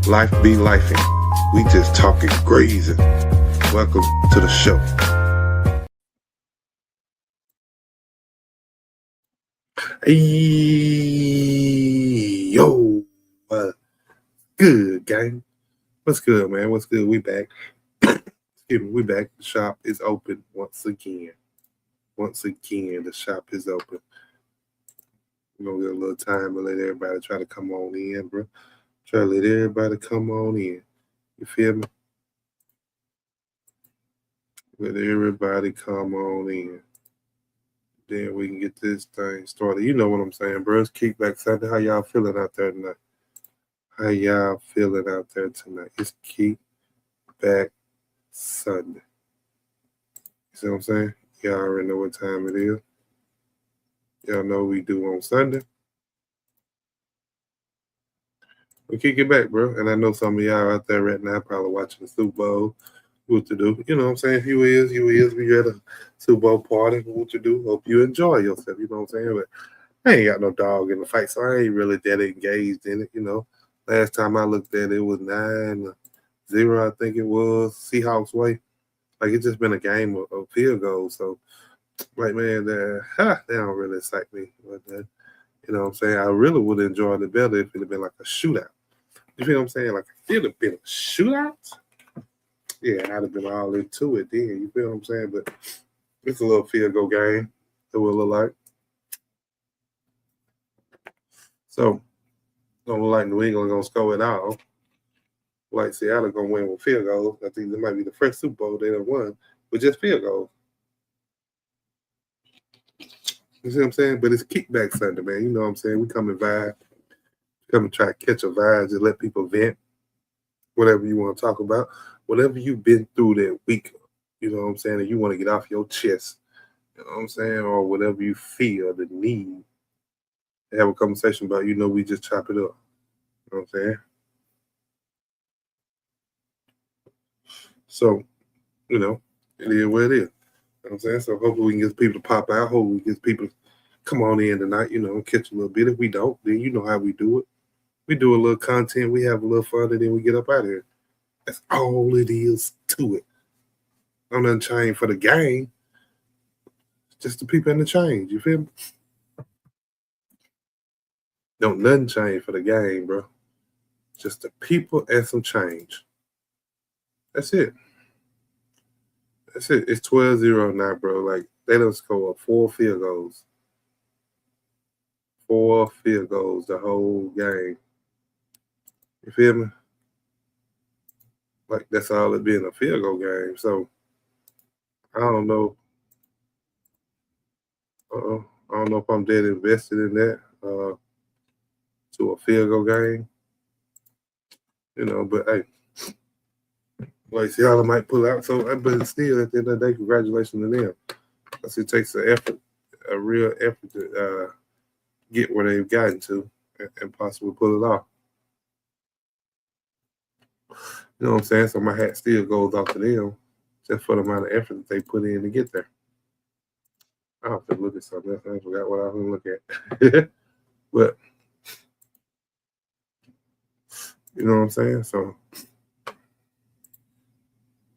Life be lifing. We just talking grazing. Welcome to the show. Hey, yo, good, gang. What's good, man? What's good? We back. Excuse me, we back. The shop is open once again. Once again, the shop is open. We're gonna get a little time to let everybody try to come on in, bro. Try to let everybody come on in. You feel me? Let everybody come on in. Then we can get this thing started. You know what I'm saying, bro. It's Kickback Sunday. How y'all feeling out there tonight? How y'all feeling out there tonight? It's Kickback Sunday. You see what I'm saying? Y'all already know what time it is. Y'all know what we do on Sunday. We kick it back, bro. And I know some of y'all out there right now probably watching the Super Bowl. What to do? You know what I'm saying? If you is. We at a Super Bowl party. What to do? Hope you enjoy yourself. You know what I'm saying? But I ain't got no dog in the fight, so I ain't really that engaged in it. You know, last time I looked at it, it was 9-0. I think it was Seahawks way. Like it's just been a game of field goals. So, like man, they don't really excite me. But you know what I'm saying? I really would enjoy it better if it had been like a shootout. You feel what I'm saying? Like if it had been a shootout. Yeah, I'd have been all into it then. You feel what I'm saying? But it's a little field goal game. It will look like. So, don't look like New England gonna score it all. Like Seattle gonna win with field goals. I think it might be the first Super Bowl they done won with just field goals. You see what I'm saying? But it's Kickback Sunday, man. You know what I'm saying? We come and vibe. Come and try to catch a vibe. Just let people vent. Whatever you want to talk about. Whatever you've been through that week. You know what I'm saying? And you want to get off your chest. You know what I'm saying? Or whatever you feel the need to have a conversation about. You know, we just chop it up. You know what I'm saying? So, you know, it is what it is. You know what I'm saying? So hopefully we can get people to pop out. Hopefully we get people to come on in tonight, you know, catch a little bit. If we don't, then you know how we do it. We do a little content, we have a little fun, and then we get up out of here. That's all it is to it. No nothing changed for the game. Just the people in the change, you feel me? Don't nothing change for the game, bro. Just the people and some change. That's it. That's it. It's 12-0 now, bro. Like, they done score 4 field goals. 4 field goals the whole game. You feel me? Like, that's all it being a field goal game. So, I don't know. I don't know if I'm dead invested in that to a field goal game. You know, but hey, like Seattle might pull out. So, but still, at the end of the day, congratulations to them. Because it takes an effort, a real effort to get where they've gotten to and possibly pull it off. You know what I'm saying? So my hat still goes off to them just for the amount of effort that they put in to get there. I have to look at something else. I forgot what I was going to look at. But, you know what I'm saying? So,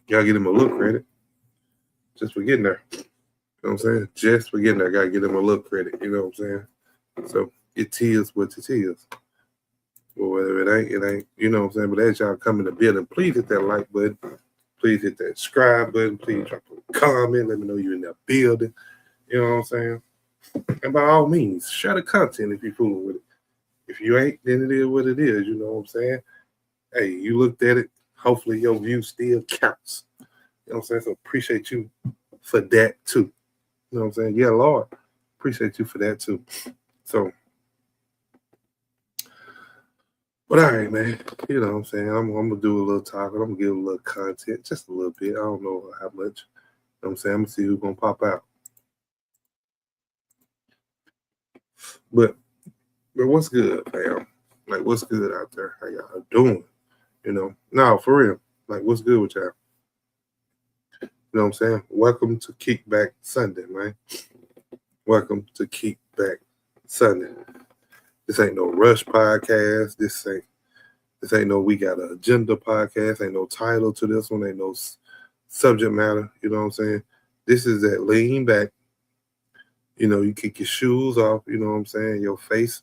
gotta get him a little credit just for getting there. You know what I'm saying? Just for getting there, gotta get him a little credit. You know what I'm saying? So, it is what it is. Or whatever it ain't. You know what I'm saying? But as y'all come in the building, please hit that like button. Please hit that subscribe button. Please drop a comment. Let me know you're in that building. You know what I'm saying? And by all means, share the content if you're fooling with it. If you ain't, then it is what it is. You know what I'm saying? Hey, you looked at it. Hopefully your view still counts. You know what I'm saying? So appreciate you for that too. You know what I'm saying? Yeah, Lord. Appreciate you for that too. So, but all right, man. You know what I'm saying? I'm going to do a little talking. I'm going to give a little content, just a little bit. I don't know how much. You know what I'm saying? I'm going to see who's going to pop out. But what's good, fam? Like, what's good out there? How y'all doing? You know? No, for real. Like, what's good with y'all? You know what I'm saying? Welcome to Kickback Sunday, man. Welcome to Kickback Sunday. This ain't no Rush podcast. This ain't This ain't no we got an agenda podcast. Ain't no title to this one. Ain't no subject matter. You know what I'm saying? This is that lean back. You know, you kick your shoes off. You know what I'm saying? Your face,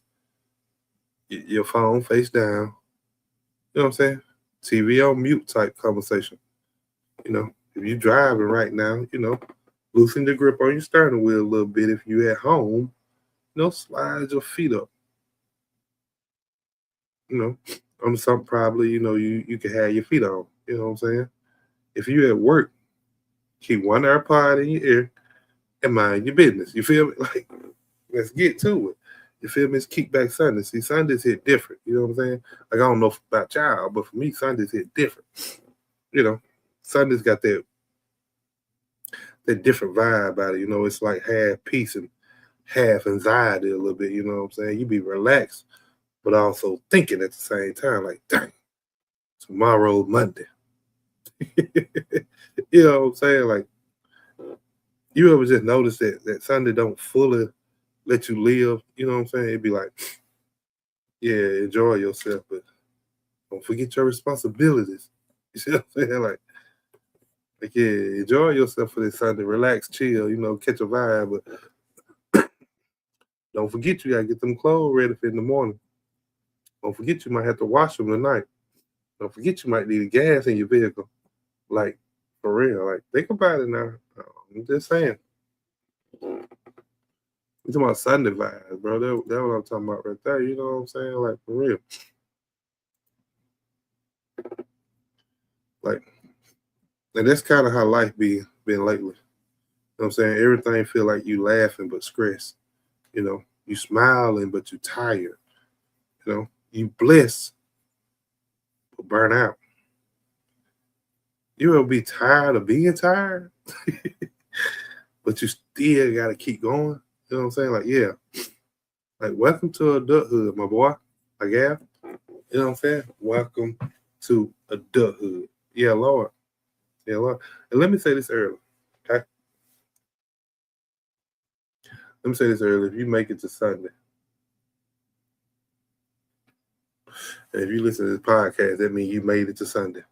your phone face down. You know what I'm saying? TV on mute type conversation. You know, if you driving right now, you know, loosen the grip on your steering wheel a little bit. If you at home, you know, slide your feet up. You know, on something probably, you know, you can have your feet on. You know what I'm saying? If you at work, keep one AirPod in your ear and mind your business. You feel me? Like, let's get to it. You feel me? It's Kickback Sunday. See, Sundays hit different. You know what I'm saying? Like, I don't know about y'all, but for me, Sundays hit different. You know, Sundays got that different vibe about it. You know, it's like half peace and half anxiety a little bit. You know what I'm saying? You be relaxed, but also thinking at the same time, like, dang, tomorrow Monday. You know what I'm saying? Like, you ever just notice that Sunday don't fully let you live? You know what I'm saying? It'd be like, yeah, enjoy yourself, but don't forget your responsibilities. You see what I'm saying? Like yeah, enjoy yourself for this Sunday. Relax, chill, you know, catch a vibe, but don't forget you gotta get them clothes ready for in the morning. Don't forget you might have to wash them tonight. Don't forget you might need gas in your vehicle. Like, for real. Like, think about it now. I'm just saying. You talking about Sunday vibes, bro. That's what I'm talking about right there. You know what I'm saying? Like, for real. Like, and that's kind of how life been lately. You know what I'm saying? Everything feel like you laughing but stressed. You know, you smiling but you tired. You know, you blessed but burn out. You will be tired of being tired, but you still gotta keep going. You know what I'm saying? Like, yeah. Like, welcome to adulthood, my boy. Like, yeah. You know what I'm saying? Welcome to adulthood. Yeah, Lord. Yeah, Lord. And let me say this early. Okay? Let me say this early. If you make it to Sunday, and if you listen to this podcast, that means you made it to Sunday.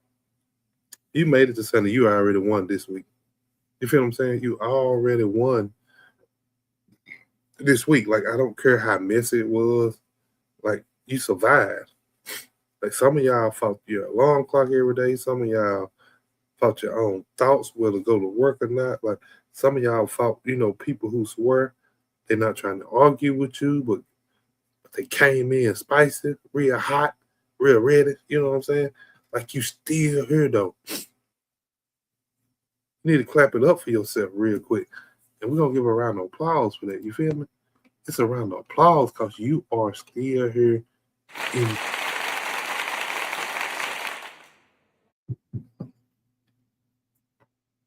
You made it to Sunday, you already won this week. You feel what I'm saying? You already won this week. Like, I don't care how messy it was. Like, you survived. Like, some of y'all fought your alarm clock every day. Some of y'all fought your own thoughts, whether to go to work or not. Like, some of y'all fought, you know, people who swear they're not trying to argue with you, but they came in spicy, real hot, real ready. You know what I'm saying? Like, you still here, though. You need to clap it up for yourself real quick. And we're going to give a round of applause for that. You feel me? It's a round of applause because you are still here.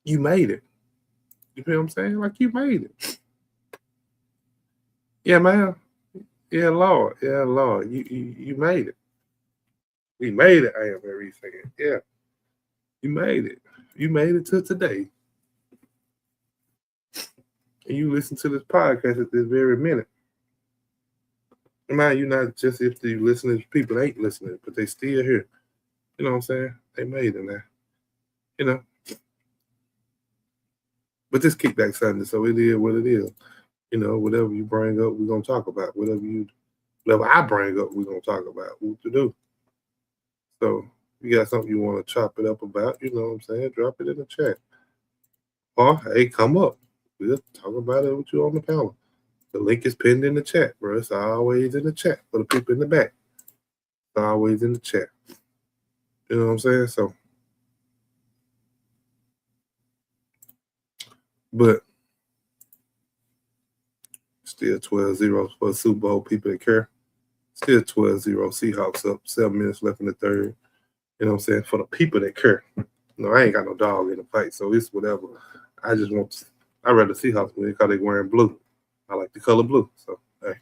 You made it. You feel what I'm saying? Like, you made it. Yeah, man. Yeah, Lord. Yeah, Lord. You made it. We made it, I am very saying. Yeah. You made it. You made it to today. And you listen to this podcast at this very minute. Mind you, not just if the listeners, people ain't listening, but they still here. You know what I'm saying? They made it now. You know. But this Kickback Sunday, so it is what it is. You know, whatever you bring up, we're gonna talk about. Whatever I bring up, we're gonna talk about. What to do. So you got something you want to chop it up about, you know what I'm saying? Drop it in the chat. Or hey, come up. We'll talk about it with you on the panel. The link is pinned in the chat, bro. It's always in the chat for the people in the back. It's always in the chat. You know what I'm saying? So, but still 12-0 for the Super Bowl people that care. Still 12-0 Seahawks up. 7 minutes left in the third. You know what I'm saying? For the people that care. No, I ain't got no dog in the fight, so it's whatever. I just want to, I'd rather Seahawks win because they're wearing blue. I like the color blue. So, hey.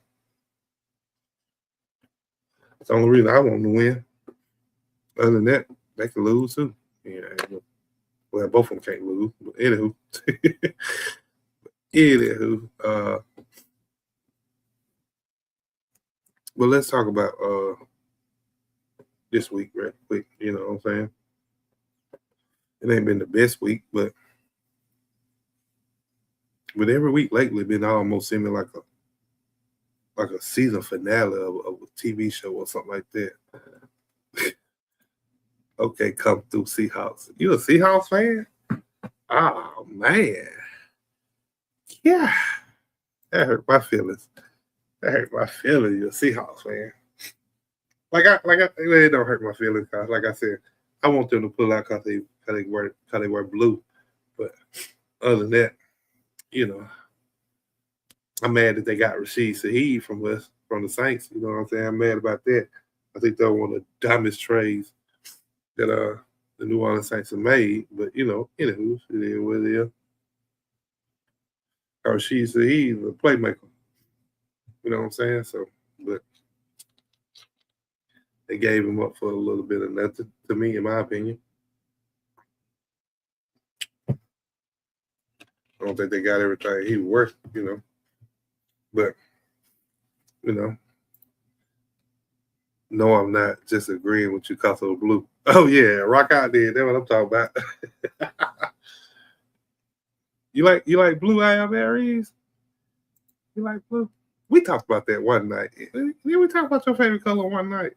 It's the only reason I want them to win. Other than that, they can lose too. Yeah. Well, both of them can't lose. But anywho. Well, let's talk about this week, right quick. You know what I'm saying? It ain't been the best week, but every week lately been almost seeming like a season finale of a TV show or something like that. Okay, come through Seahawks. You a Seahawks fan? Oh man, yeah, that hurt my feelings. That hurt my feelings. You're a Seahawks fan. It don't hurt my feelings. Cause like I said, I want them to pull out because they wear blue. But other than that, you know, I'm mad that they got Rashid Shaheed from the Saints. You know what I'm saying? I'm mad about that. I think they're one of the dumbest trades that the New Orleans Saints have made. But anywho, it is what it is. Rashid Shaheed is a playmaker. You know what I'm saying? So, but they gave him up for a little bit of nothing, to me, in my opinion. I don't think they got everything he was worth, But, no, I'm not just agreeing with you because of the blue. Oh, yeah, rock out there. That's what I'm talking about. you like blue IMREs? You like blue? We talked about that one night. Didn't we talk about your favorite color one night?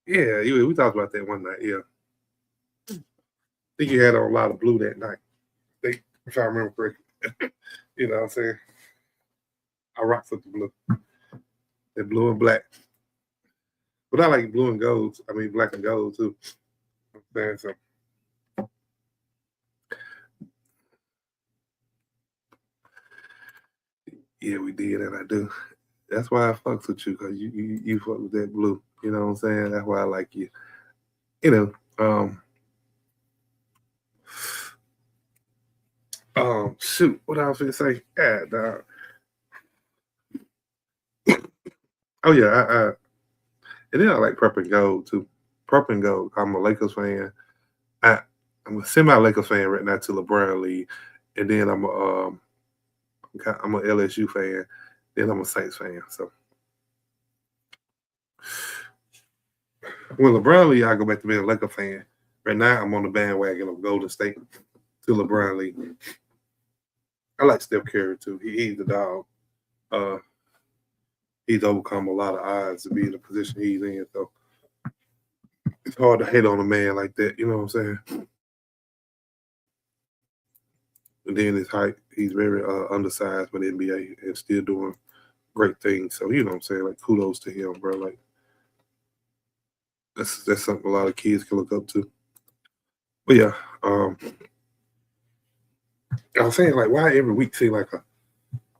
Yeah, we talked about that one night, yeah. I think you had on a lot of blue that night. If I remember correctly. You know what I'm saying? I rock with the blue. They're blue and black. But I like blue and gold. I mean, black and gold too. I'm saying so. Yeah, we did, and I do. That's why I fucks with you, because you fuck with that blue. You know what I'm saying? That's why I like you. Shoot, what I was gonna say? Yeah, dog. Oh yeah, and then I like purple and gold too. Purple and gold. I'm a Lakers fan. I'm a semi Lakers fan right now to LeBron league, and then I'm a LSU fan. Then I'm a Saints fan. So when LeBron league, I go back to being a Lakers fan. Right now, I'm on the bandwagon of Golden State to LeBron league. I like Steph Curry too. He's the dog. He's overcome a lot of odds to be in the position he's in. So it's hard to hate on a man like that. You know what I'm saying? And then his height, he's very undersized for the NBA and still doing great things. So you know what I'm saying? Like kudos to him, bro. Like that's something a lot of kids can look up to. But yeah, I was saying, like, why every week seem like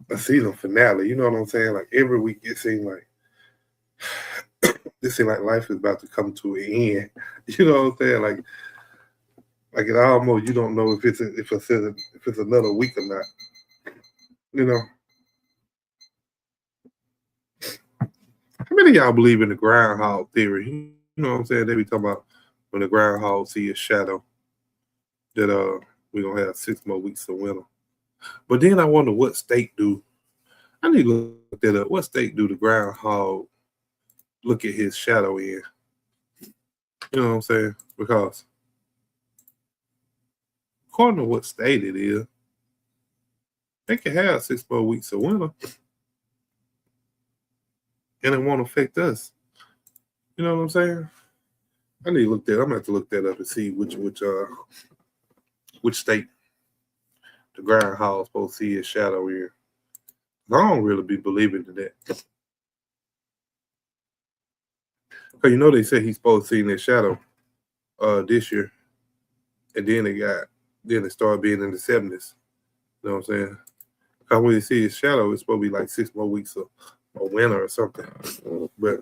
a season finale? You know what I'm saying? Like every week it seemed like this seemed like life is about to come to an end. You know what I'm saying? Like it almost, you don't know if it's another week or not. You know, how many of y'all believe in the groundhog theory? You know what I'm saying? They be talking about when the groundhog see a shadow that we're gonna have 6 more weeks of winter. But then I wonder what state do I need to look that up. What state do the groundhog look at his shadow in? You know what I'm saying? Because according to what state it is, they can have 6 more weeks of winter, and it won't affect us. You know what I'm saying? I need to look that. I'm gonna have to look that up and see which state the groundhog's supposed to see his shadow in. I don't really be believing in that. Cause they said he's supposed to see his shadow this year, and then it started being in the 70s. You know what I'm saying? Cause when you see his shadow, it's supposed to be like 6 more weeks of winter or something. But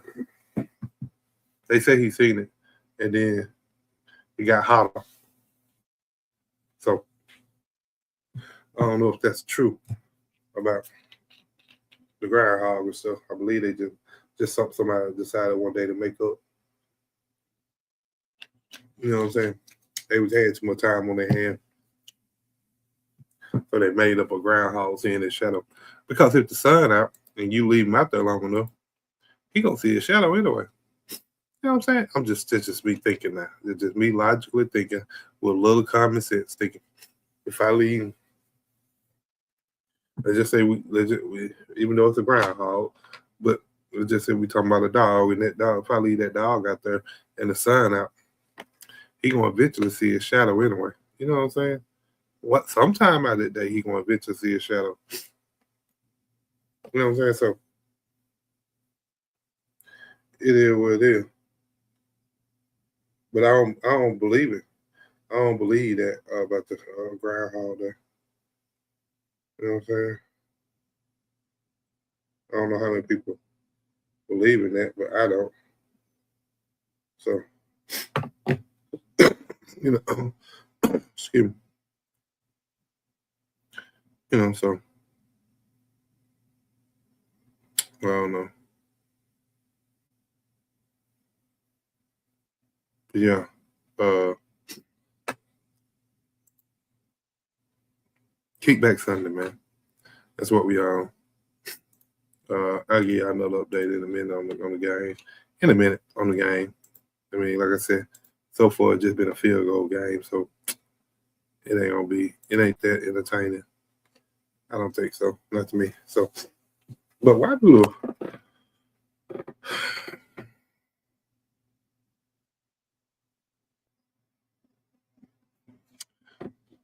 they say he's seen it, and then it got hotter. So I don't know if that's true about the groundhog and stuff. I believe they just somebody decided one day to make up. You know what I'm saying? They had too much time on their hand. So they made up a groundhog seeing his shadow. Because if the sun out and you leave him out there long enough, he gonna see his shadow anyway. You know what I'm saying? It's just me thinking now. It's just me logically thinking with a little common sense thinking. If I leave, let's just say even though it's a groundhog, but let's just say we talking about a dog, and that dog, if I leave that dog out there and the sun out, he gonna eventually see his shadow anyway. You know what I'm saying? What sometime out of the day he gonna eventually see his shadow. You know what I'm saying? So it is what it is. But I don't believe it. I don't believe that about the groundhog day. You know what I'm saying? I don't know how many people believe in that, but I don't. So you know, excuse me. You know, so I don't know. But yeah. Uh Kickback Sunday, man. That's what we are on. I'll give you another update in a minute on the game. In a minute on the game. I mean, like I said, so far it's just been a field goal game, so it ain't that entertaining. I don't think so. Not to me. So but why do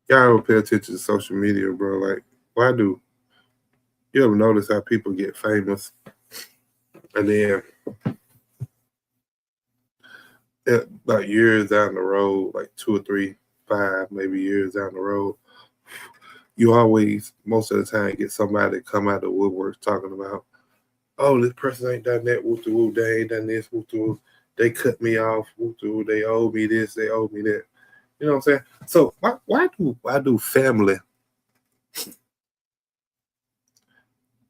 y'all ever pay attention to social media, bro? Like, why do you ever notice how people get famous and then like years down the road, like 2 or 3, 5, maybe years down the road, you always most of the time get somebody to come out of the woodwork talking about, oh, this person ain't done that, woo woo, they ain't done this, woo, they cut me off, woo, they owe me this, they owe me that. You know what I'm saying? So why do family,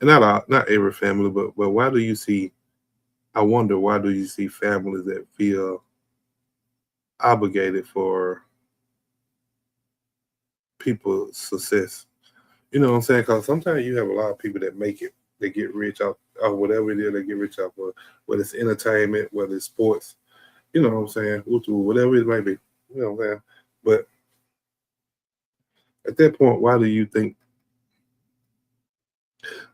and not every family, but why do you see? I wonder why do you see families that feel obligated for people's success? You know what I'm saying? Because sometimes you have a lot of people that make it, they get rich off of whatever it is they get rich off of, whether it's entertainment, whether it's sports. You know what I'm saying? Whatever it might be. You know what I'm saying? But at that point, why do you think,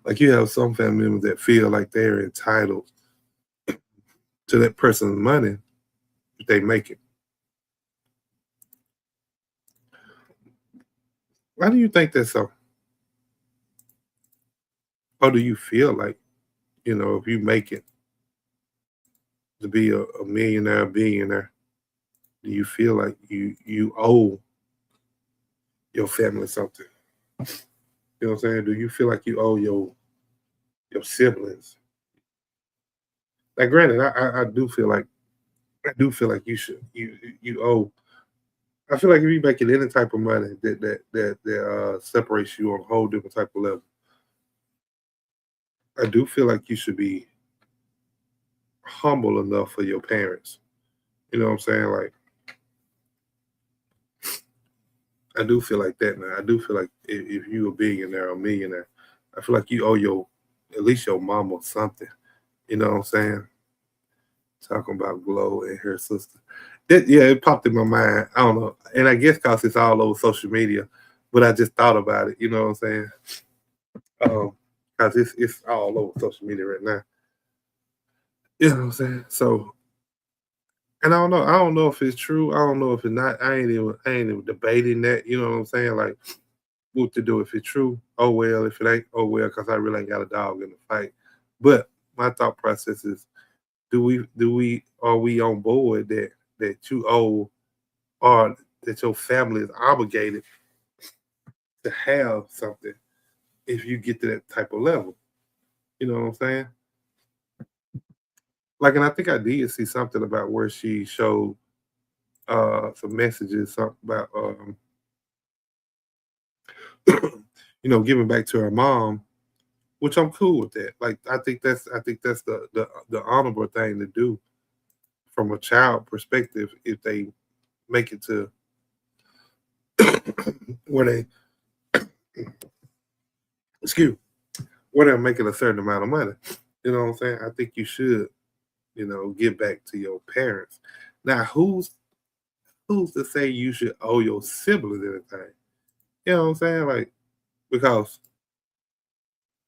like, you have some family members that feel like they're entitled to that person's money if they make it? Why do you think that's so? Or do you feel like, if you make it to be a millionaire, a billionaire, do you feel like you owe your family something? You know what I'm saying? Do you feel like you owe your siblings? Like, granted, I do feel like you owe. I feel like if you making any type of money that separates you on a whole different type of level, I do feel like you should be humble enough for your parents. You know what I'm saying? Like, I do feel like that now. I do feel like if you a billionaire or a millionaire, I feel like you owe at least your mama something. You know what I'm saying? Talking about Glow and her sister. It popped in my mind. I don't know. And I guess because it's all over social media, but I just thought about it. You know what I'm saying? Because it's all over social media right now. You know what I'm saying? So, and I don't know. I don't know if it's true. I don't know if it's not. I ain't even debating that. You know what I'm saying? Like, what to do if it's true? Oh well. If it ain't, oh well. Because I really ain't got a dog in the fight. But my thought process is: are we on board that you owe, or that your family is obligated to have something if you get to that type of level? You know what I'm saying? Like, and I think I did see something about where she showed some messages, something about giving back to her mom, which I'm cool with that. Like, I think that's the honorable thing to do from a child perspective if they make it to where they excuse where they're making a certain amount of money. You know what I'm saying? I think you should give back to your parents. Now, who's to say you should owe your siblings anything? You know what I'm saying? Like, because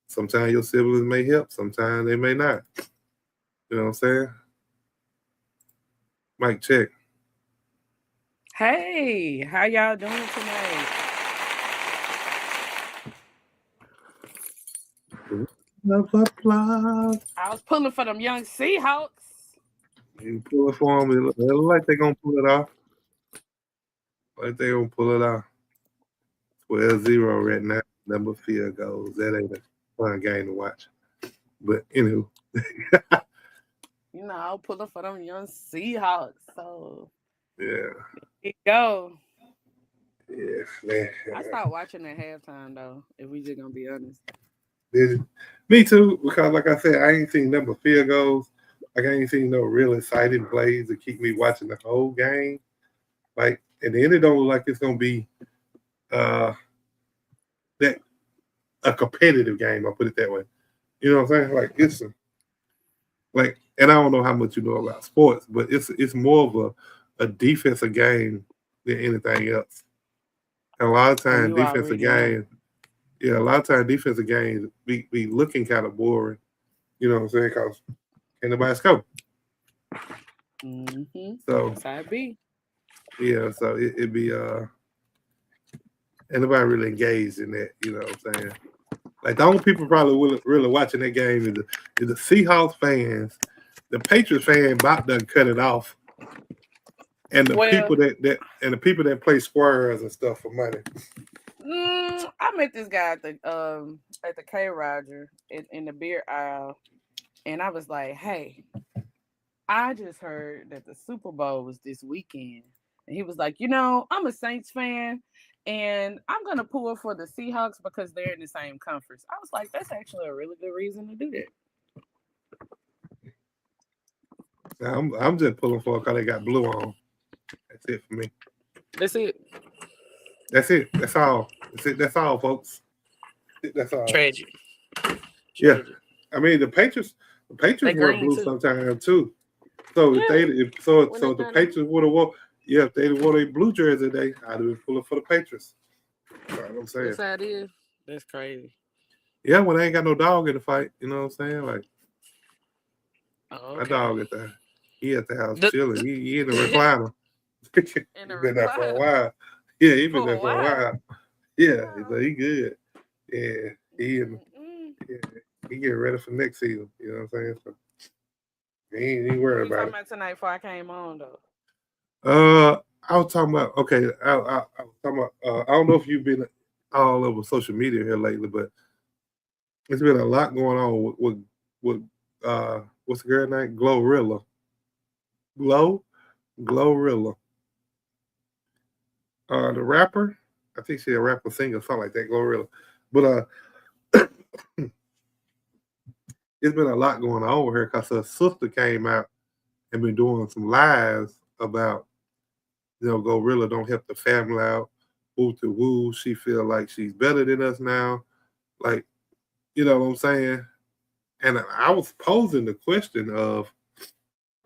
sometimes your siblings may help, sometimes they may not. You know what I'm saying? Mike, check. Hey, how y'all doing tonight? Blah, blah, blah. I was pulling for them young Seahawks. You pull it for them. It look like they're going to pull it off. Like they're going to pull it off. 12-0 right now. Number field goals. That ain't a fun game to watch. But, anywho. I was pulling for them young Seahawks. So, Yeah. here you go. Yeah, man. I stopped watching at halftime, though, if we just going to be honest. Me too, because like I said, I ain't seen number field goals. Like I ain't seen no real exciting plays to keep me watching the whole game. Like, and then it don't look like it's gonna be uh that a competitive game. I'll put it that way. You know what I'm saying? Like like, and I don't know how much you know about sports, but it's more of a defensive game than anything else. And a lot of And times, you defensive already know. games, yeah, a lot of times defensive games be looking kind of boring. You know what I'm saying? Because can't nobody score. Mm-hmm. So That's how it be. yeah, so it'd be ain't nobody really engaged in that. You know what I'm saying? Like the only people probably really watching that game is the Seahawks fans, the Patriots fan about done cut it off, and the Well, people that play squares and stuff for money. I met this guy at the K Roger in the beer aisle, and I was like, "Hey, I just heard that the Super Bowl was this weekend." And he was like, I'm a Saints fan and I'm going to pull for the Seahawks because they're in the same conference. I was like, that's actually a really good reason to do that. I'm just pulling for it because they got blue on. That's it for me. That's it. That's it. That's all. That's it. That's all, folks. That's all. Tragic. Yeah, Tragic. I mean the Patriots They wear green blue too. sometimes too. So if Yeah. they if so When so they if the done that. Patriots would have won, yeah, if they wore a blue jersey today, I'd have been pulling for the Patriots. That's what I'm saying. That's how it is. That's crazy. Yeah, when they ain't got no dog in the fight, you know what I'm saying? Like Oh, my okay. dog he at the house The, chilling. He in the recliner. in He the been there for a recliner while. Yeah, he been for there a for a while. while. Yeah, so Oh. he good. Yeah, Mm-mm. yeah, he getting ready for next season. You know what I'm saying? So he ain't What worried we about talking it. about tonight before I came on though? I was talking about okay. I was talking about. I don't know if you've been all over social media here lately, but there's been a lot going on with what's the girl name? Glorilla. Glow, Glorilla. The rapper. I think she's a rapper, singer, something like that. Glorilla. But it's been a lot going on with her because her sister came out and been doing some lives about Glorilla don't help the family out. Woo to woo. She feel like she's better than us now. Like you know what I'm saying? And I was posing the question of,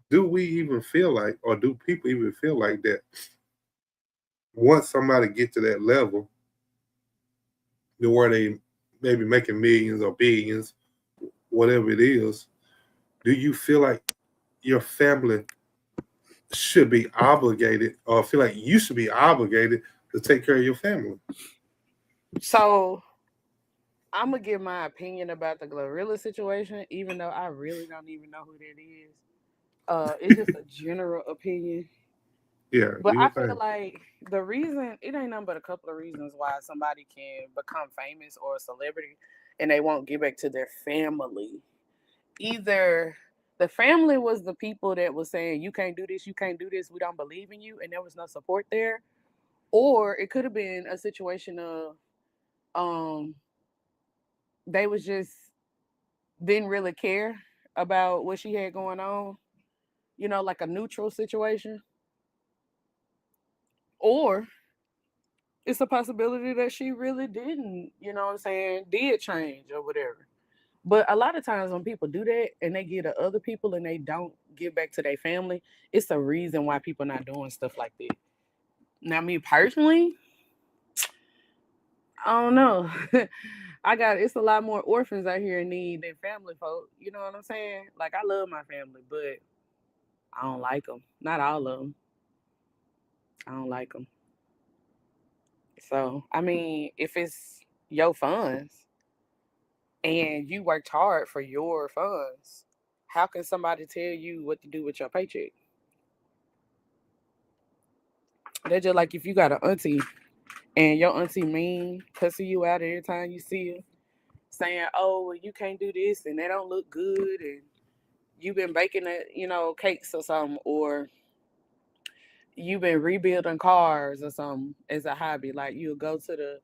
do we even feel like, or do people even feel like that once somebody get to that level, where they maybe making millions or billions, whatever it is, do you feel like your family should be obligated, or feel like you should be obligated to take care of your family? So I'm gonna give my opinion about the Glorilla situation, even though I really don't even know who that is. It's just a general opinion. Yeah, do But your I feel thing. like the reason it ain't nothing but a couple of reasons why somebody can become famous or a celebrity and they won't give back to their family. Either the family was the people that was saying, you can't do this, you can't do this, we don't believe in you, and there was no support there. Or it could have been a situation of um they was just didn't really care about what she had going on, like a neutral situation. Or it's a possibility that she really didn't, did change or whatever. But a lot of times when people do that and they give to other people and they don't give back to their family, it's a reason why people not doing stuff like that. Now, me personally, I don't know. It's a lot more orphans out here in need than family folk. You know what I'm saying? Like I love my family, but I don't like them. Not all of them. I don't like them. So I mean, if it's your funds and you worked hard for your funds, how can somebody tell you what to do with your paycheck? They're just like if you got an auntie and your auntie mean, cussing you out every time you see her, saying, "Oh, well, you can't do this," and they don't look good, and you've been baking cakes or something, or you've been rebuilding cars or something as a hobby. Like you'll go to the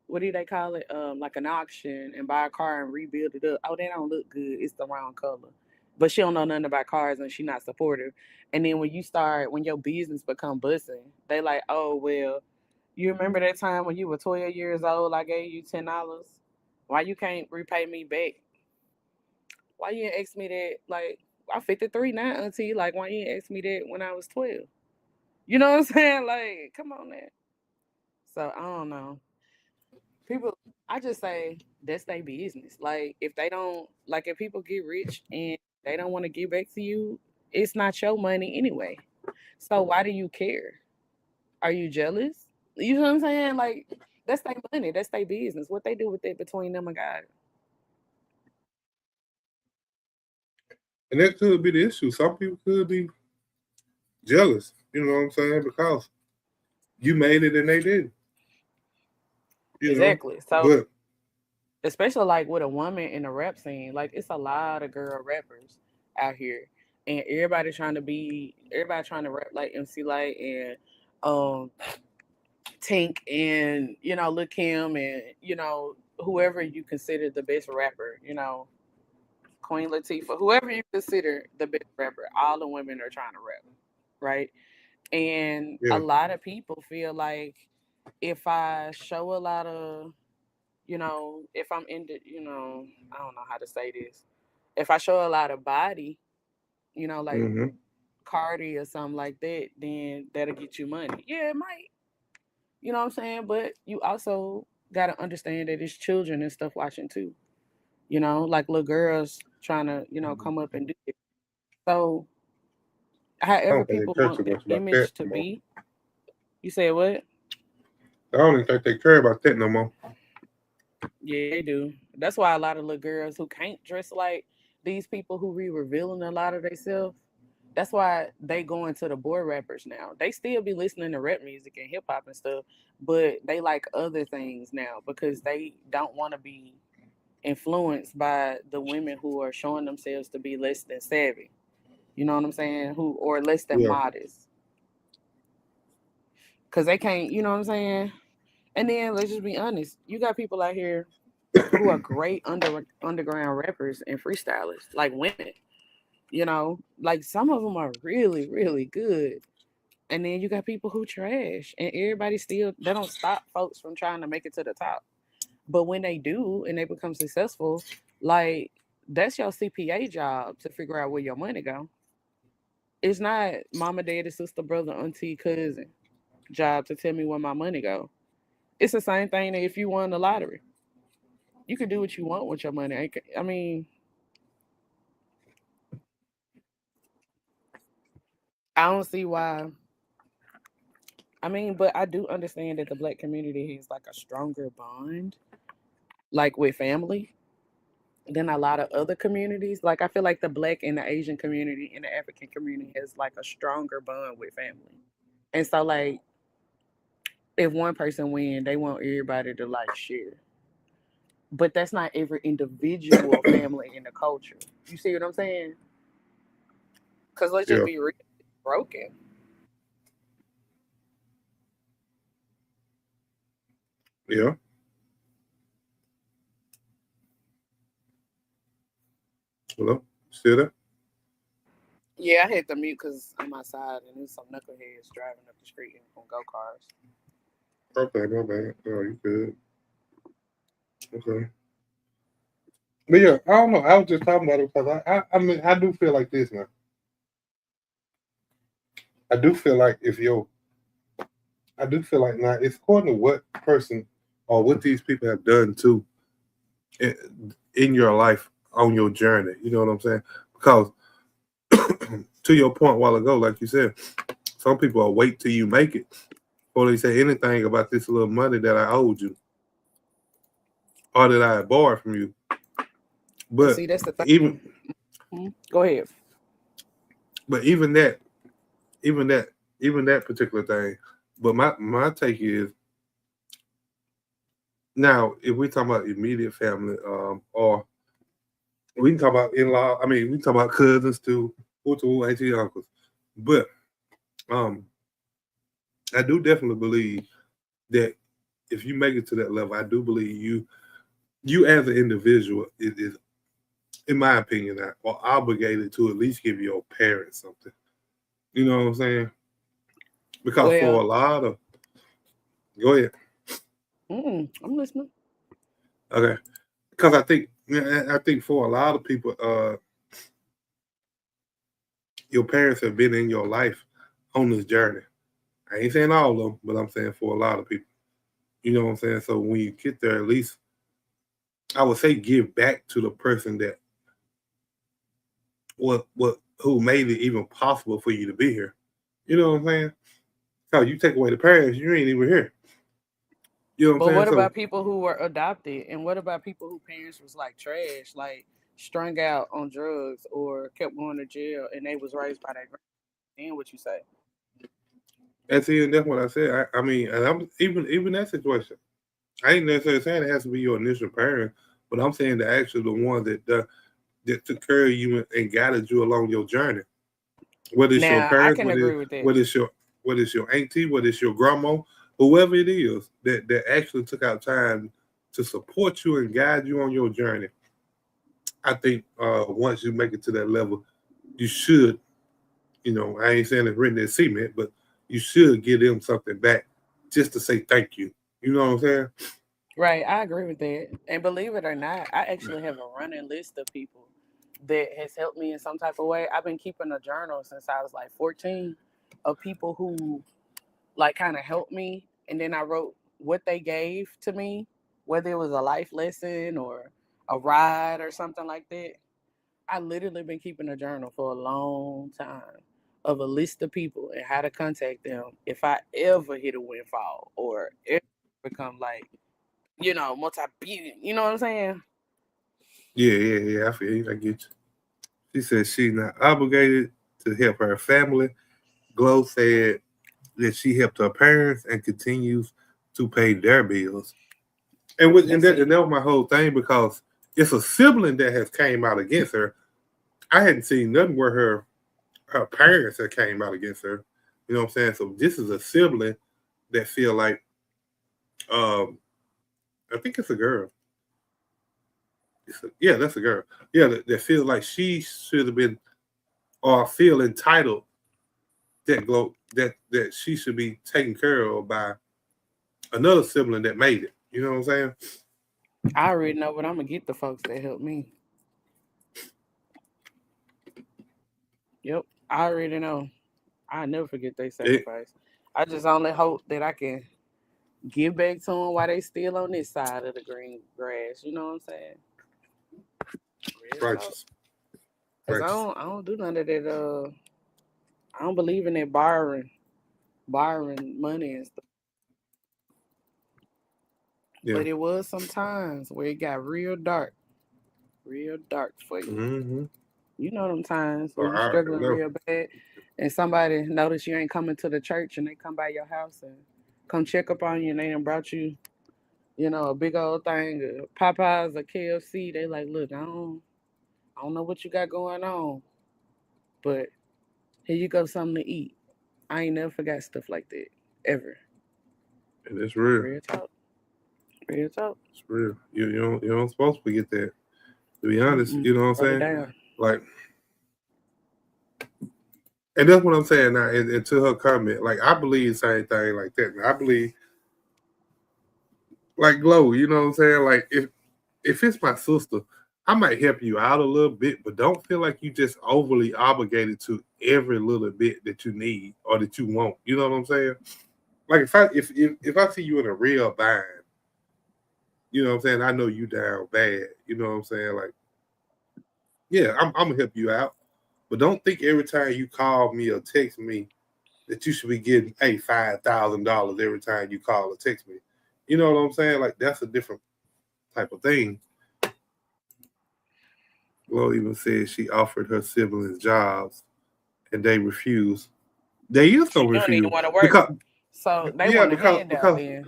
what do they call it? Like an auction and buy a car and rebuild it up. Oh, they don't look good. It's the wrong color. But she don't know nothing about cars and she not supportive. And then when your business become bussing, they like, oh well, you remember that time when you were 12 years old? I gave you $10. Why you can't repay me back? Why you didn't ask me that? Like I'm 53 now, auntie. Like why you didn't ask me that when I was 12? You know what I'm saying? Like, come on, man. So I don't know. People, I just say that's their business. Like if they don't, like if people get rich and they don't want to give back to you, it's not your money anyway. So why do you care? Are you jealous? You know what I'm saying? Like that's their money. That's their business. What they do with it between them and God. And that could be the issue. Some people could be jealous. You know what I'm saying? Because you made it and they didn't. You know, Exactly. So but especially like with a woman in the rap scene, like it's a lot of girl rappers out here, and everybody trying to rap like MC Light and um Tink and Lil Kim and whoever you consider the best rapper, Queen Latifah, whoever you consider the best rapper, all the women are trying to rap, right? And a yeah, lot of people feel like if I show a lot of if I'm into, I don't know how to say this. If I show a lot of body, like hmm, Cardi or something like that, then that'll get you money. Yeah, it might. You know what I'm saying? But you also got to understand that it's children and stuff watching too. Like little girls trying to, come up and do it. So, I however don't think they people care want too their much about that image to no more. be, you said what? I don't even think they care about that no more. Yeah, they do. That's why a lot of little girls who can't dress like these people who be revealing a lot of themselves. That's why they go into the boy rappers now. They still be listening to rap music and hip hop and stuff, but they like other things now because they don't want to be influenced by the women who are showing themselves to be less than savvy. You know what I'm saying? Who or less than Yeah, modest. Cause they can't, you know what I'm saying? And then let's just be honest. You got people out here who are great underground rappers and freestylers, like women. Like some of them are really, really good. And then you got people who trash, and everybody still they don't stop folks from trying to make it to the top. But when they do and they become successful, like that's your CPA job to figure out where your money go. It's not mama, daddy, sister, brother, auntie, cousin job to tell me where my money go. It's the same thing that if you won the lottery, you can do what you want with your money. I mean, I don't see why. I mean, but I do understand that the black community has like a stronger bond, like with family, than a lot of other communities. Like I feel like the black and the Asian community and the African community has like a stronger bond with family. And so like if one person win, they want everybody to like share. But that's not every individual family in the culture. You see what I'm saying? Cause let's just yeah, be real, it's broken. yeah. Hello, still there? Yeah, I hit the mute because I'm outside and there's some knuckleheads driving up the street on go cars. Okay, my bad. Oh, you good? Okay. But yeah, I don't know. I was just talking about it because I mean, I do feel like this now. I do feel like if yo, I do feel like now it's according to what person or what these people have done too in, in your life on your journey. You know what I'm saying? Because to your point a while ago, like you said, some people will wait till you make it before they say anything about this little money that I owed you or that I borrowed from you. And But see, that's the even thing. Go ahead. but even that even that particular thing. But my take is now if we talk about immediate family, or we can talk about in law. I mean, we can talk about cousins too, who auntie uncles. But um, I do definitely believe that if you make it to that level, I do believe you as an individual is in my opinion, are obligated to at least give your parents something. You know what I'm saying? Because for Well, a lot of go ahead, I'm listening. okay. Because I think for a lot of people, your parents have been in your life on this journey. I ain't saying all of them, but I'm saying for a lot of people. You know what I'm saying? So when you get there, at least I would say give back to the person that what who made it even possible for you to be here. You know what I'm saying? So you take away the parents, you ain't even here. You know what I'm But saying? what So about people who were adopted? And what about people who parents was like trash, like strung out on drugs or kept going to jail and they was raised by their grand? Then what you say? and see, and that's what I said. I mean, and I'm even that situation. I ain't necessarily saying it has to be your initial parent, but I'm saying the actually the one that took care of you and guided you along your journey. Whether it's your Now I parents, can agree with that. whether it's your auntie, whether it's your grandma, whoever it is that actually took out time to support you and guide you on your journey. I think once you make it to that level, you should, I ain't saying it's written in cement, but you should give them something back just to say thank you. You know what I'm saying? Right, I agree with that. And believe it or not, I actually have a running list of people that has helped me in some type of way. I've been keeping a journal since I was like 14 of people who like kind of helped me, and then I wrote what they gave to me, whether it was a life lesson or a ride or something like that. I literally been keeping a journal for a long time of a list of people and how to contact them if I ever hit a windfall or ever become like, multi-billion. You know what I'm saying? Yeah. I feel you. I get you. She said she's not obligated to help her family. Glow said that she helped her parents and continues to pay their bills. And That's that it. and that was my whole thing because it's a sibling that has came out against her. I hadn't seen nothing where her parents had came out against her. You know what I'm saying? So this is a sibling that feel like um I think it's a girl. Yeah, that's a girl. Yeah, that feels like she should have been or feel entitled that she should be taken care of by another sibling that made it. You know what I'm saying? I already know what I'm gonna get the folks that help me. Yep, I already know. I never forget they It, sacrifice. I just only hope that I can give back to them while they still on this side of the green grass. You know what I'm saying? Real talk. righteous, Cause I righteous. don't, I don't do none of that. I don't believe in that borrowing money and stuff. Yeah. But it was some times where it got real dark for you. Mm-hmm. You know them times Oh, where you I already struggling know. real bad, and somebody notice you ain't coming to the church, and they come by your house and come check up on you, and they done brought you, a big old thing of Popeyes or KFC. They like, look, I don't know what you got going on, but here you go, something to eat. I ain't never forgot stuff like that ever. And it's real. Real talk, real talk. It's real. You don't supposed to forget that. To be honest, Mm-mm. you know what I'm Write it saying? down. Like, and that's what I'm saying now. And to her comment, like I believe the same thing like that. And I believe like Glow. You know what I'm saying? Like if it's my sister, I might help you out a little bit, but don't feel like you just overly obligated to every little bit that you need or that you want. You know what I'm saying? Like if I see you in a real bind, you know what I'm saying? I know you down bad. You know what I'm saying? Like, yeah, I'm gonna help you out. But don't think every time you call me or text me that you should be getting $5,000 every time you call or text me. You know what I'm saying? Like that's a different type of thing. Lo even said she offered her siblings jobs and they refused. They is She gonna don't even refuse want to work, because so they yeah, want a handout. because Then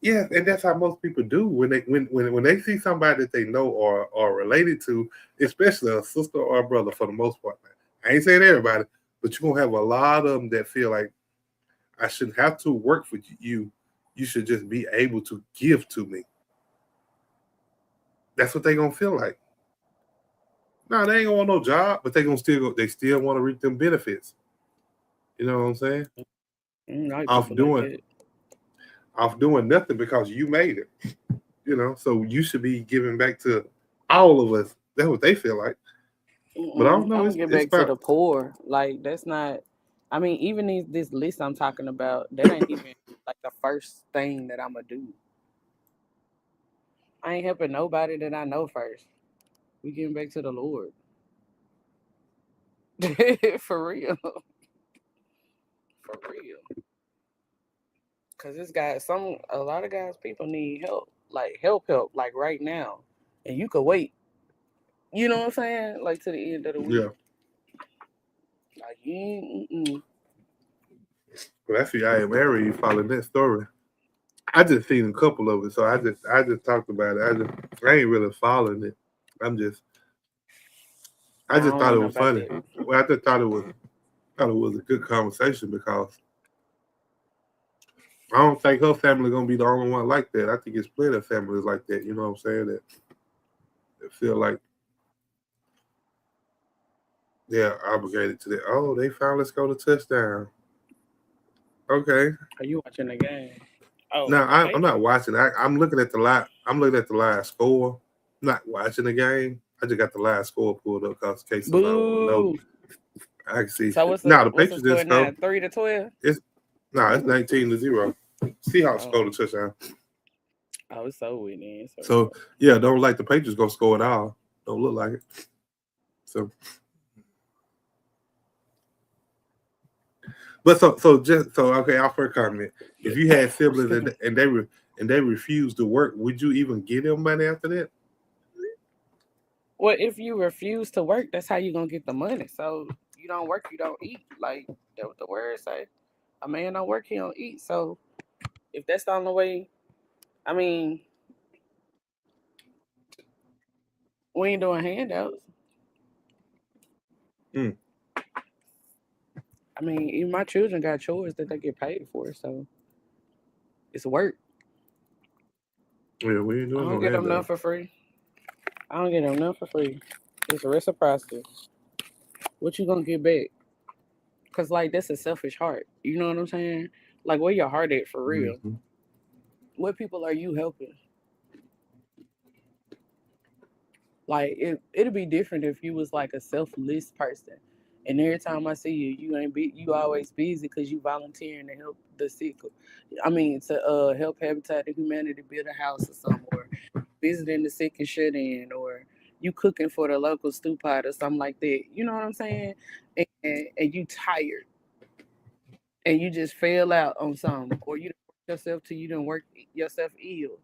yeah, and that's how most people do when they see somebody that they know or are related to, especially a sister or a brother for the most part. I ain't saying everybody, but you're gonna have a lot of them that feel like I shouldn't have to work for you. You should just be able to give to me. That's what they gonna feel like. No, they ain't gonna want no job, but they gonna still go. They still want to reap them benefits. You know what I'm saying? like Off people like doing that. off doing nothing because you made it. You know, so you should be giving back to all of us. That's what they feel like. But I don't I'm know. gonna get It's back to about the poor. Like that's not. I mean, even this list I'm talking about, that ain't even like the first thing that I'm gonna do. I ain't helping nobody that I know first. We getting back to the Lord. For real. For real. Cause this guy, a lot of guys, people need help. Like help, like right now. And you could wait. You know what I'm saying? Like to the end of the yeah. week. Like you ain't. Mm-mm. Well, actually, I am married. You following that story? I just seen a couple of it, so I just talked about it. I ain't really following it. I'm just I I just don't thought know it nothing was about funny. that. Well, I just thought it was a good conversation because I don't think her family gonna be the only one like that. I think it's plenty of families like that. You know what I'm saying? That feel like they're obligated to that. Oh, they finally scored a touchdown. Okay. Are you watching the game? Oh, Now the I'm not Patriots. watching. I'm looking at the live. I'm looking at the live score. I'm not watching the game. I just got the live score pulled up because in case somebody want to know. Boo. I can see. So Now the what's the Patriots didn't score score. now? 3-12. It's it's 19-0. Seahawks Oh, scored a touchdown. it's so weird. Then. So So yeah, don't like the Patriots gonna score at all. Don't look like it. So, but so okay. I'll first comment. If you had siblings excuse me. and they refused to work, would you even give them money after that? Well, if you refuse to work, that's how you gonna get the money. So you don't work, you don't eat. Like that what the word say. A man don't work, he don't eat. So if that's the only way, I mean, we ain't doing handouts. Hmm. I mean, even my children got chores that they get paid for, so it's work. Yeah, we ain't I doing don't no get them none handout. for free. I don't get them none for free. It's reciprocity. What you gonna get back? Cause like that's a selfish heart. You know what I'm saying? Like where your heart at for real? Mm-hmm. What people are you helping? Like it'd be different if you was like a selfless person, and every time I see you, you always busy because you volunteering to help the sick. I mean to help Habitat to Humanity build a house or something, or visiting the sick and shut in, or you cooking for the local stew pot or something like that. You know what I'm saying? And you tired and you just fail out on something, or you done work yourself till you done work yourself ill,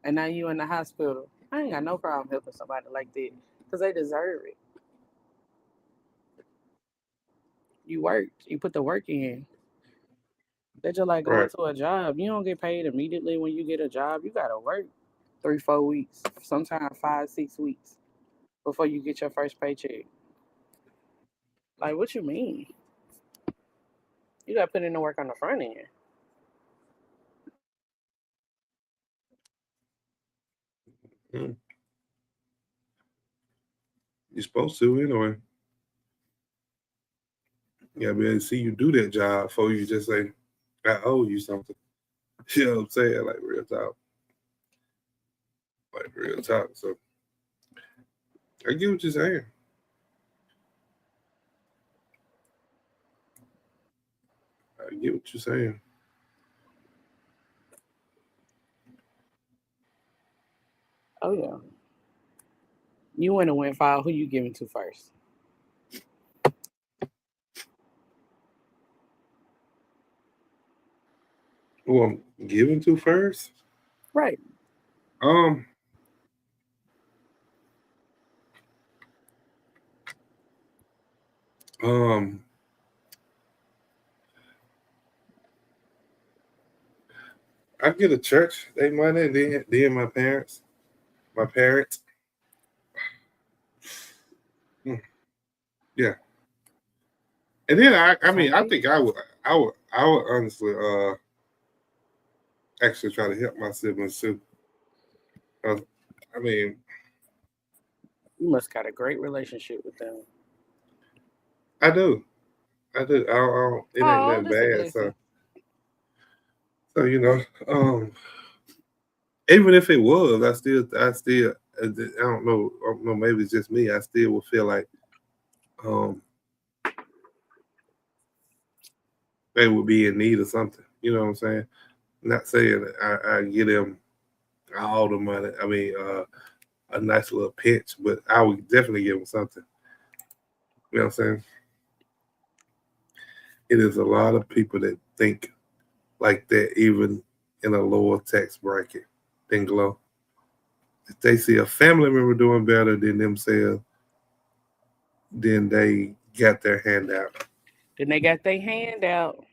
and now you in the hospital. I ain't got no problem helping somebody like that because they deserve it. You worked, you put the work in. They just like going Right. to a job. You don't get paid immediately when you get a job. You gotta work 3, 4 weeks, sometimes 5, 6 weeks before you get your first paycheck. Like, what you mean? You gotta put in the work on the front end. Mm. You're supposed to anyway. Yeah, be able to see you do that job before you just say, I owe you something. You know what I'm saying? Like real talk. Like real talk. So I get what you're saying. I get what you're saying. Oh yeah. You win a win file. Who you giving to first? Who I'm giving to first? Right. Um, um, I get a church, they money, then my parents. My parents. Mm, yeah. And then I mean, I Sunday. think I would honestly actually try to help my siblings too. Uh, I mean, You must got a great relationship with them. I do. I do. It ain't Oh, nothing that's a bad. So, blessing. so um, even if it was, I don't know. I don't know. Maybe it's just me. I still would feel like um, they would be in need of something. You know what I'm saying? Not saying that I get them all the money. I mean, a nice little pinch, but I would definitely give them something. You know what I'm saying? It is a lot of people that think like that, even in a lower tax bracket than Glow. If they see a family member doing better than themselves, then they got their hand out. Then they got their hand out.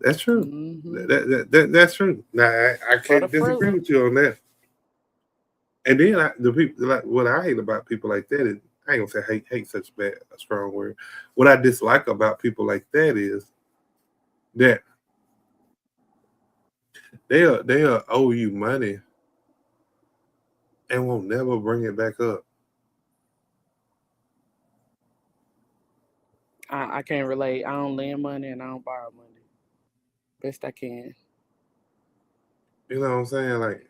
That's true. Hmm. That's true. Now I For the can't disagree fruit. with you on that. And then the people like what I hate about people like that is I ain't gonna say hate such a strong word. What I dislike about people like that is that they'll owe you money and won't never bring it back up. I can't relate. I don't lend money and I don't borrow money. Best I can. You know what I'm saying? Like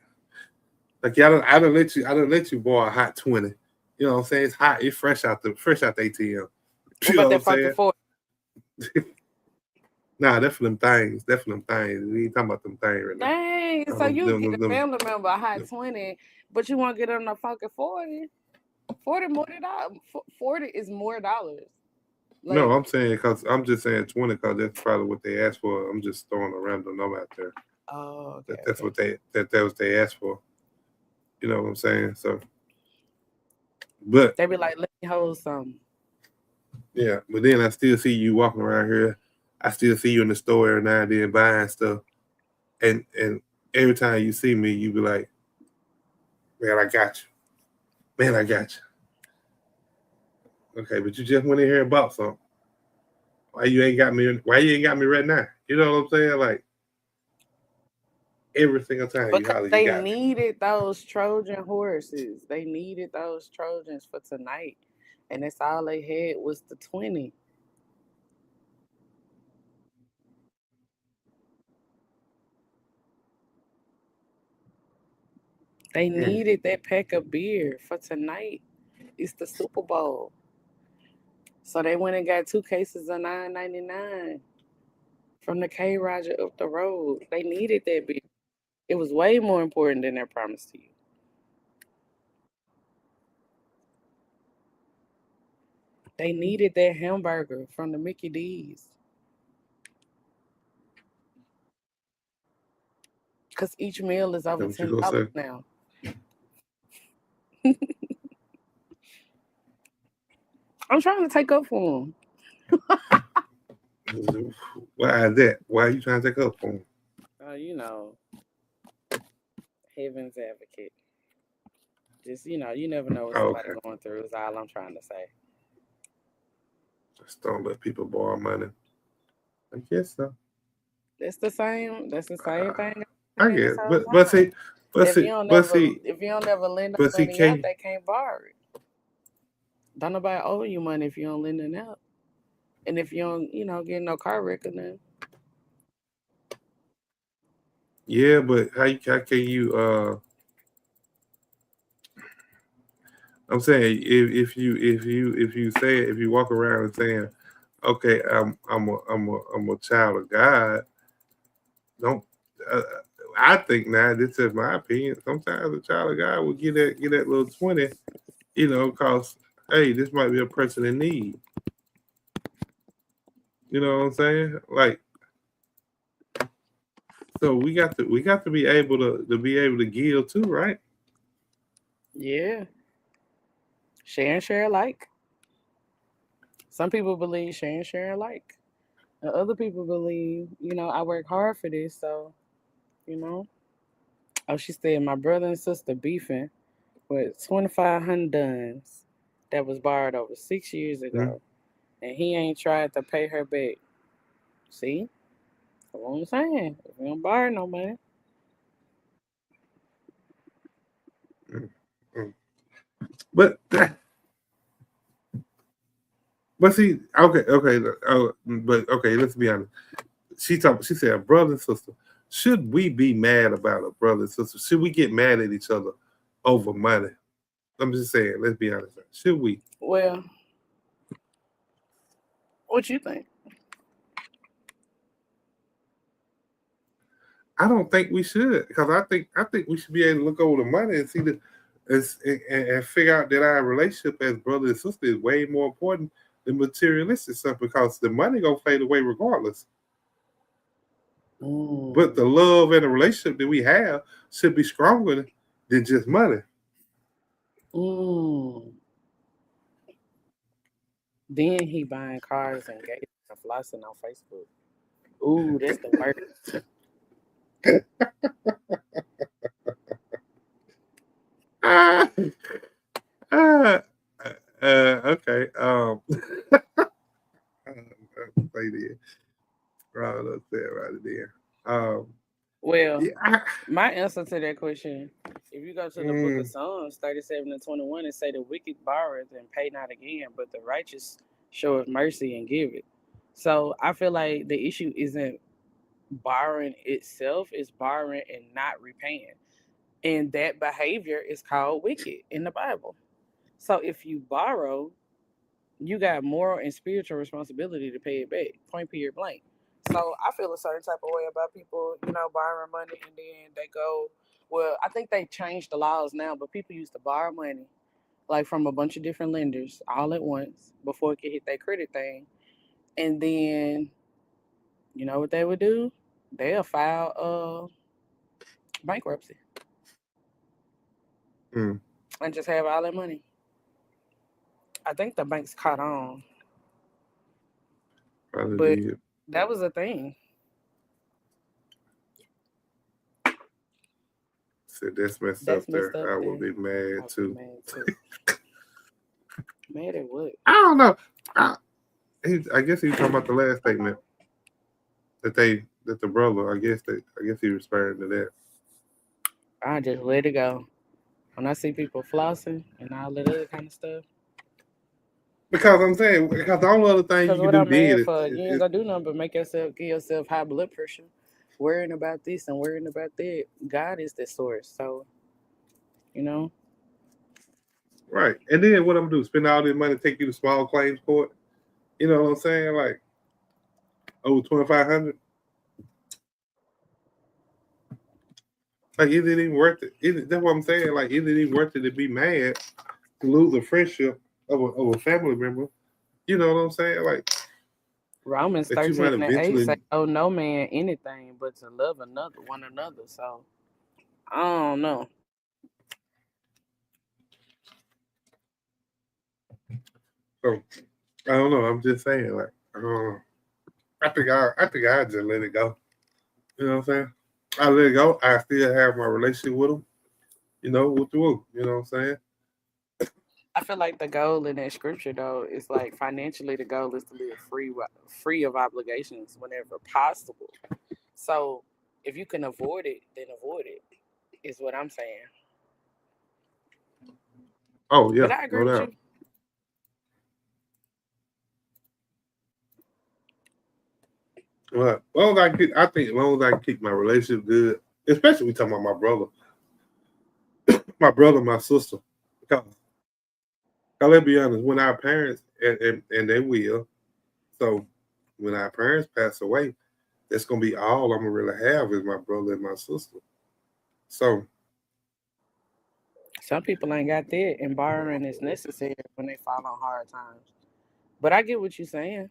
yeah, I don't let you borrow a hot 20. You know what I'm saying? It's hot, it's fresh out the ATM. What You know about what I'm that saying? fucking for? Nah, that's for them things. That's for them things. We ain't talking about them things right now. Dang. So Them, you them, get them, a them, family member a hot them. 20, but you want to get them a fucking 40. 40 more than dollars. 40 is more dollars. No, Like, I'm saying because I'm just saying 20 because that's probably what they asked for. I'm just throwing a random number out there. oh, okay, That's okay. what that was they asked for. You know what I'm saying? So, but They be like, let me hold some. yeah, but then I still see you walking around here. I still see you in the store every now and then buying stuff, and every time you see me, you be like, "Man, I got you. Man, I got you." Okay, but you just went in here and bought something. Why you ain't got me? Why you ain't got me right now? You know what I'm saying? Like every single time you Because holler, you they got me. needed those Trojan horses. They needed those Trojans for tonight. And that's all they had was the 20. They Mm. needed that pack of beer for tonight. It's the Super Bowl. So they went and got 2 cases of 9.99 from the K Roger up the road. They needed that beer. It was way more important than their promise to you. They needed that hamburger from the Mickey D's. Because each meal is over That's what you gonna $10 say? now. I'm trying to take up for them. Why is that? Why are you trying to take up for him? You know, heaven's advocate. Just, you never know what Oh, somebody okay. going through is all I'm trying to say. Just don't let people borrow money. I guess so. That's the same thing I've been I saying this guess, whole but but time. see, but If you see, don't but never see, if you don't never lend but no see, money out, can they can't borrow it. Don't nobody owe you money if you don't lend it out. And if you don't, get no car wreck or nothing. yeah, but how can you I'm saying if you walk around and saying, okay, I'm a child of God, don't. Uh, I think now this is my opinion. Sometimes a child of God will get that little 20, cause hey, this might be a person in need. You know what I'm saying? Like, so we got to be able to give too, right? Yeah. Share and share alike. Some people believe share and share alike. And other people believe, I work hard for this, so, you know. Oh, she said my brother and sister beefing with 2,500 duns that was borrowed over 6 years Mm-hmm. ago. And he ain't tried to pay her back. See? That's what I'm saying. If we don't borrow no money. Mm-hmm. But see, okay, but okay, let's be honest. She said a brother and sister. Should we be mad about a brother and sister? Should we get mad at each other over money? I'm just saying, let's be honest. Should we? Well, what you think? I don't think we should, because I think we should be able to look over the money and see and figure out that our relationship as brother and sister is way more important than materialistic stuff, because the money gonna fade away regardless. But Mm, the love and the relationship that we have should be stronger than just money. mm. Then he buying cars and gates and flossing on Facebook. Ooh, that's the worst. Ah, ah, okay. Play there. Right up there, right there. Well, Yeah. my answer to that question, if you go to the book of Mm, Psalms 37 and 21, it say the wicked borroweth and pay not again, but the righteous showeth mercy and give it. So I feel like the issue isn't borrowing itself, it's borrowing and not repaying. And that behavior is called wicked in the Bible. So if you borrow, you got moral and spiritual responsibility to pay it back. Point period blank. So I feel a certain type of way about people, borrowing money and then they go. Well, I think they changed the laws now, but people used to borrow money like from a bunch of different lenders all at once before it could hit their credit thing, and then you know what they would do? They'll file bankruptcy mm, and just have all that money. I think the banks caught on, probably but did. that was a thing. Said that's messed up That's messed there. up I would there. be mad I would be too. mad too. Mad at what? I don't know. I, I guess he was talking about the last statement that the brother. I guess he was referring to that. I just let it go. When I see people flossing and all that other kind of stuff, Because I'm saying, because the only other thing because you can what do I'm then mad is, for, is, you ain't is gonna do nothing but give yourself high blood pressure, worrying about this and worrying about that. God is the source, so you know. right. And then what I'm gonna do? Spend all this money, take you to small claims court. You know what I'm saying? Like over 2,500. Like, is it even worth it? That's what I'm saying. Like, is it even worth it to be mad to lose a friendship of a family member? You know what I'm saying? Like Romans that you 13 might and 8 say, eventually. "Oh, no man anything but to love one another." So I don't know. So I don't know. I'm just saying. Like, I think I just let it go. You know what I'm saying? I let it go. I still have my relationship with them. With the woo. You know what I'm saying? I feel like the goal in that scripture though is like financially the goal is to live free of obligations whenever possible. So if you can avoid it, then avoid it. Is what I'm saying. Oh But yeah, I no agree with doubt. you. Well, as long as I think as long as I keep my relationship good, especially we talking about my brother, my sister. Now, let's be honest, when our parents, and they will, so when our parents pass away, that's going to be all I'm going to really have is my brother and my sister. So, Some people ain't got that, and borrowing is necessary when they fall on hard times. But I get what you're saying.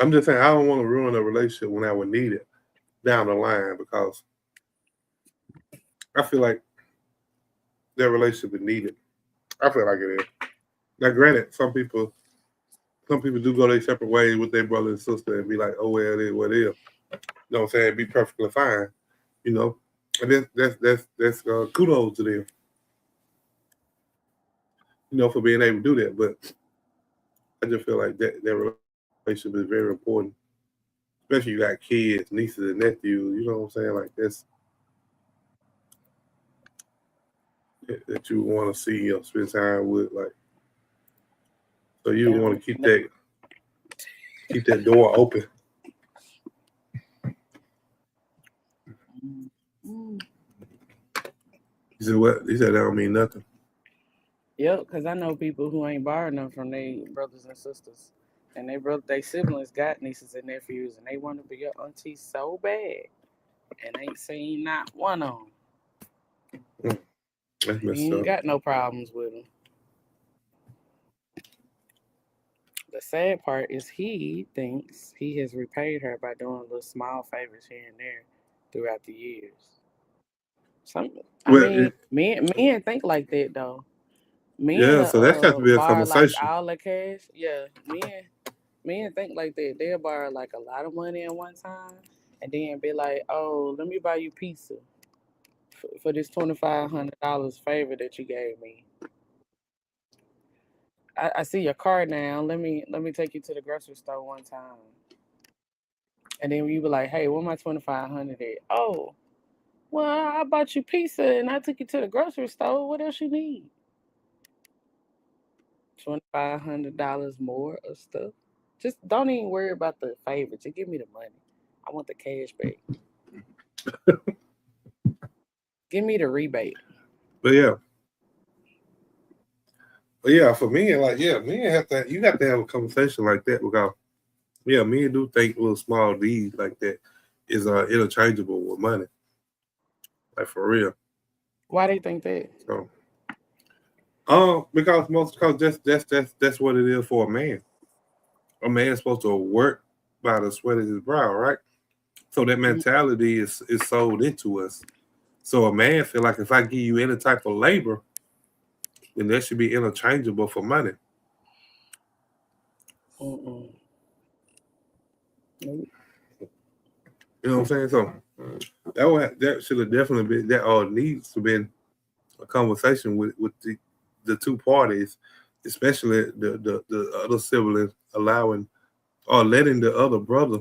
I'm just saying, I don't want to ruin a relationship when I would need it down the line because I feel like that relationship is needed. I feel like it is. Now, granted, some people do go their separate ways with their brother and sister and be like, oh, well, it is what it is. You know what I'm saying? Be perfectly fine, you know. And that's kudos to them, for being able to do that. But I just feel like that relationship is very important, especially you got kids, nieces and nephews. You know what I'm saying? Like that you want to see or spend time with, like, so you Damn. want to keep that door open. Mm. He said what? He said that don't mean nothing. Yep, because I know people who ain't borrowed them from their brothers and sisters. And they siblings got nieces and nephews, and they want to be your auntie so bad, and ain't seen not one of Mm, that's them. messed He ain't up. got no problems with them. The sad part is he thinks he has repaid her by doing little small favors here and there throughout the years. Some, I Well, mean, men think like that though. Men yeah. So that has to be a borrow like conversation. all the cash. Yeah, men think like that. They'll borrow like a lot of money at one time, and then be like, "Oh, let me buy you pizza for this $2,500 favor that you gave me. I see your card now. Let me take you to the grocery store one time." And then you be like, "Hey, where my 2,500 at?" "Oh, well, I bought you pizza and I took you to the grocery store. What else you need?" $2,500 more of stuff. Just don't even worry about the favor. Just give me the money. I want the cash back. Give me the rebate. But yeah, for me, like, me have to. You have to have a conversation like that because, me do think little small deeds like that is interchangeable with money, like for real. Why they think that? So, because that's what it is for a man. A man's supposed to work by the sweat of his brow, right? So that Mm, mentality is sold into us. So a man feel like if I give you any type of labor, then that should be interchangeable for money. mm-mm. Nope. You know what I'm saying? So that should have definitely been that all needs to been a conversation with the two parties, especially the other siblings allowing or letting the other brother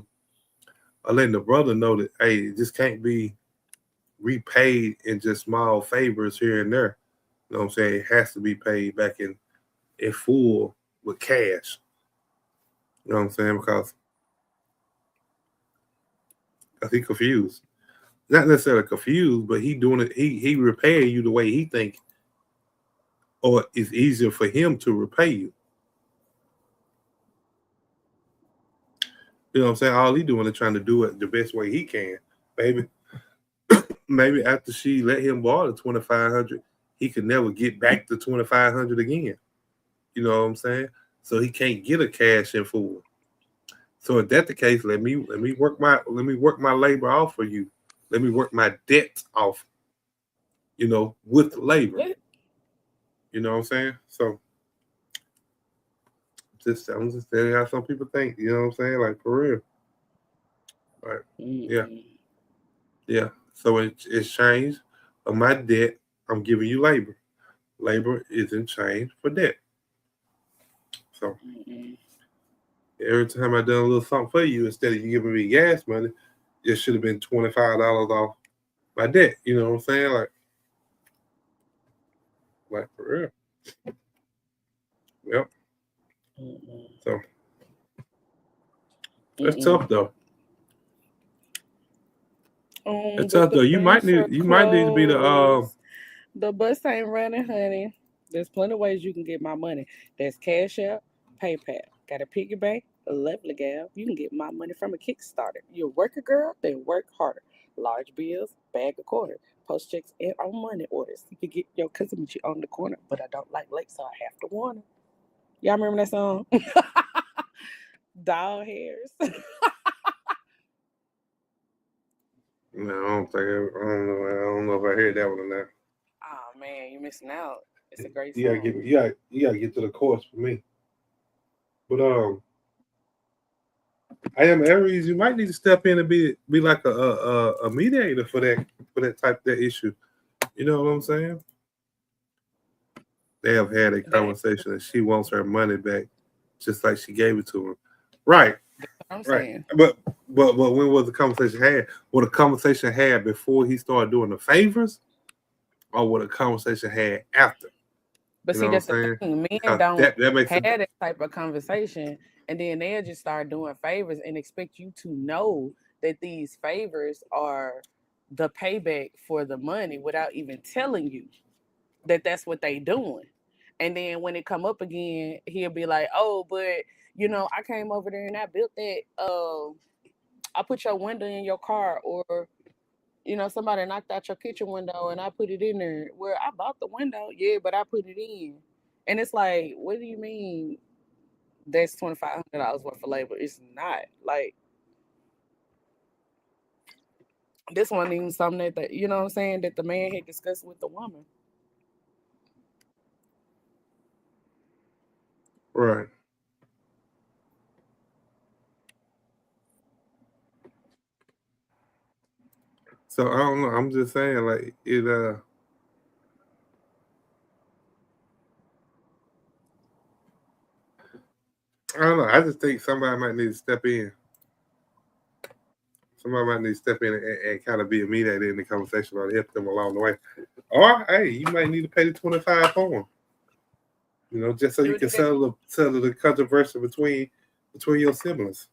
or letting the brother know that hey, this can't be repaid in just small favors here and there. You know what I'm saying? It has to be paid back in full with cash. You know what I'm saying? Because he confused. Not necessarily confused, but he doing it. He repay you the way he think, or it's easier for him to repay you. You know what I'm saying? All he doing is trying to do it the best way he can. Maybe maybe after she let him borrow the 2,500, he could never get back the 2,500 again. You know what I'm saying? So he can't get a cash in full. So if that's the case, let me work my labor off for you. Let me work my debt off, with labor. Let- You know what I'm saying? So I'm just telling you how some people think, you know what I'm saying? Like for real. Like, yeah, Mm-mm. yeah. So in exchange of my debt, I'm giving you labor. Labor is in change for debt. So Mm-mm. every time I done a little something for you, instead of you giving me gas money, it should have been $25 off my debt. You know what I'm saying? Like for real. Yep. Mm-mm. So that's Mm-mm. tough though. That's But tough the though. You might banks need are you might need to be the closed. The bus ain't running, honey. There's plenty of ways you can get my money. There's Cash App, PayPal. Got a piggy bank? A lovely gal. You can get my money from a Kickstarter. You a worker girl? Then work harder. Large bills, bag a quarter. Post checks and on money orders. You can get your cousin with you on the corner, but I don't like late, so I have to warn her. Y'all remember that song? Doll hairs. No, I don't think I don't know if I heard that one or not. Oh man, you're missing out. It's a great You gotta song. get you gotta get to the chorus for me. But I am Aries. You might need to step in and be like a mediator for that issue. You know what I'm saying? They have had a That conversation and she wants her money back, just like she gave it to him. Right, I'm right. saying. But when was the conversation had? Was the conversation had before he started doing the favors, or what the conversation had after? But You know see, what I'm that's the saying? thing. Men Because don't that makes have it that type of conversation, and then they'll just start doing favors and expect you to know that these favors are the payback for the money without even telling you that that's what they doing. And then when it come up again, he'll be like, "Oh, but I came over there and I built that. I put your window in your car, or somebody knocked out your kitchen window and I put it in there. Well, I bought the window, yeah, but I put it in." And it's like, what do you mean that's $2,500 worth of labor? It's not. Like, this wasn't even something that you know what I'm saying, that the man had discussed with the woman. right. So I don't know. I'm just saying, like it. I don't know. I just think somebody might need to step in. Somebody might need to step in and kind of be a mediator in the conversation about help them along the way. Or hey, you might need to pay the 25 for them. Just so You you would do can that? settle the controversy between your siblings.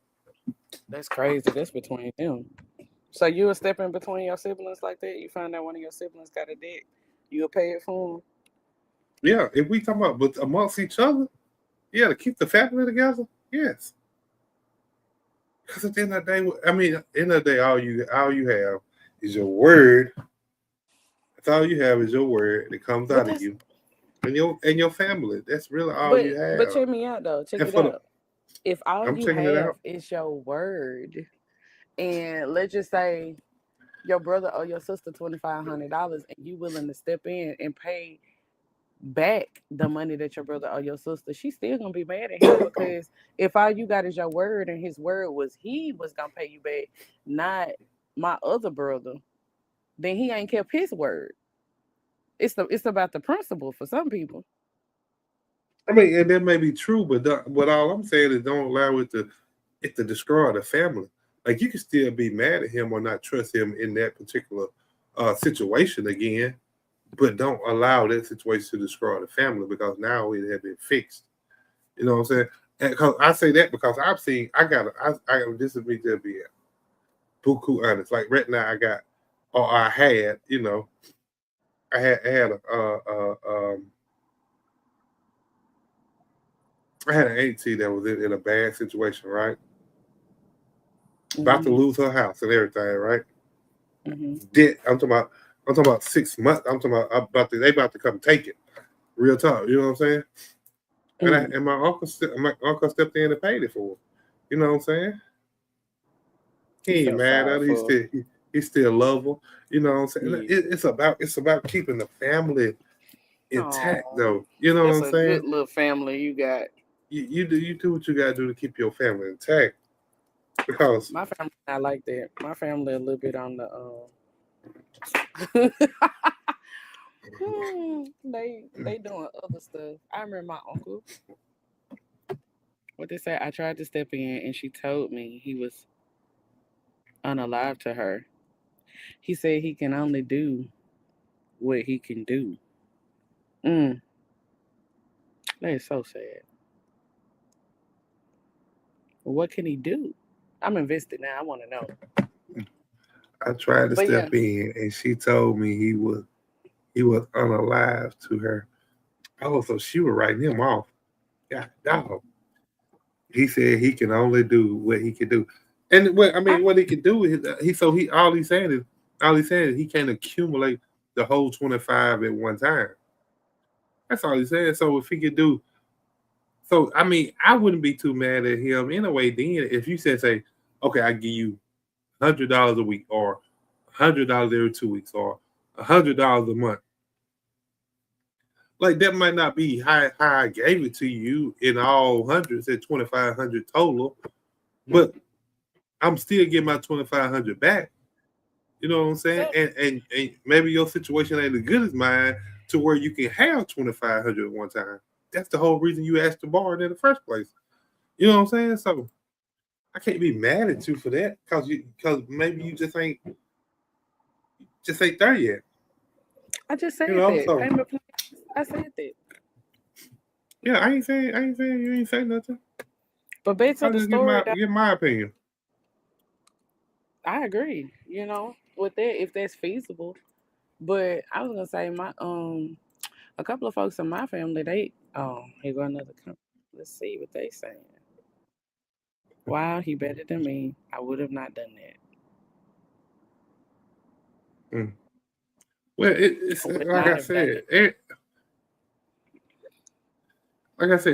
That's crazy. That's between them. So you would step in between your siblings like that? You find out one of your siblings got a debt, you'll pay it for them? Yeah, if we talk about but amongst each other, yeah, to keep the family together, yes. Because at the end of the day, I mean, at the end of the day, all you have is your word. That's all you have is your word that comes But out of that's you and your family. That's really all but you but have. check me out though. Check And it for the, out. If all I'm you checking it have out. is your word, and let's just say your brother or your sister $2,500, and you willing to step in and pay back the money that your brother or your sister, she's still gonna be mad at him, because if all you got is your word, and his word was he was gonna pay you back, not my other brother, then he ain't kept his word. It's about the principle for some people. I mean, and that may be true, but all I'm saying is don't allow it to destroy the family. Like you can still be mad at him or not trust him in that particular situation again, but don't allow that situation to destroy the family because now it has been fixed. You know what I'm saying? And 'cause I say that because I've seen this is me just being buku honest. Like right now, I got or I had I had I had an auntie that was in a bad situation, right? About to Hmm. lose her house and everything, right? Hmm. Debt. I'm talking about 6 months. I'm talking they about to come take it. Real talk. You know what I'm saying? Mm. And my uncle stepped in and paid it for her. You know what I'm saying? You He ain't felt mad sorry at her. He for. still he still love her. You know what I'm saying? Yeah. It's about keeping the family intact Oh, though. You know what that's I'm a good saying? little family you got. You do what you gotta do to keep your family intact because My family not like that. My family a little bit on the they doing other stuff. I remember my uncle. What they say? I tried to step in, and she told me he was unalive to her. He said he can only do what he can do. Mm, that is so sad. What can he do? I'm invested now. I want to know. I tried to But yeah, step in and she told me he was unalive to her. Oh, so she was writing him off. Yeah, dog. He said he can only do what he can do, and what I I, mean, what he can do is he all he's saying is he can't accumulate the whole 25 at one time. That's all he's saying. So if he could do, so I mean, I wouldn't be too mad at him in a way. Then if you said say, okay, I give you $100 a week, or $100 every 2 weeks, or $100 a month. Like that might not be how I gave it to you in all hundreds at 2,500 total, but I'm still getting my 2,500 back. You know what I'm saying? so And maybe your situation ain't as good as mine to where you can have 2,500 at one time. That's the whole reason you asked to borrow it in the first place. You know what I'm saying? So I can't be mad at you for that because maybe you just ain't there yet. I just You said know, that so payment plans. I said that. yeah, I ain't saying you ain't saying nothing. But back to I the just give story, my give my opinion. I agree. With that, if that's feasible. But I was gonna say a couple of folks in my family, here go another let's see what they saying. Wow, he better than me. I would have not done that. Mm. Well, it's I would like not I have done said, it.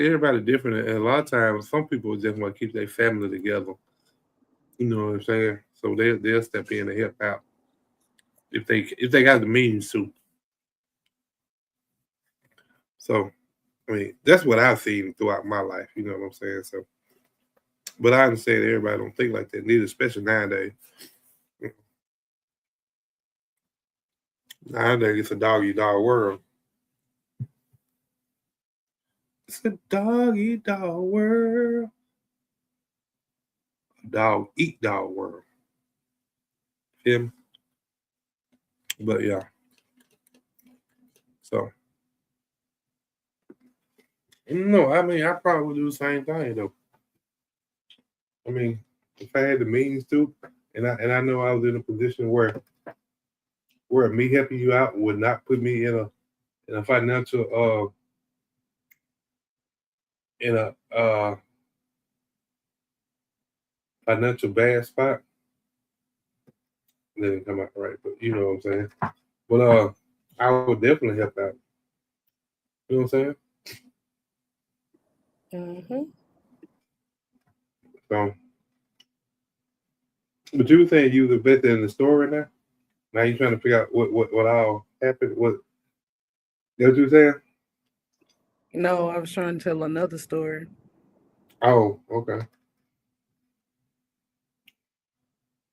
everybody different, and a lot of times some people just want to keep their family together. You know what I'm saying? So they'll step in and help out if they got the means to. So I mean, that's what I've seen throughout my life. You know what I'm saying? So, but I understand everybody don't think like that, neither, especially nowadays. Nowadays, it's a dog eat dog world. It's a dog eat dog world. A dog eat dog world. Him, but yeah. So no, I mean, I probably would do the same thing though. I mean, if I had the means to, and I know I was in a position where me helping you out would not put me in a financial in a financial bad spot, it didn't come out right. But you know what I'm saying. But I would definitely help out. You know what I'm saying? Mm-hmm. So, but you were saying you was invested in the store right now. Now you trying to figure out what all happened. What you were saying? No, I was trying to tell another story. Oh, okay.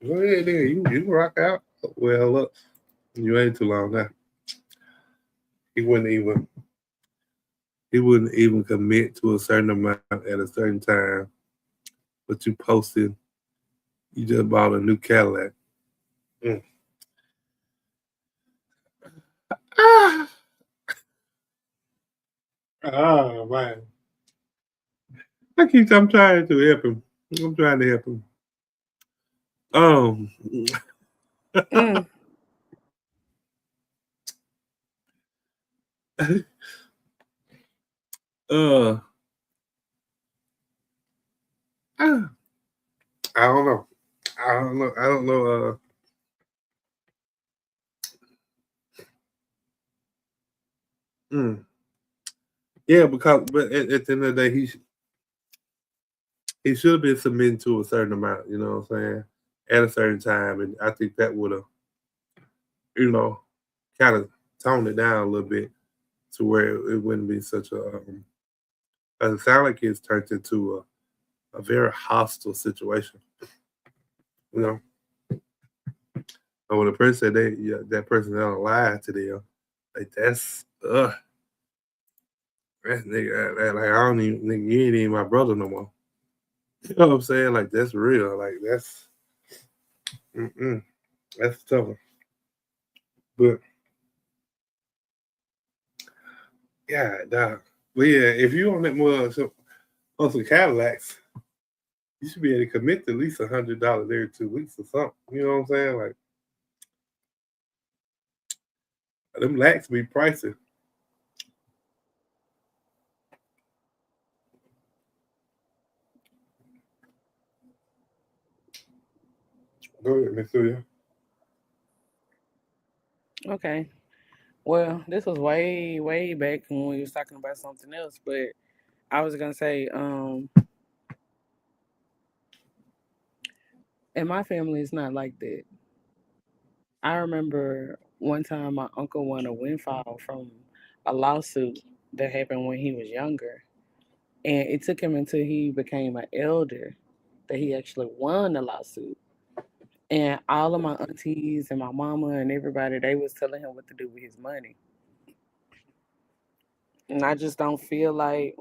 Go ahead, then. You rock out. Well, look, you ain't too long now. He wouldn't even he wouldn't even commit to a certain amount at a certain time. But you posted you just bought a new Cadillac. Mm. Ah, oh man. I'm trying to help him. I'm trying to help him. Um Mm. uh ah, I don't know. I don't know. Mm. Yeah, because but at the end of the day, he should have been submitting to a certain amount. You know what I'm saying? At a certain time, and I think that would have, you know, kind of toned it down a little bit to where it wouldn't be such a. It sound like it's turned into a very hostile situation. You know, and when a person said that person don't lie to them, like that's nigga, like I don't even nigga, you ain't even my brother no more. You know what I'm saying? Like that's real. Like mm-mm, that's tough. But yeah, dog. But yeah, if you on that more on some Cadillacs, you should be able to commit to at least $100 every 2 weeks or something. You know what I'm saying? Like Them lax be pricey. Go ahead, Miss Julia. Okay. Well, this was way, way back when we was talking about something else, but I was gonna say, and my family is not like that. I remember one time my uncle won a windfall from a lawsuit that happened when he was younger. And it took him until he became an elder that he actually won the lawsuit. And all of my aunties and my mama and everybody, they was telling him what to do with his money. And I just don't feel like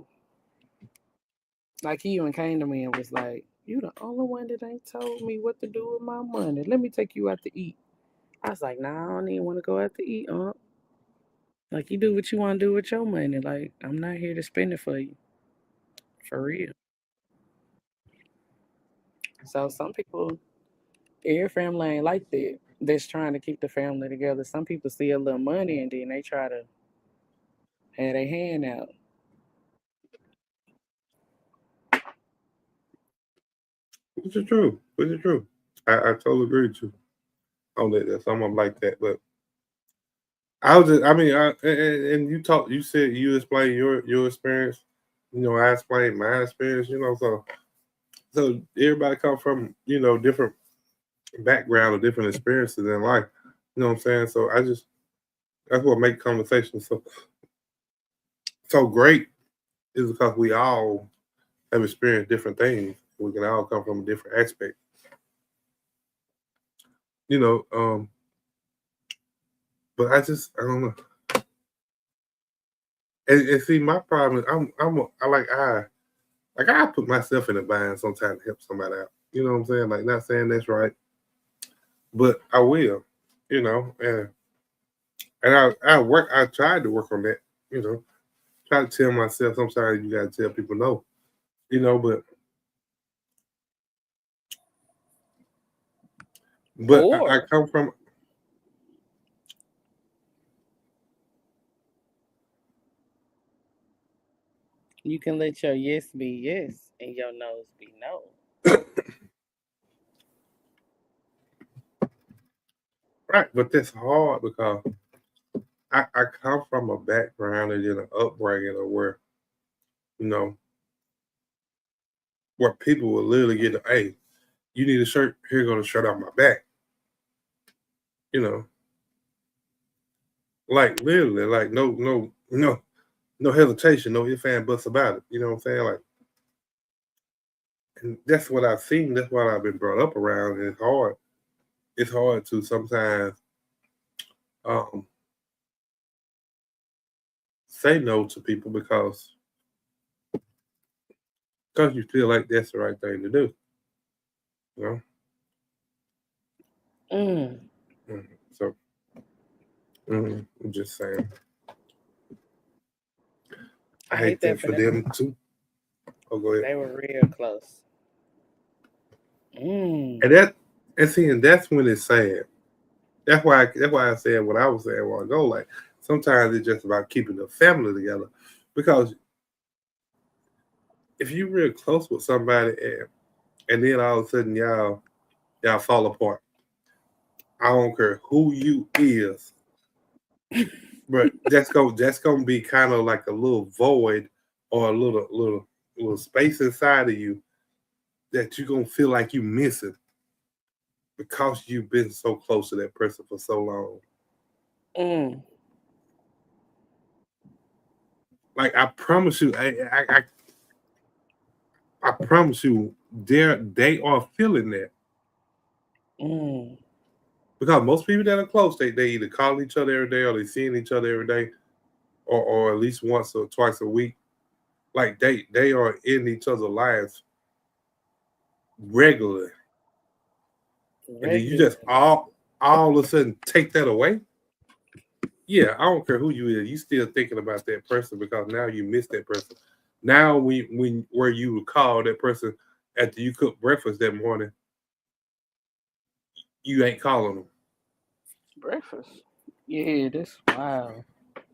he even came to me and was like, "You the only one that ain't told me what to do with my money. Let me take you out to eat." I was like, "Nah, I don't even want to go out to eat, Like you do what you want to do with your money. Like I'm not here to spend it for you, for real." So some people, every family ain't like that. That's trying to keep the family together. Some people see a little money and then they try to have their hand out. Which is true. Which is true. I totally agree with you on that. There's someone like that, but I was just, I mean, and you talk, you said you explained your experience. I explained my experience. So everybody come from different background or different experiences in life. You know what I'm saying? So I just that's what make conversation so great is because we all have experienced different things. We can all come from a different aspect. You know, but I don't know. And see, my problem is I put myself in a bind sometimes to help somebody out. You know what I'm saying? Like not saying that's right, but I will. And I tried to work on that. You know, try to tell myself sometimes you gotta tell people no. But I Or come from you can let your yes be yes and your no's be no. right, but that's hard because I come from a background and then an upbringing of you know where people will literally get, hey, you need a shirt, here go the shirt off my back. You know, like literally, like no hesitation, no ifs and buts about it. You know what I'm saying? Like, and that's what I've seen. That's what I've been brought up around. And it's hard. It's hard to sometimes um, say no to people because you feel like that's the right thing to do. You know. Mm, So I'm just saying, I I hate hate that that for for them. them too. Oh, go ahead. They were real close. Mm, And and that's when it's sad. That's why I said what I was saying a while ago. Like sometimes it's just about keeping the family together, because if you're real close with somebody and then all of a sudden y'all fall apart. I don't care who you is, but that's gonna be kind of like a little void or a little space inside of you that you're gonna feel like you missing because you've been so close to that person for so long. mm. Like I promise you, I promise you, they are feeling that Mm. because most people that are close, they either call each other every day or they seeing each other every day, or at least once or twice a week. Like they are in each other's lives regularly, and then you just Regularly. all of a sudden take that away. Yeah, I don't care who you is, you still thinking about that person because now you miss that person. Now when where you would call that person after you cook breakfast that morning, you ain't calling them. Breakfast. Yeah, this wow.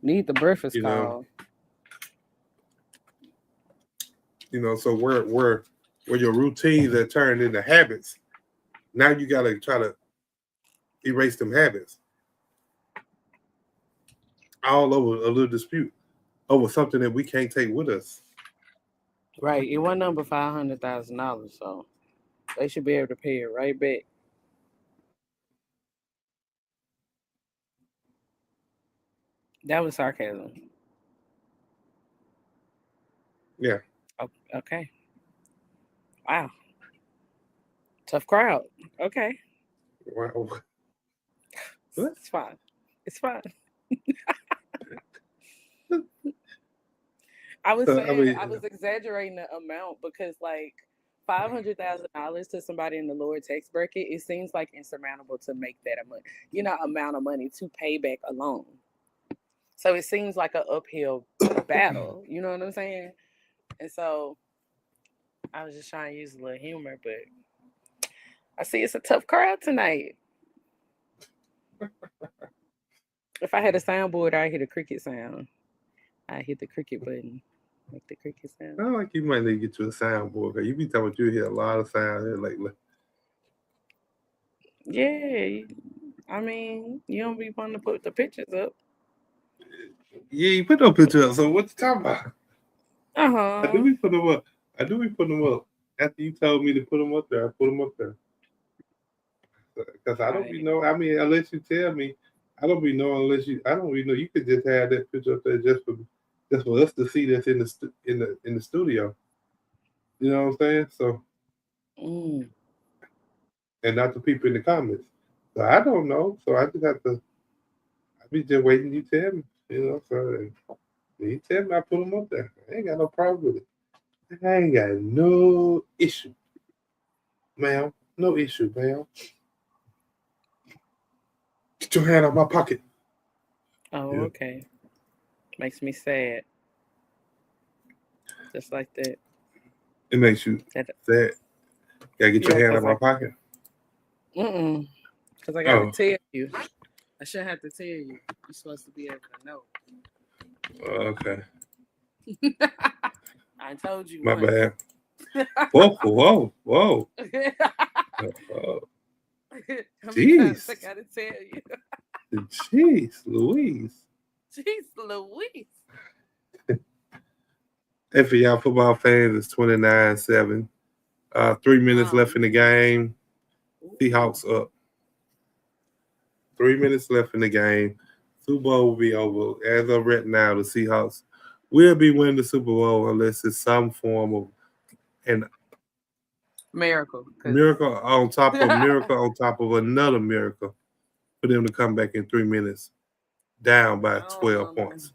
Need the breakfast You know, call. so where your routines that turned into habits. Now you gotta try to erase them habits all over a little dispute over something that we can't take with us. Right. It wasn't number $500,000, so they should be able to pay it right back. That was sarcasm. Yeah. Oh, okay. Wow. Tough crowd. Okay. Wow. What? It's fine. It's fine. I was So I saying mean, I was exaggerating the amount because like $500,000 to somebody in the lower tax bracket, it seems like insurmountable to make that amount of money to pay back a loan. So it seems like an uphill battle. You know what I'm saying? And so I was just trying to use a little humor, but I see it's a tough crowd tonight. If I had a soundboard, I'd hit a cricket sound. I hit the cricket button, make the cricket I sound. feel like you might need to get you a soundboard because you be talking about you hear a lot of sound here lately. Yeah, I mean, you don't be wanting to put the pictures up. Yeah, you put no picture up. So what you talking about? Uh I do huh. be putting them up. I do be putting them up. After you told me to put them up there, I put them up there. Because I don't be Right. know. I mean, unless you tell me, I don't be knowing unless you. I don't be know. You could just have that picture up there just for us to see that's in the studio. You know what I'm saying? So Mm. and not the people in the comments. So I don't know. So I just have to. I be just waiting. You tell me. So you tell me I put them up there. I ain't got no problem with it. I ain't got no issue, ma'am. No issue, ma'am. Get your hand out my pocket. Oh, Yeah, okay. Makes me sad. Just like that. it makes you That sad. Gotta get your yeah, hand out cause my I pocket. cause I gotta Oh, tell you. I shouldn't have to tell you. You're supposed to be able to know. okay. I told you My once. bad. Whoa, whoa, whoa. Oh, How many times I jeez. gotta tell you? Jeez, Louise. Jeez Louise. And for y'all football fans, it's 29-7. 3 minutes left in the game. Ooh. Seahawks up. 3 minutes left in the game. Super Bowl will be over. As of right now, the Seahawks will be winning the Super Bowl unless it's some form of an Miracle, cause miracle on top of another miracle for them to come back in 3 minutes down by 12 um, points.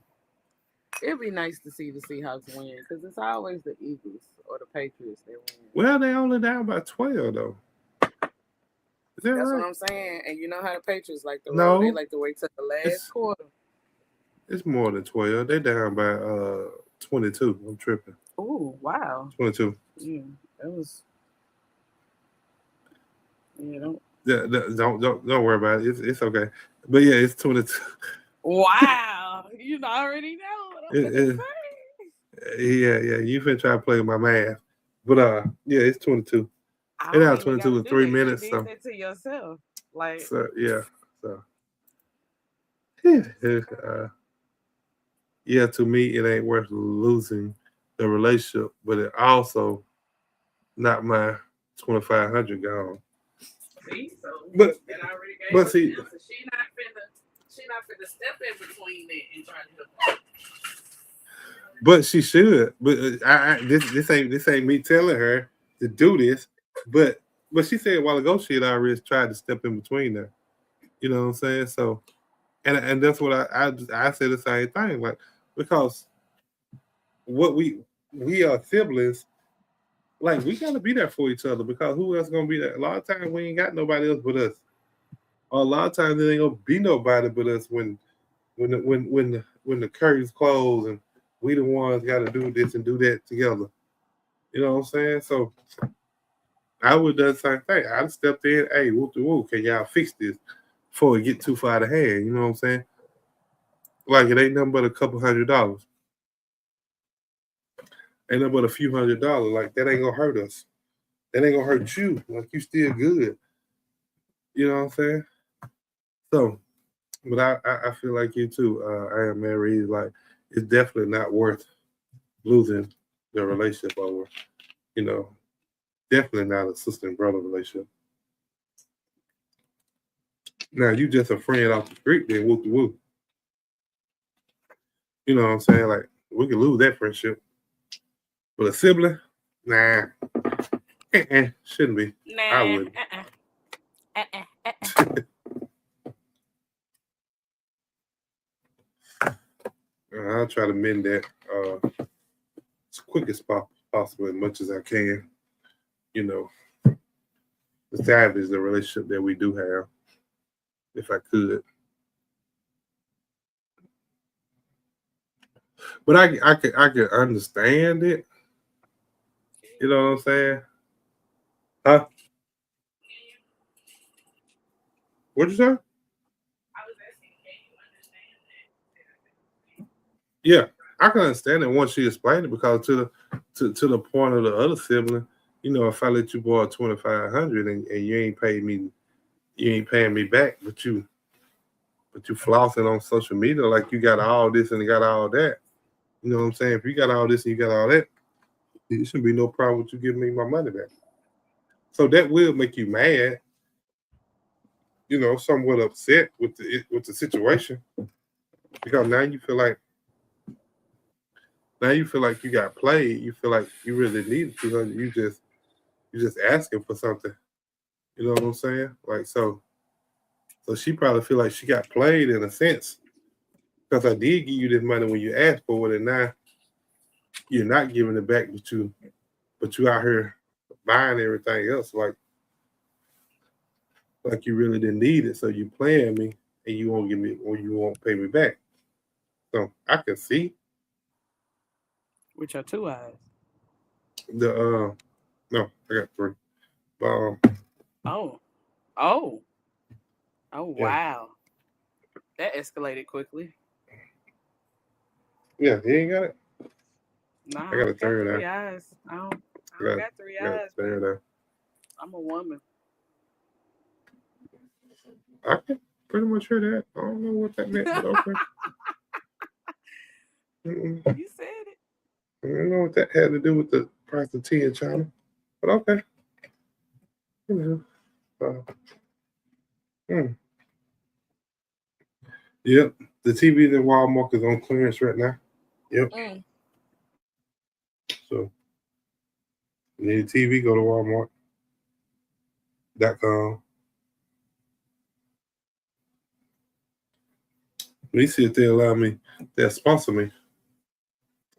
it'd be nice to see the Seahawks win because it's always the Eagles or the Patriots that win. Well, they only down by 12 though. Is that That's what right? I'm saying. And you know how the Patriots like to roll. They No, like to wait till the last it's quarter. it's more than 12. They down by 22. I'm tripping. Oh wow. 22. Yeah, that was yeah. Don't Yeah, don't worry about it. It's okay. But yeah, it's 22. wow. You already know what I'm It, gonna it, say. yeah. You finna try to play with my math. But yeah, it's 22. I It don't now even 22 gotta in do three that. You minutes. did So that to yourself. Like so yeah. So it's yeah. okay. Yeah, to me it ain't worth losing the relationship, but it also not my 2,500 gone. See, so But that already gave but us the see, answer. She not finna step in between that and try to help. but she should. But this ain't me telling her to do this. But but she said a while ago she had already tried to step in between there. You know what I'm saying? So and that's what I said the same thing. Like because what we are siblings, like we gotta be there for each other because who else gonna be there? A lot of times we ain't got nobody else but us. Or a lot of times there ain't gonna be nobody but us when the curtains close and we the ones gotta do this and do that together. You know what I'm saying? So I would have done the same thing. I'd stepped in, hey, whoop the whoop, can y'all fix this? before it get too far out of hand. You know what I'm saying? Like it ain't nothing but a couple $100. Ain't nothing but a few $100. Like that ain't gonna hurt us. That ain't gonna hurt you. Like you still good. You know what I'm saying? So, but I feel like you too. I am married. Like it's definitely not worth losing the relationship over. You know, definitely not a sister and brother relationship. Now you just a friend off the street, then whoop the whoop. You know what I'm saying? Like we could lose that friendship. But a sibling, nah, shouldn't be. Nah. I wouldn't. I'll try to mend that as quick as possible, as much as I can. You know, establish the relationship that we do have, if I could. But I could understand it. You know what I'm saying? Huh? What'd you say? I was asking, can you understand that? Yeah, I can understand it once she explained it because to the point of the other sibling, you know, if I let you borrow 2,500 and you ain't paid me, you ain't paying me back, but you flossing on social media like you got all this and you got all that. You know what I'm saying? If you got all this and you got all that, it shouldn't be no problem with you giving me my money back. So that will make you mad, you know, somewhat upset with the situation because now you feel like you got played. You feel like you really need 200. You just asking for something. You know what I'm saying? Like so she probably feel like she got played in a sense because I did give you this money when you asked for it, and now you're not giving it back, but you out here buying everything else like you really didn't need it. So you playing me and you won't give me or you won't pay me back. So I can see With your two eyes. the no, I got three. But Oh. Oh. Oh yeah, wow. That escalated quickly. yeah, he ain't got it. Nah, I I got a don't got third three eye. eyes. I I don't got got three I got a eyes, baby. third I'm a woman. eye. I can pretty much hear that. I don't know what that meant, but okay. Mm-mm. You said it. I don't know what that had to do with the price of tea in China, but okay. You know, mm. Yep. The TVs in Walmart is on clearance right now. Yep. Mm. So you need a TV, go to Walmart.com. Let me see if they allow me, they'll sponsor me.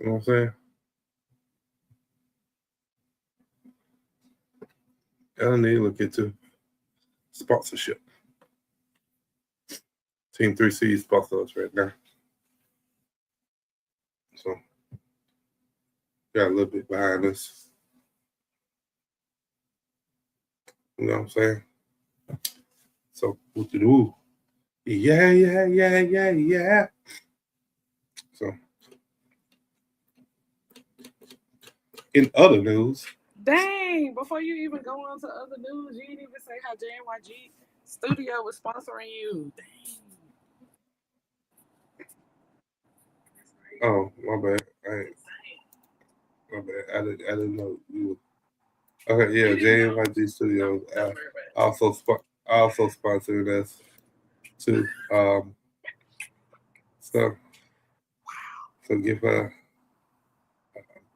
You know what I'm saying? I don't need to look into sponsorship. Team 3C sponsor us right now. So got a little bit behind us. You know what I'm saying? So what to do? Yeah, yeah, yeah, yeah, yeah. So in other news, Dang, before you even go on to other news, you didn't even say how JNYG Studio was sponsoring you. Dang. That's crazy. oh my bad. Insane. My bad. I didn't know you. Okay, You yeah, didn't know? JNYG No, Studios don't worry about it. also sponsoring us too. So so give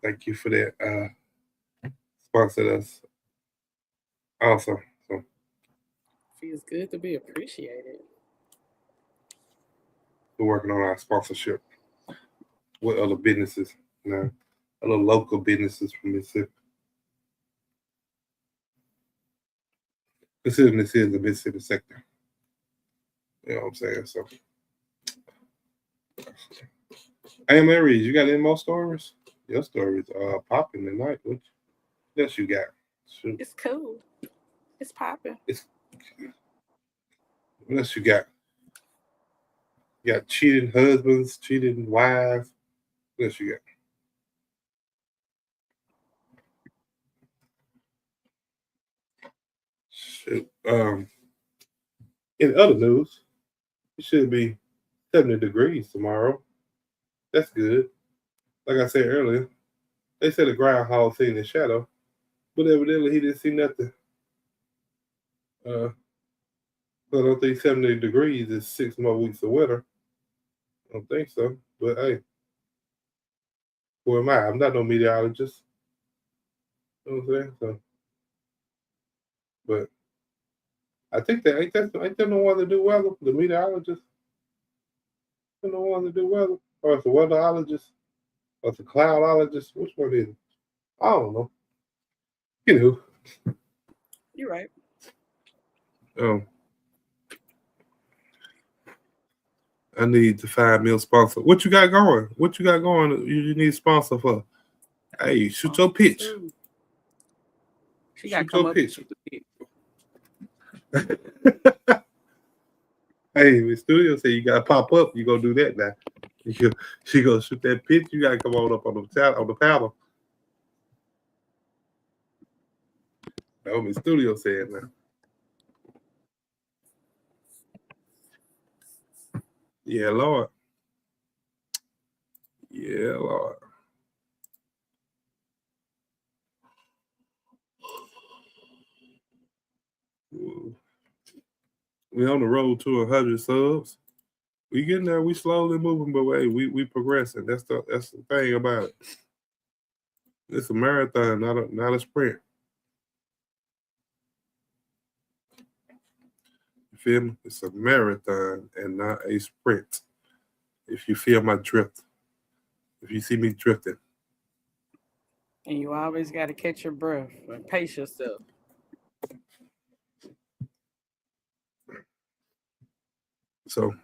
thank you for that. Sponsored us also. So Feels good to be appreciated. we're working on our sponsorship with other businesses, you know, other local businesses from Mississippi. Considering this is the Mississippi sector. You know what I'm saying? So hey Mary, you got any more stories? Your stories are popping tonight. What else you got? Shoot. It's cool. It's popping. It's What else you got? You got cheating husbands, cheating wives. What else you got? Shit. In other news, it should be 70 degrees tomorrow. That's good. Like I said earlier, they said the groundhog seen the shadow, but evidently he didn't see nothing. Uh, so I don't think 70 degrees is 6 more weeks of winter. I don't think so. But hey, who am I? I'm not no meteorologist. You know what I'm saying? So, but I think that ain't that no one to do weather? The meteorologist, ain't no one to do weather, or it's a weatherologist, or it's a cloudologist. Which one is it? I don't know. You know. You're right. Um, I need to find me a sponsor. What you got going? What you got going? You need a sponsor for? Hey, shoot your pitch. She got to Shoot come your up pitch. with the pitch. Hey, the studio said you gotta pop up. You gonna do that now? She gonna shoot that pitch. You gotta come on up on the panel. That's what the studio said now. Yeah, Lord. Yeah, Lord. We on the road to 100 subs. We getting there. We slowly moving, but hey, we progressing. That's the thing about it. It's a marathon, not a sprint. You feel me? It's a marathon and not a sprint. If you feel my drift, if you see me drifting. And you always got to catch your breath and pace yourself. So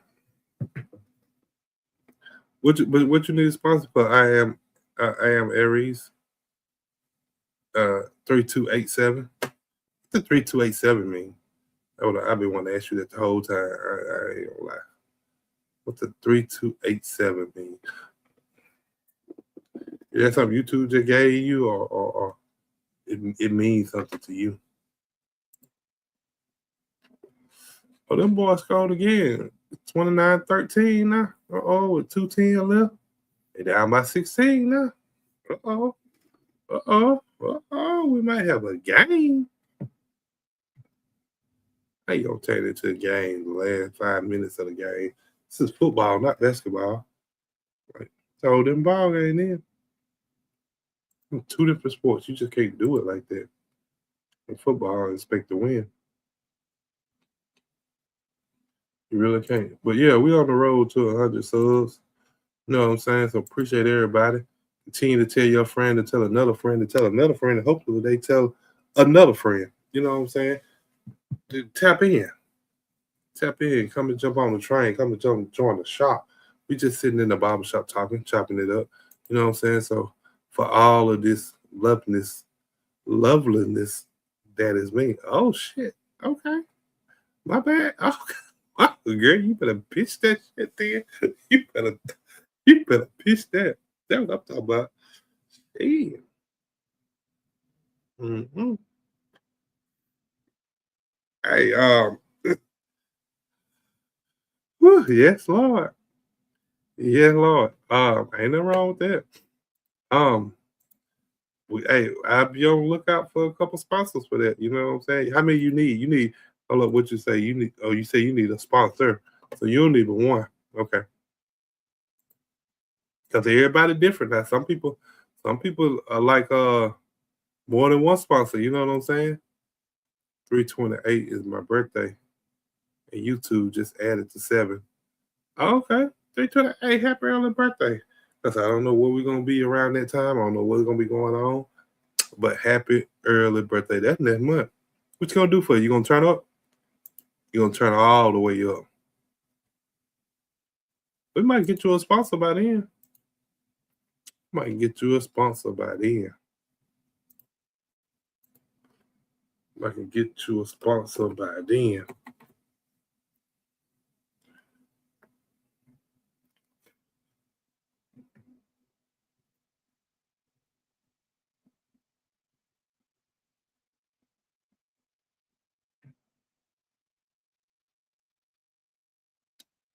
what you need a sponsor for? I am Aries. 3287. What the 3287 mean? I've been wanting to ask you that the whole time. I ain't gonna lie. What the 3287 mean? Is that something YouTube just gave you, or it means something to you? Oh, them boys scored again. 29-13 now. With 2:10 left. They down by 16 now. We might have a game. How you gonna turn it into a game? The last 5 minutes of the game. This is football, not basketball. Like, so them ball game in. Two different sports. You just can't do it like that. In football, I expect to win. You really can't. But yeah, we on the road to 100 subs. You know what I'm saying? So appreciate everybody. Continue to tell your friend to tell another friend to tell another friend, and hopefully they tell another friend. You know what I'm saying? Tap in. Tap in. Come and jump on the train. Come and join the shop. We just sitting in the barber shop talking, chopping it up. You know what I'm saying? So for all of this loveliness, that is me. Oh shit. Okay. My bad. Oh, girl, you better pitch that shit then. You better pitch that. That's what I'm talking about. Damn. Mm-hmm. Hey, whew, yes, Lord. Yeah, Lord. Ain't nothing wrong with that. Um, I'll be on the lookout for a couple sponsors for that. You know what I'm saying? How many you need? You need. Hold up, what you say? You need. Oh, you say you need a sponsor. So you don't need but one. Okay. Because everybody different now. Some people are like more than one sponsor. You know what I'm saying? 328 is my birthday, and YouTube just added to 7. Oh, okay, 328. Happy early birthday. Because I don't know where we're gonna be around that time. I don't know what's gonna be going on. But happy early birthday. That's next month. What you gonna do for you? You gonna turn up? You gonna turn all the way up? We might get you a sponsor by then. Might get you a sponsor by then. I can get you a sponsor by then.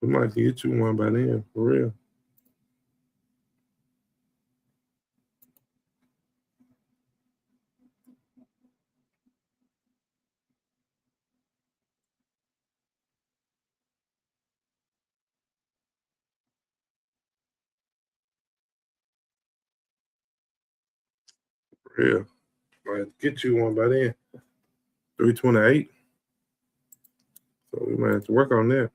We might get you one by then, for real. For real. Might get you one by then. 328. So we might have to work on that.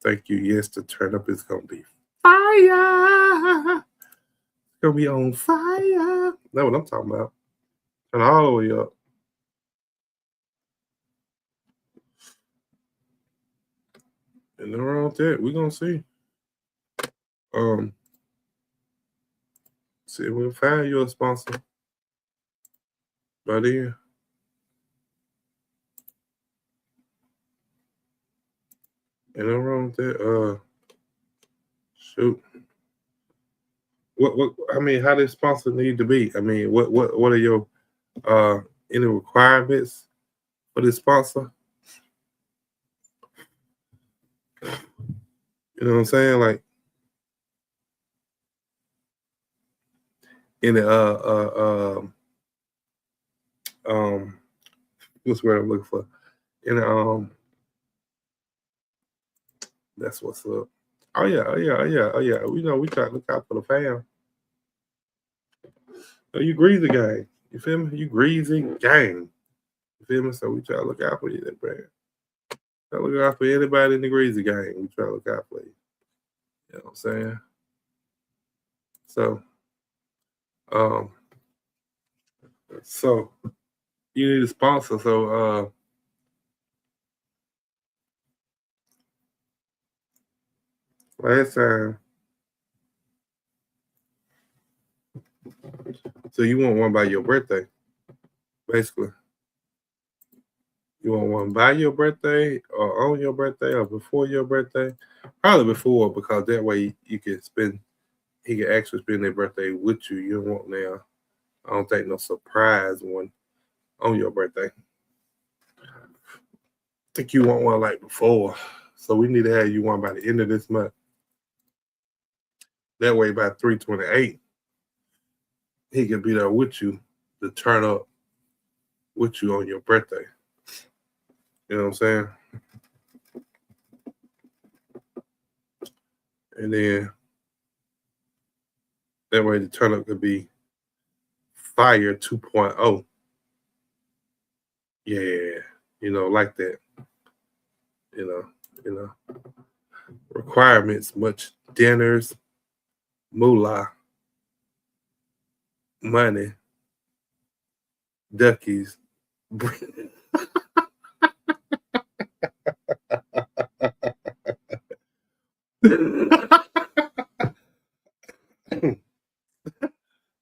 Thank you. Yes, the turn up is gonna be fire. It's gonna be on fire. That's what I'm talking about. Turn all the way up. And nothing wrong with that. We're gonna see. Um, see if we'll find you a sponsor by then. And nothing wrong with that. Shoot. What I mean, how does sponsor need to be? I mean, what are your uh any requirements for this sponsor? You know what I'm saying? Like in the um what's the word I'm looking for? In the that's what's up. Oh yeah, oh yeah, oh yeah, oh yeah. We know we try to look out for the fam. Oh, you greasy gang. You feel me? You greasy gang. You feel me? So we try to look out for you, that brand. Try to look out for anybody in the greasy gang. We try to look out for you. You know what I'm saying? So um so you need a sponsor. So last time, so you want one by your birthday, basically. You want one by your birthday or on your birthday or before your birthday? Probably before, because that way you can spend he can actually spend their birthday with you. You don't want now. I don't think no surprise one on your birthday. I think you want one like before. So we need to have you one by the end of this month. That way by 328, he can be there with you to turn up with you on your birthday. You know what I'm saying? And then that way the turn up could be fire 2.0. Yeah, like that. You know, requirements, much dinners, moolah, money, duckies.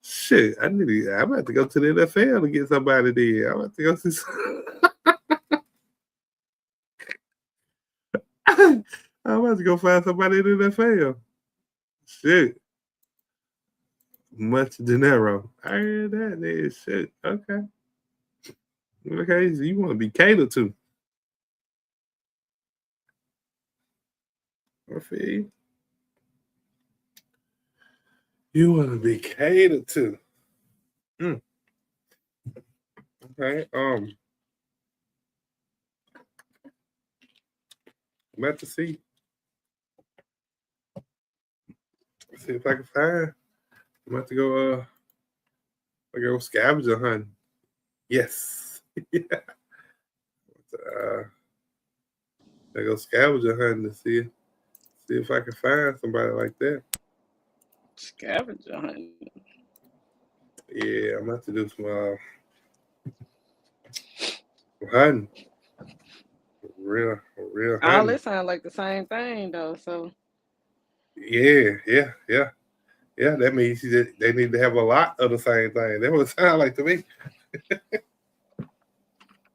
Shit, I'm about to go to the NFL to get somebody there. I'm about to go see I'm about to go find somebody in the NFL. Shit. Much dinero. I heard that there. Shit. Okay. Okay, so you want to be catered to. I feel you. You want to be catered to. Mm, okay. I'm about to see if I can find. I'm about to go I go scavenger hunt. Yes. Yeah. I go scavenger hunting to see if I can find somebody like that. Scavenger hunt. Yeah, I'm about to do some hunting. Real All hunting. this sound like the same thing though. So Yeah. That means they need to have a lot of the same thing. That would sound like to me.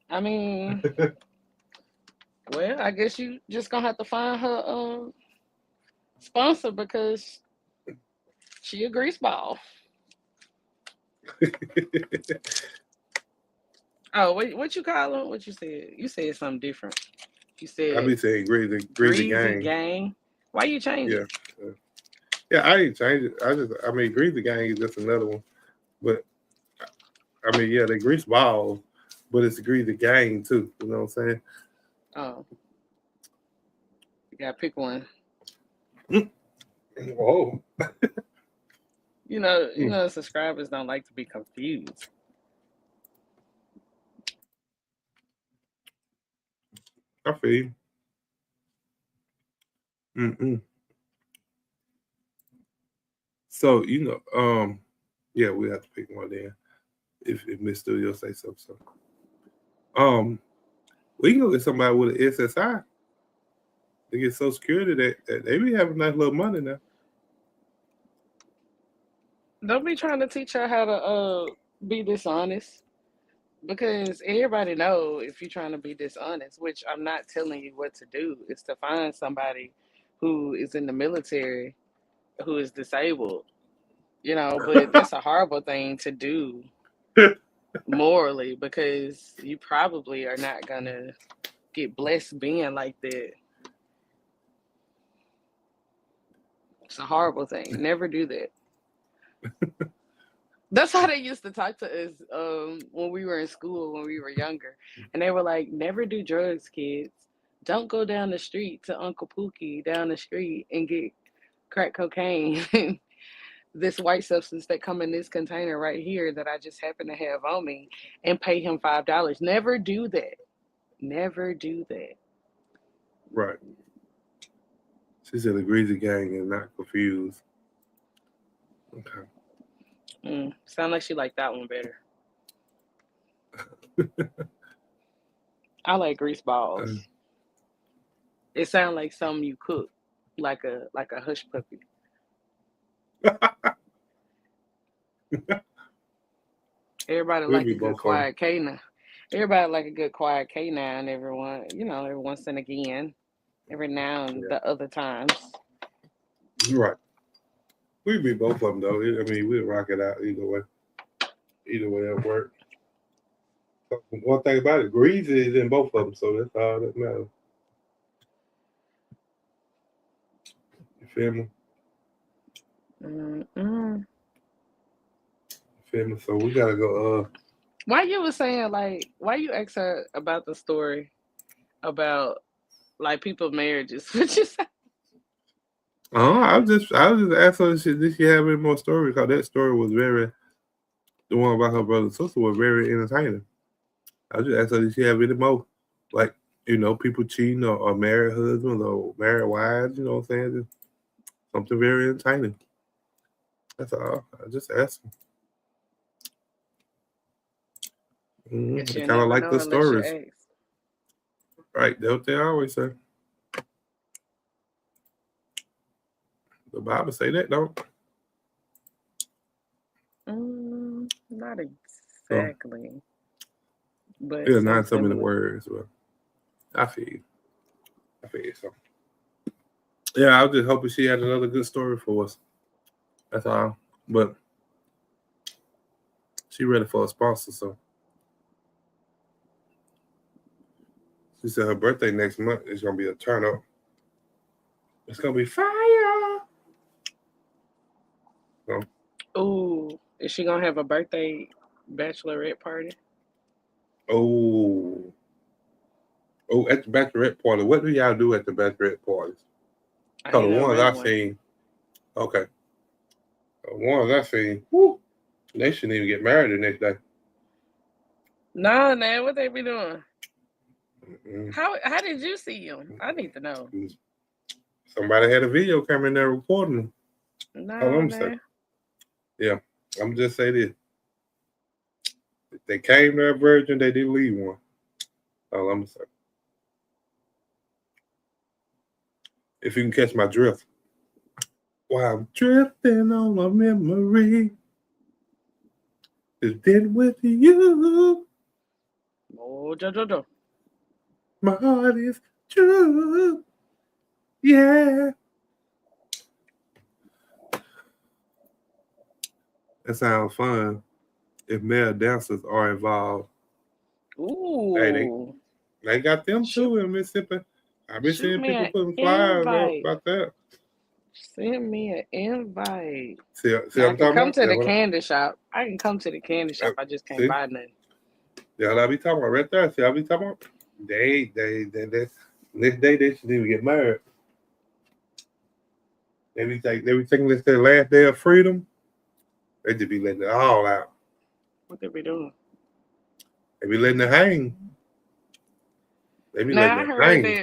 I mean, well, I guess you just gonna have to find her sponsor because she a grease ball. Oh, what you call him? What you said? You said something different. You I said be saying greasy greasy gang. gang. Why you change Yeah. it? Yeah, I ain't changed it. I mean, greasy gang is just another one. But I mean, yeah, they grease balls, but it's a greasy gang too. You know what I'm saying? Oh, you gotta pick one. Oh, Subscribers don't like to be confused. I feel you. Mm-mm. So yeah, we have to pick one then. If Miss Studio say so. So, um, we can go get somebody with an SSI to get Social Security that they be having nice little money now. Don't be trying to teach her how to be dishonest because everybody know if you're trying to be dishonest, which I'm not telling you what to do, is to find somebody who is in the military who is disabled. But that's a horrible thing to do morally because you probably are not gonna get blessed being like that. It's a horrible thing. Never do that. That's how they used to talk to us when we were in school, when we were younger. And they were like, never do drugs, kids. Don't go down the street to Uncle Pookie down the street and get crack cocaine. This white substance that come in this container right here that I just happen to have on me and pay him $5. Never do that. Never do that. Right. She said a greasy gang and not confused. Okay. Sound like she liked that one better. I like grease Uh, balls. It sounds like something you cook, like a hush puppy. Everybody we'll like be a good both of them. quiet K now. Everybody like a good quiet K now and every once and again, every now and Yeah. the other times. You're right. We'll be both of them though. I mean, we'll rock it out either way. Either way it work. One thing about it, greasy is in both of them, so that's all that matters. You feel me? Mm-mm. You feel me? So we gotta go. Why you was saying why you asked her about the story about like people marriages? What you say? Oh, I was just asking her, did she have any more stories? Because that story was very, the one about her brother and sister was very entertaining. I just asked her, did she have any more? Like, people cheating or married husbands or married wives, you know what I'm saying? Just something very entertaining. That's all. I just asked her. Guess I you'll kind of never like know the unless you stories. ask. Right, that's what they always say. The Bible say that, don't? Not So, exactly, but yeah, some not so many similar. words, but I feel you. I feel you. So, yeah, I was just hoping she had another good story for us. That's all. But she ready for a sponsor, so she said her birthday next month is gonna be a turn up. It's gonna be fire. So, Ooh, is she gonna have a birthday bachelorette party? oh, at the bachelorette party, what do y'all do at the bachelorette parties? I Cause the ain't never ones been to I one. seen, okay, the ones I seen, whoo, they shouldn't even get married the next day. Nah, man, what they be doing? Mm-mm. How did you see him? I need to know. Somebody had a video camera in there recording them. All Nah, I'm saying, man. yeah, I'm just say this: if they came there virgin, they didn't leave one. All I'm saying. If you can catch my drift, while I'm drifting on a memory, it's been with you. Oh, Jojo. My heart is true. Yeah. That sounds fun. If male dancers are involved, hey, they Ooh, they got them she too in Mississippi. I've been Shoot seeing me people an putting flyers up invite. about that. Send me an invite. See Now what I I'm can talking come about? to That the what candy shop. I can come to the candy I, shop. I just can't see? buy nothing. That's what I be talking about right there. See what I be talking about? They next day they should even get married. They be taking this their last day of freedom. They just be letting it all out. What they be doing? They be letting it hang. They be letting Now it hang.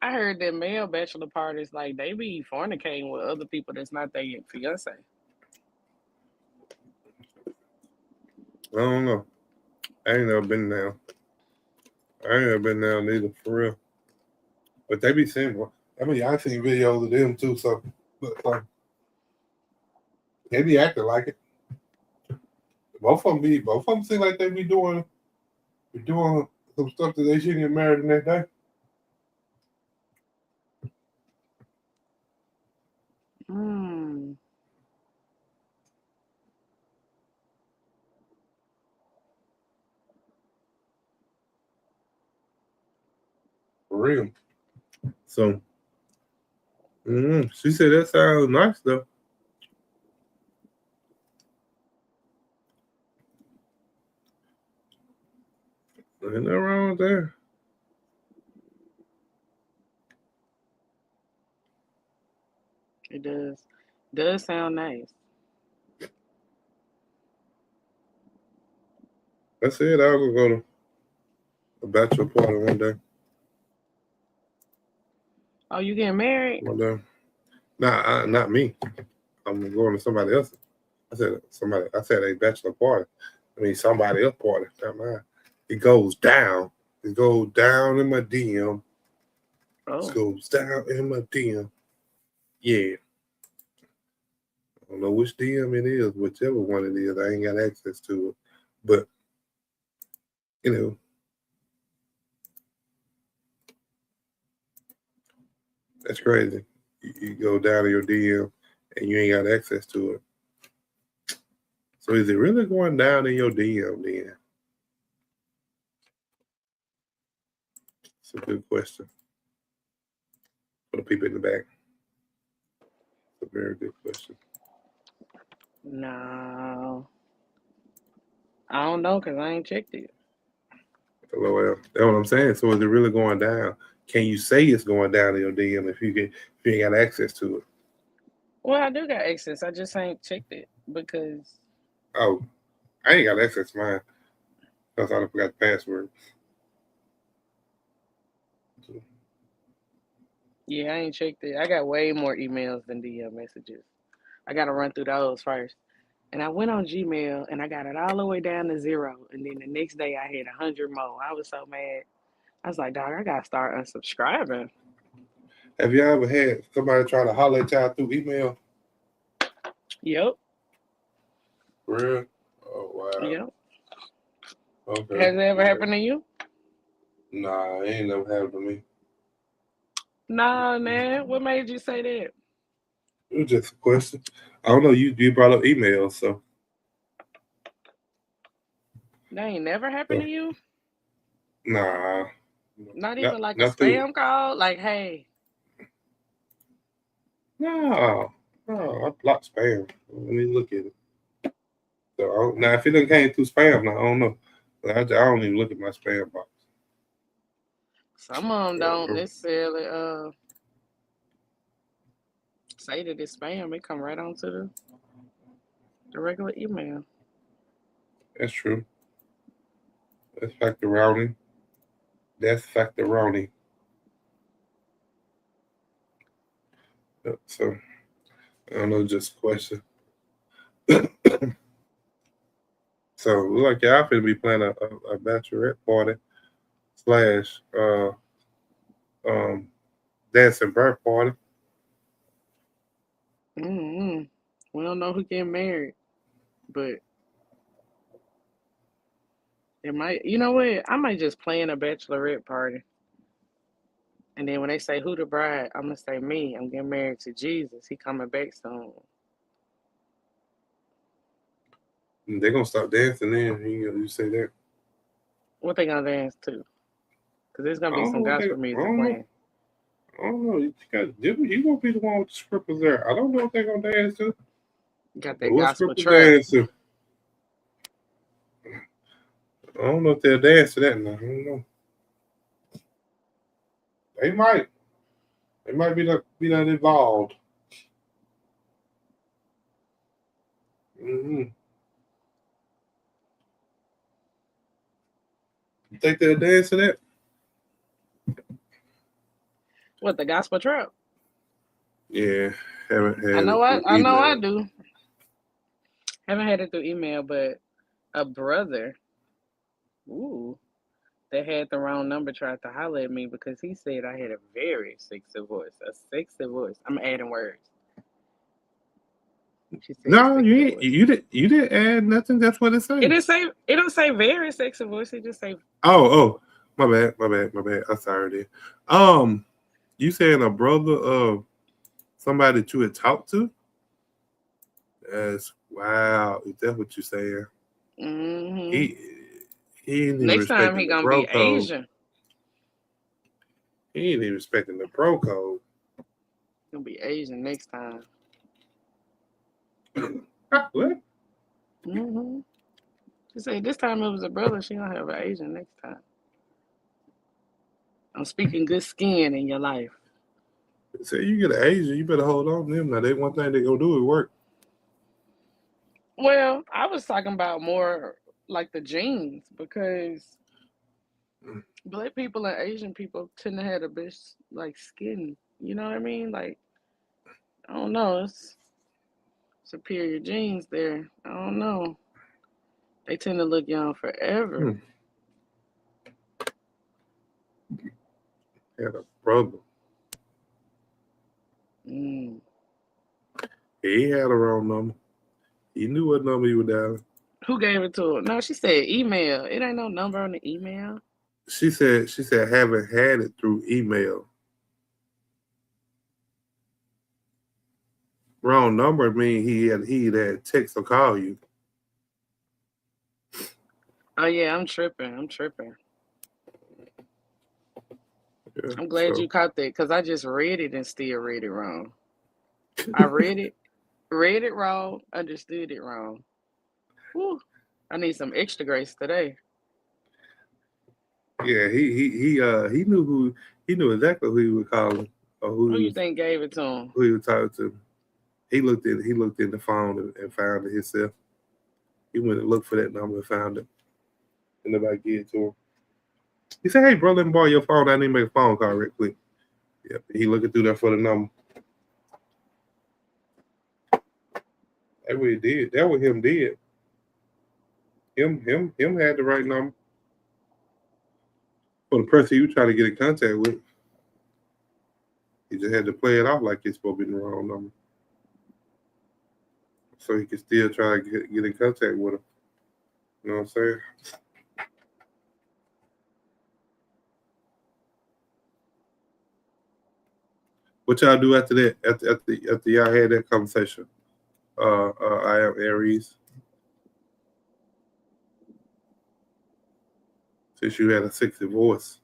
I heard that male bachelor parties like they be fornicating with other people that's not their fiance. I don't know. I ain't never been down. I ain't never been down neither for real. But they be saying, well, I mean, I seen videos of them too. So, but like, they be acting like it. Both of them seem like they be doing some stuff that they shouldn't get married the next day. Hmm. For real. So, she said that sounds nice though. Ain't nothing wrong with that. It does sound nice. I said I was gonna go to a bachelor party one day. Oh, you getting married? One day. Nah, not me. I'm going to somebody else. I said somebody. I said a bachelor party. I mean somebody else party. Not mine. It goes down. It goes down in my DM. It Oh, goes down in my DM. Yeah. I don't know which DM it is, whichever one it is. I ain't got access to it. But you know, that's crazy. You go down to your DM and you ain't got access to it. So is it really going down in your DM then? It's a good question for the people in the back. It's a very good question. no. I don't know because I ain't checked it. LOL. That's what I'm saying. So is it really going down? Can you say it's going down in your DM if you ain't got access to it? Well, I do got access. I just ain't checked it because Oh, I ain't got access to mine because I forgot the password. yeah, I ain't checked it. I got way more emails than DM messages. I got to run through those first. And I went on Gmail and I got it all the way down to zero. And then the next day I had 100 more. I was so mad. I was like, dog, I got to start unsubscribing. Have you ever had somebody try to holler at y'all through email? Yep. For real? Oh wow. Yep. Okay. Has it ever Yeah. happened to you? Nah, it ain't never happened to me. Nah, man. What made you say that? It was just a question. I don't know. You brought up email, so, That ain't never happened so to you? nah. Not Not even like a not through. spam call? Like, hey, No, no. I blocked spam. Let me look at it. So now, if it done came through spam, now I don't know. But I don't even look at my spam box. some of them I don't don't know. necessarily say that it's spam. It come right onto the regular email. That's true. That's factoroni. That's factoroni. So I don't know. Just a question. So look like y'all finna be playing a bachelorette party slash um dancing birth party. Mm-hmm. We don't know who getting married, but it might. You know what? I might just plan a bachelorette party, and then when they say who the bride, I'm gonna say me. I'm getting married to Jesus. He coming back soon. They're gonna stop dancing then. You say that. What they gonna dance to? Cause there's gonna I be don't know some what they. gospel I music don't know. playing. I don't know. You gonna be the one with the strippers there. I don't know if they're gonna dance to. Got But that what gospel stripper trap. dance to? I don't know if they'll dance to that now. I don't know. They might. They might be that involved. Mm-hmm. You think they'll dance to that? What, the gospel trap? Yeah, haven't I had know it I through I know I email. do. Haven't had it through email, but a brother, ooh, that had the wrong number tried to holler at me because he said I had a very sexy voice. A sexy voice. I'm adding words. She said No, sexy you ain't, voice. you didn't add nothing. That's what it It says. didn't say it don't say very sexy voice. It just say Oh, my bad. I'm sorry, dude. You saying a brother of somebody that you had talked to? That's wow. Is that what you're saying? mm-hmm. He he ain't even Next time respecting he the gonna pro be code. Asian. He ain't even respecting the pro code. Gonna be Asian next time. What? Mm-hmm. She said this time it was a brother. She gonna have an Asian next time. I'm speaking good skin in your life. Say you get an Asian, you better hold on to them. Now, they one thing they gonna do is work. Well, I was talking about more like the genes because black people and Asian people tend to have the best like skin. You know what I mean? Like I don't know, it's superior genes there. I don't know. They tend to look young forever. Hmm. Had a brother. Mm. He had a wrong number. He knew what number he was dialing. Who gave it to her? No, she said email. It ain't no number on the email. She said haven't had it through email. Wrong number mean he had text or call you. Oh yeah, I'm tripping. I'm tripping. Yeah. I'm glad So you caught that because I just read it and still read it wrong. I read it wrong, understood it wrong. Whew. I need some extra grace today. yeah, he knew exactly who he was calling or Who you think gave it to him? who he was talking to. He looked in the phone and found it himself. He went and looked for that number and found it. And nobody gave it to him. He said, "Hey, bro, let me borrow your phone. I need to make a phone call real quick." Yep. He looking through there for the number. That's what he did. That what him did. Him had the right number for the person you try to get in contact with. He just had to play it off like it's supposed to be the wrong number, so he could still try to get in contact with him. You know what I'm saying? What y'all do after that? After y'all had that conversation? I am Aries. Since you had a sexy voice,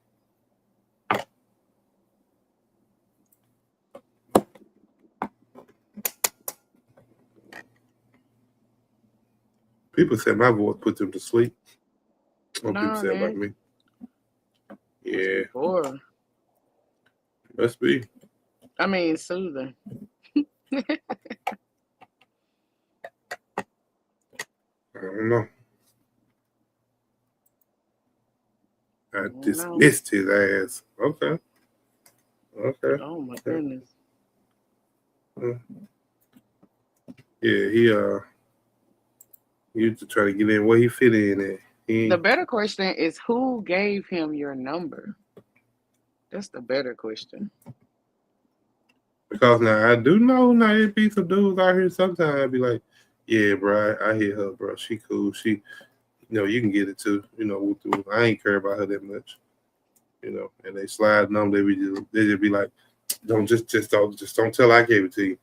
people say my voice put them to sleep. Some people No, say about man. me. Must Yeah, be boring. must be. I mean, soothing. I don't know. I No. dismissed his ass. Okay, okay. Oh my Okay. goodness. Uh, Yeah, he used to try to get in where he fit in at. The He better question is who gave him your number? That's the better question. because now I do know now it be some dudes out here sometimes I be like, yeah, bro, I hear her, bro. She cool. You can get it too. I ain't care about her that much. And they slide them. They just be like, don't tell I gave it to you.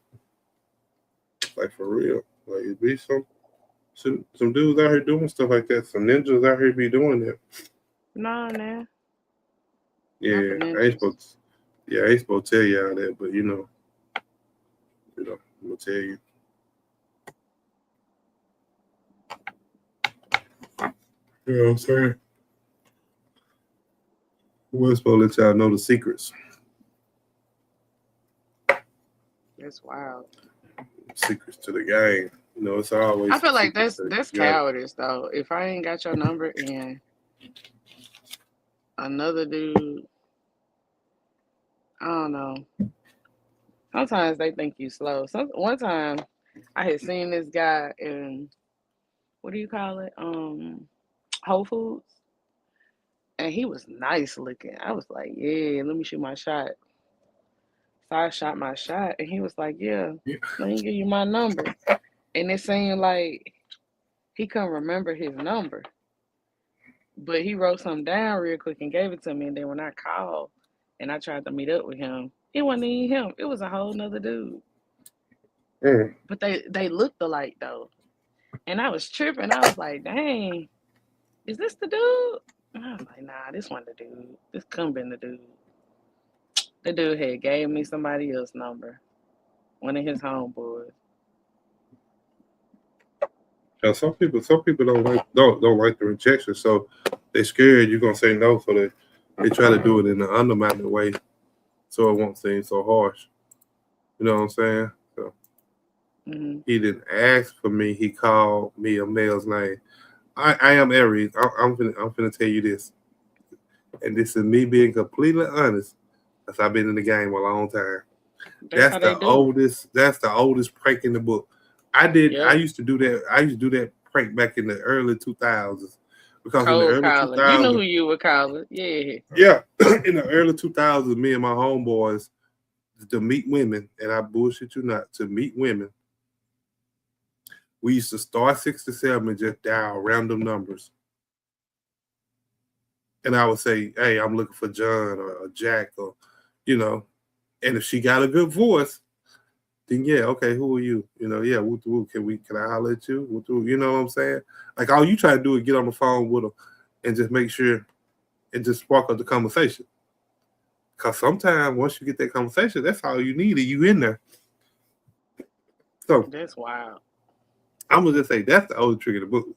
Like for real. Like it be some dudes out here doing stuff like that. Some ninjas out here be doing that. Nah, nah. Not the Yeah, I ain't ninjas. supposed to. Yeah, I ain't supposed to tell y'all that, but I'm gonna tell you. You know what I'm saying? We're supposed to let y'all know the secrets. That's wild. Secrets to the game. It's always I some feel like secrets that's that that's you got. cowardice though. If I ain't got your number and another dude, I don't know. Sometimes they think you slow. One time I had seen this guy in what do you call it? Whole Foods. And he was nice looking. I was like, yeah, let me shoot my shot. So I shot my shot and he was like, yeah, Yeah. let me give you my number. And it seemed like he couldn't remember his number. But he wrote something down real quick and gave it to me. And then when I called and I tried to meet up with him, it wasn't even him. It was a whole nother dude. Mm. But they looked alike though. And I was tripping. I was like, dang, is this the dude? And I was like, nah, this one the dude. This couldn't been the dude. The dude had gave me somebody else's number. One of his homeboys. Now, some people don't like the rejection, so they scared you're gonna say no, so they try to do it in an undermining way, so it won't seem so harsh. You know what I'm saying? So Hmm. he didn't ask for me. He called me a male's name. I am Aries. I'm finna tell you this, and this is me being completely honest, because I've been in the game a long time. That's That's how they the do. oldest. That's the oldest prank in the book. I did. I Yep. used to do that. I used to do that prank back in the early 2000s, because in the Cold early calling. You know who 2000s, you would call it. Yeah. yeah, in the early 2000s, me and my homeboys to meet women, and I bullshit you not, to meet women, we used to start 67 and just dial random numbers, and I would say, "Hey, I'm looking for John or Jack or, you know," and if she got a good voice, then yeah, okay, who are you? Yeah, woo woo. Can I holler at you? Woo woo. You know what I'm saying? Like all you try to do is get on the phone with them and just make sure and just spark up the conversation. Cause sometimes once you get that conversation, that's all you need. You in there. So That's wild. I'm gonna just say that's the old trick of the book.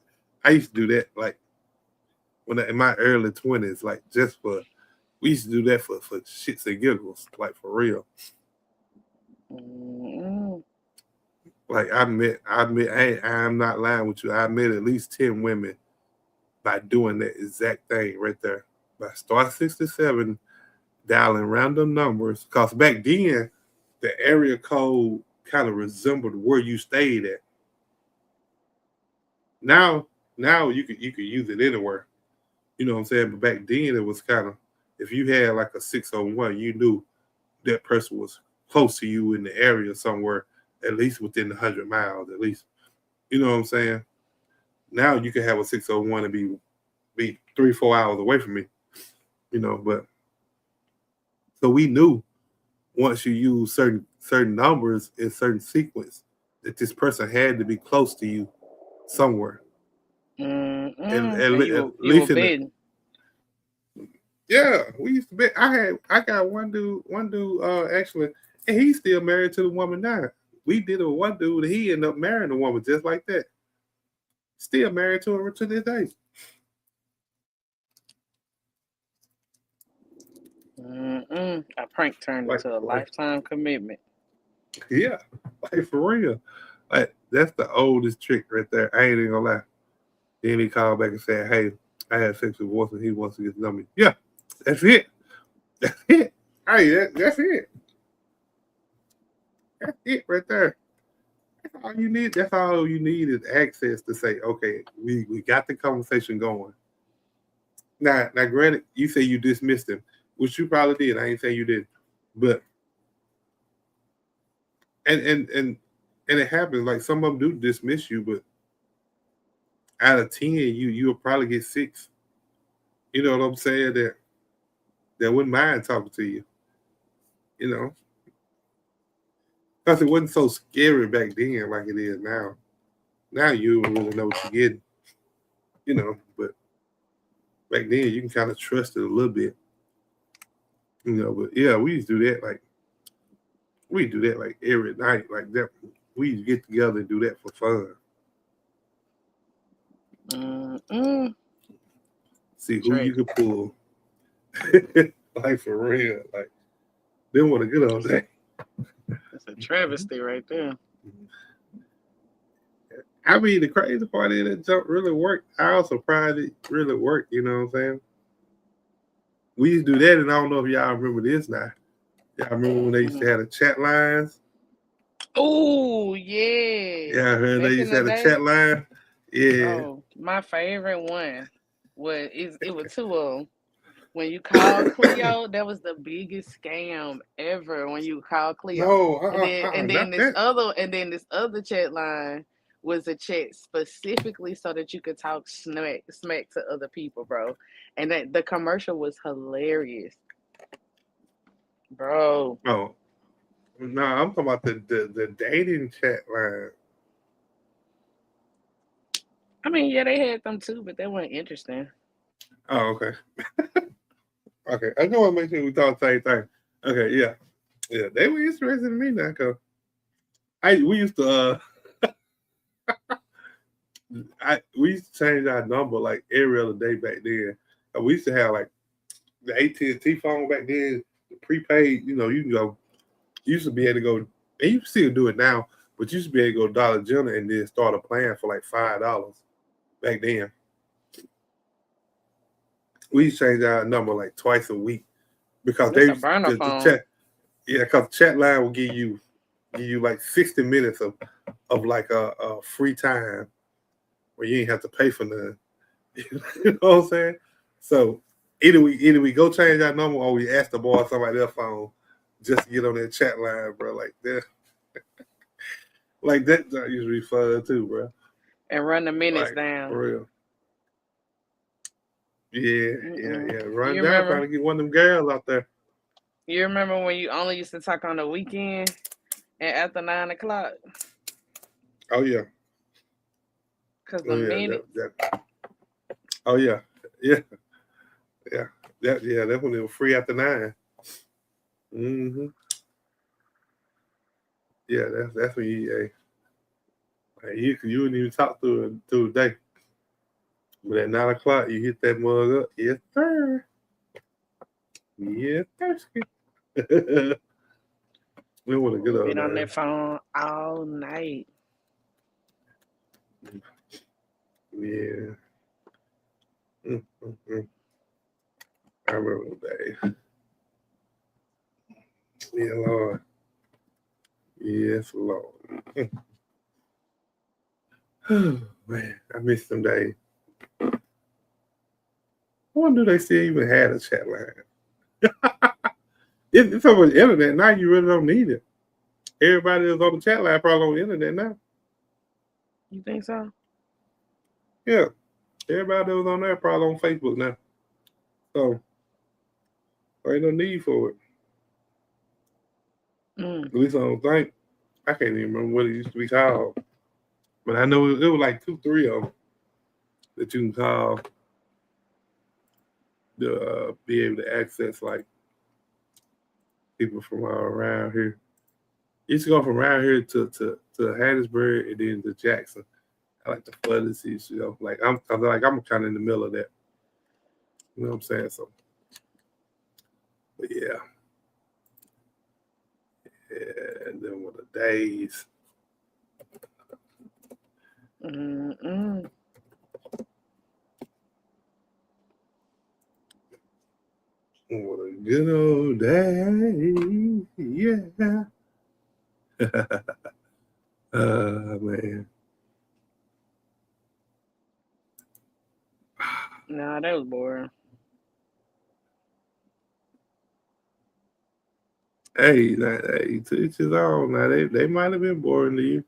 I used to do that like in my early 20s, like just for we used to do that for shits and giggles, like for real. Mm-mm. Like hey, I'm not lying with you. I met at least 10 women by doing that exact thing right there. By start 67, dialing random numbers. Because back then, the area code kind of resembled where you stayed at. Now, now you could use it anywhere. You know what I'm saying? But back then, it was kind of if you had like a 601, you knew that person was close to you in the area somewhere, at least within 100 miles, at least. You know what I'm saying? Now you can have a 601 and be 3-4 hours away from me. But so we knew once you use certain numbers in certain sequence that this person had to be close to you somewhere. And Mm-mm. at, And at you were least in the betting. yeah, we used to be. I got one dude actually, and he's still married to the woman now. We did it with one dude, and he ended up marrying the woman just like that. Still married to her to this day. Mm-mm. A prank turned Like into a like lifetime commitment. yeah, like for real. Like that's the oldest trick right there. I ain't even gonna lie. Then he called back and said, "Hey, I had sex with Wilson. He wants to get to know me." Yeah, that's it. That's it. Hey, that's it. That's it right there. That's all you need. That's all you need is access to say, okay, we got the conversation going. Now, granted, you say you dismissed him, which you probably did. I ain't saying you did, but and it happens. Like some of them do dismiss you, but out of 10, you'll probably get 6. You know what I'm saying? That wouldn't mind talking to you. You know, because it wasn't so scary back then like it is now. Now you don't really know what you're getting. But back then you can kind of trust it a little bit. But yeah, we used to do that like every night, like that. We used to get together and do that for fun. Mm-mm. See who Trey, you could pull, like for real. Like then what a good old day. that's a travesty right there. I mean, the crazy part is that jump really worked. I was surprised it really worked. You know what I'm saying? We used to do that, and I don't know if y'all remember this now. Y'all remember when they used Mm-hmm. to have the chat lines? Oh yeah, Yeah, I heard they back in used to the have the day. chat line. Yeah. Oh, my favorite one it was two of them. When you call Cleo, that was the biggest scam ever. When you call Cleo, No, and then not that. this other chat line was a chat specifically so that you could talk smack to other people, bro. And that the commercial was hilarious, bro. Oh, no, I'm talking about the dating chat line. I mean, yeah, they had them too, but they weren't interesting. Oh, okay. Okay. I just want to make sure we thought the same thing. Okay, yeah. Yeah, they were interested in me now, cause we used to we used to change our number like every other day back then. We used to have like the AT&T phone back then, the prepaid. You can go. You used to be able to go, and you can still do it now, but you used to be able to go Dollar General and then start a plan for like $5 back then. We used to change our number like twice a week because It's a burner the phone. chat, yeah, because the chat line will give you like 60 minutes of like a free time where you ain't have to pay for nothing. You know what I'm saying? So either we go change our number or we ask to borrow somebody else's phone just to get on that chat line, bro. Like that used to be fun too, bro. And run the minutes Like down. for real. Yeah, yeah, Mm-mm. yeah. Run You down trying remember? to get one of them girls out there. You remember when you only used to talk on the weekend and after 9 o'clock? Oh yeah. Cause Oh the yeah. minutes. Oh yeah. Yeah. Yeah. That's when it was free after 9. Mm-hmm. Yeah, that's when you wouldn't even talk through the day. But at 9 o'clock you hit that mug up. Yes, sir. Yes, thirsty. We want a good old Been on day. that phone all night. Yeah. Mm. I remember the day. Yeah, Lord. Yes, Lord. Man, I miss them days. I wonder if they still even had a chat line. It's over the internet now. You really don't need it. Everybody that's on the chat line probably on the internet now. You think so? Yeah, everybody that was on there probably on Facebook now. So there ain't no need for it. Mm. At least I don't think. I can't even remember what it used to be called. But I know it was like two, three of them that you can call to be able to access like people from around here. You used to go from around here to Hattiesburg and then to Jackson. I like the furthest east, I'm kind of in the middle of that. You know what I'm saying? So, but yeah, and then one of the days, Mm-mm. what a good old day, yeah. Man. Nah, that was boring. Hey, to each his own. Now they might have been boring to you.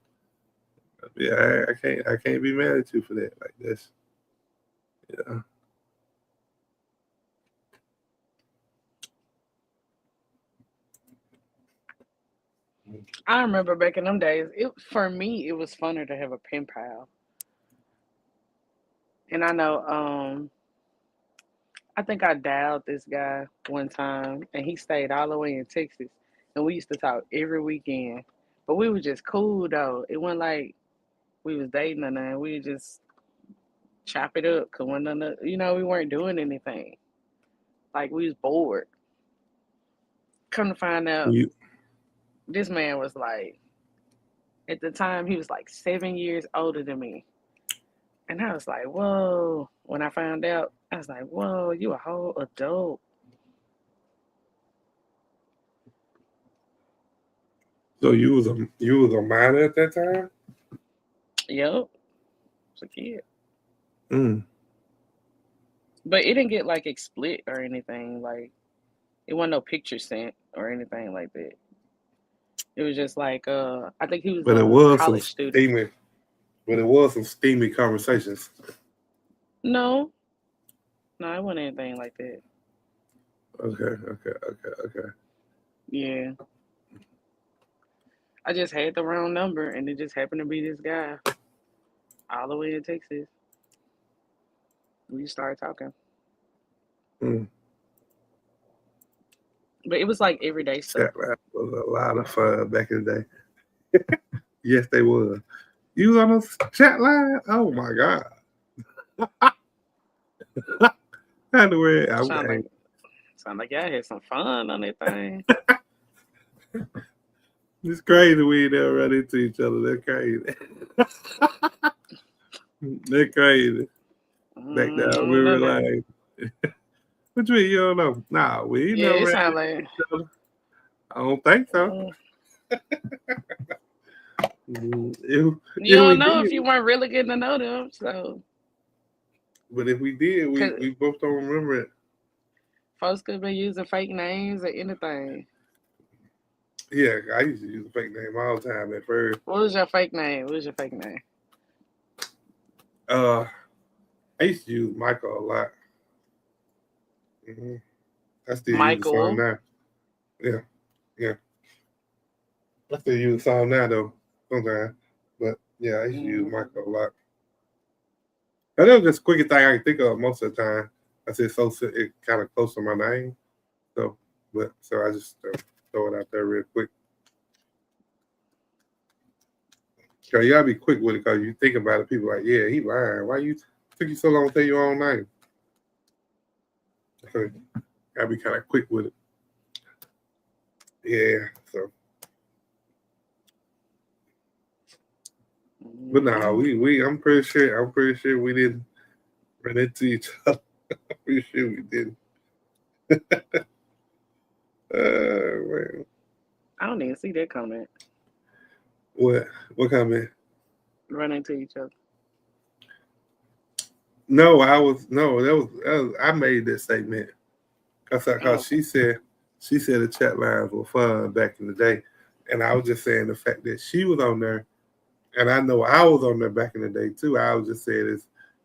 Yeah, I can't be mad at you for that. Like this, yeah. I remember back in them days. It for me, it was funner to have a pen pal. And I know I think I dialed this guy one time, and he stayed all the way in Texas, and we used to talk every weekend. But we were just cool though. It wasn't like we was dating or nothing. We just chop it up, cause one another, we weren't doing anything. Like we was bored. Come to find out, You this man was like, at the time, he was like 7 years older than me. And I was like, whoa. When I found out, I was like, whoa, you a whole adult. so you was a minor at that time? Yep, it's a kid. Mm. But it didn't get like explicit or anything. Like it wasn't no picture sent or anything like that. It was just like I think he was But it a was some college student. steamy. But it was some steamy conversations. No, no, it wasn't anything like that. Okay. Yeah. I just had the wrong number and it just happened to be this guy all the way in Texas. We started talking. Mm. But it was like everyday stuff. Chat line was a lot of fun back in the day. Yes, they was. You was on a chat line? Oh my god. Anyway, Sound like y'all had some fun on that thing. it's crazy we never run into each other. That's crazy. That's crazy. Back down, we were like, what you mean you don't know? Nah, we Yeah, never it ran sound into like each other. I don't think so. you If we don't know did, if you weren't really getting to know them. So, but if we did, cause we both don't remember it. folks could be using fake names or anything. Yeah, I used to use a fake name all the time at first. What was your fake name? What was your fake name? Uh, I used to use Michael a lot. I still use the song Michael. now. Yeah. I still use the song now though, sometimes. But yeah, I used to use Mm, Michael a lot. And that was just the quickest thing I can think of most of the time. I said it kind of close to my name. So, so I just throw it out there real quick. So you gotta be quick with it because you think about it. People like, yeah, he lying. Why you took you so long to tell your own name? So, gotta be kind of quick with it. Yeah. So, but no, I'm pretty sure we didn't run into each other. I'm pretty sure we didn't. Man. I don't even see that comment. What? What comment? Run into each other. No, I made that statement because Oh, she said the chat lines were fun back in the day, and I was just saying the fact that she was on there, and I know I was on there back in the day too. I was just saying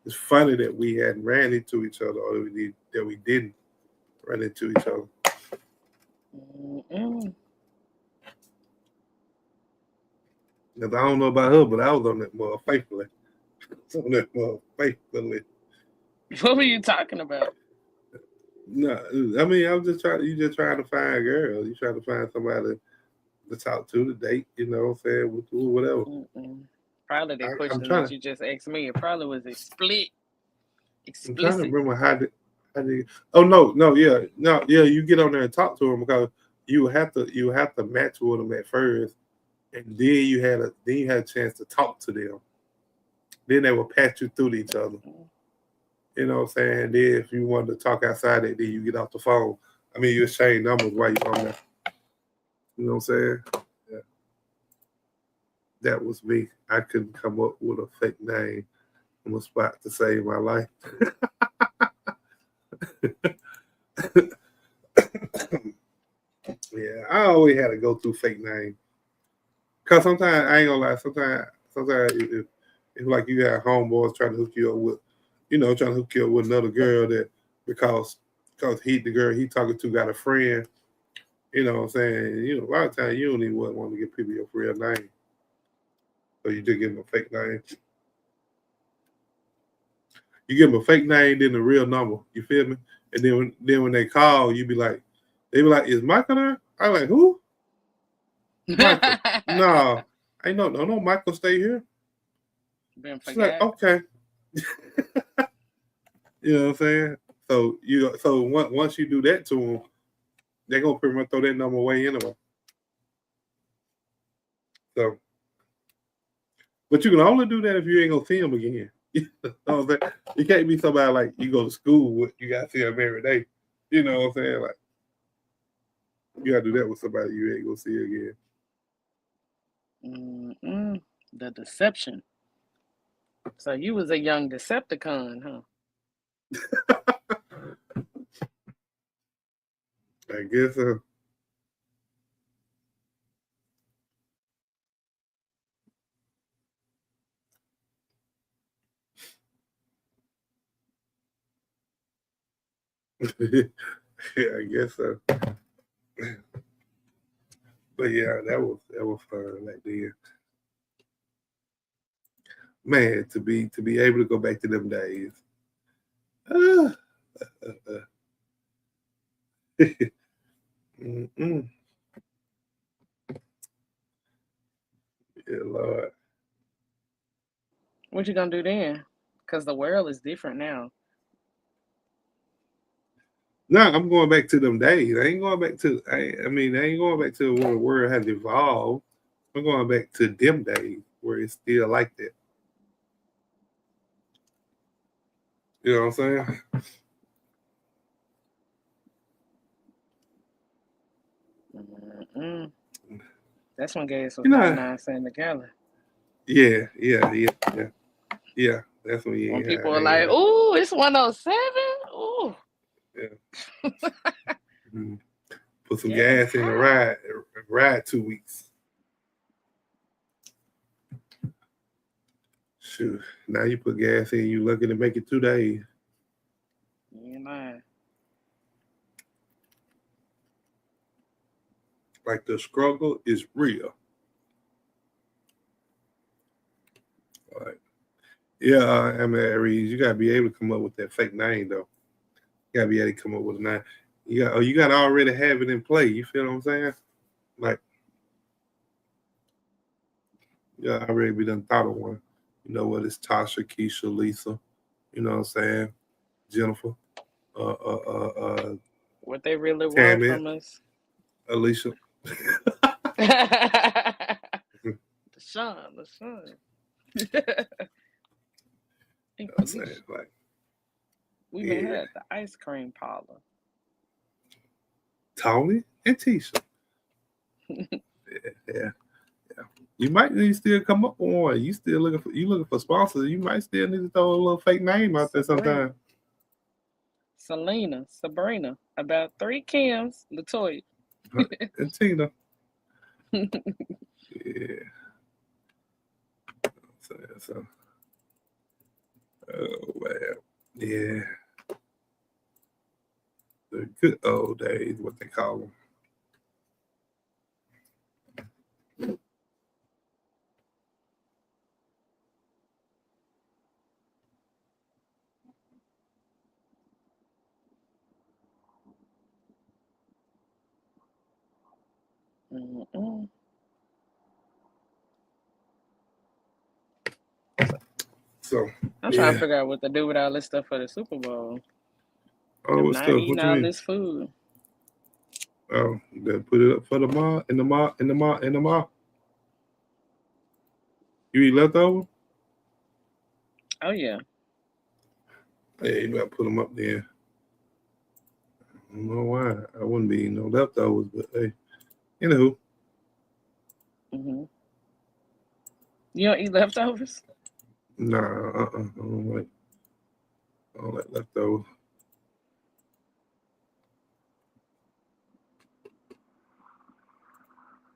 it's funny that we hadn't ran into each other or that we didn't run into each other. Because I don't know about her, but I was on that more faithfully. On that more faithfully. what were you talking about? No, I mean I'm just trying. You just trying to find a girl. You trying to find somebody to talk to, to date. You know what I'm saying? Whatever. Probably the I'm question trying that to. you just asked me. It probably was I'm trying to explicit. remember how did. Oh no, yeah, no, yeah. You get on there and talk to them because you have to match with them at first, and then you had a chance to talk to them. Then they will patch you through to each other. You know what I'm saying? Then if you wanted to talk outside it, then you get off the phone. I mean, you exchange numbers while you're on there. You know what I'm saying? Yeah. That was me. I couldn't come up with a fake name on the spot to save my life. Yeah, I always had to go through fake name. Cause sometimes I ain't gonna lie. Sometimes if like you have homeboys trying to hook you up with, trying to hook you up with another girl that because the girl he talking to got a friend. You know what I'm saying? A lot of times you don't even want to give people your real name, so you just give them a fake name. You give them a fake name, then the real number. You feel me? And then when they call, they be like, is Michael there? I like who? Michael. No, I know, no, Michael, stay here. Been She's like, forgot. okay. You know what I'm saying? So once you do that to them, they're gonna pretty much throw that number away anyway. So, but you can only do that if you ain't gonna see them again. You know what I'm saying? You can't be somebody like you go to school with, you gotta see them every day. You know what I'm saying? Like you gotta do that with somebody you ain't gonna see again. Mm-mm. The deception. So you was a young Decepticon, huh? I guess yeah, I guess so. But yeah, that was fun like then. Man, to be able to go back to them days. Uh, uh, mm-mm. Yeah, Lord. What you gonna do then? Cause the world is different now. No, I'm going back to them days. I ain't going back to. I mean, I ain't going back to when the world has evolved. I'm going back to them days where it's still like that. You know what I'm saying? Mm-mm. That's when gas was You know? 99 cents a gallon. Yeah. Yeah. That's when you When ain't people had. were like, "Ooh, it's 107." Ooh, Yeah. Mhm. Put some gas gas in the high. ride 2 weeks. Shoot. Now you put gas in, you lucky to make it 2 days. You ain't lying. Like the struggle is real. Like, yeah, I mean, Aries, you gotta be able to come up with that fake name though. You gotta be able to come up with a name. You gotta already have it in play. You feel what I'm saying? Like, yeah, I already be done thought of one. You know what? It's Tasha, Keisha, Lisa. You know what I'm saying? Jennifer, uh, What they really want Tammy, from us. Alicia. The sun, the sun. You And know what I'm saying? Felicia. Like, We even yeah, had the ice cream parlor. Tony and Tisha. Yeah. You might need to still come up with one. You looking for sponsors. You might still need to throw a little fake name out there Sabrina, sometime. Selena, Sabrina. About three Kims, Latoya. And Tina. Yeah. So, oh man. Yeah. The good old days, what they call them. Mm-mm. So I'm trying to yeah. figure out what to do with all this stuff for the Super Bowl. Oh, I'm what not stuff? eating What you all mean? this food. Oh, they put it up for the mall in the mall. You eat leftover? Oh yeah. Yeah, you better put them up there. I don't know why. I wouldn't be eating no leftovers, but hey, anywho, Hmm. You don't eat leftovers? nah, I don't like leftovers.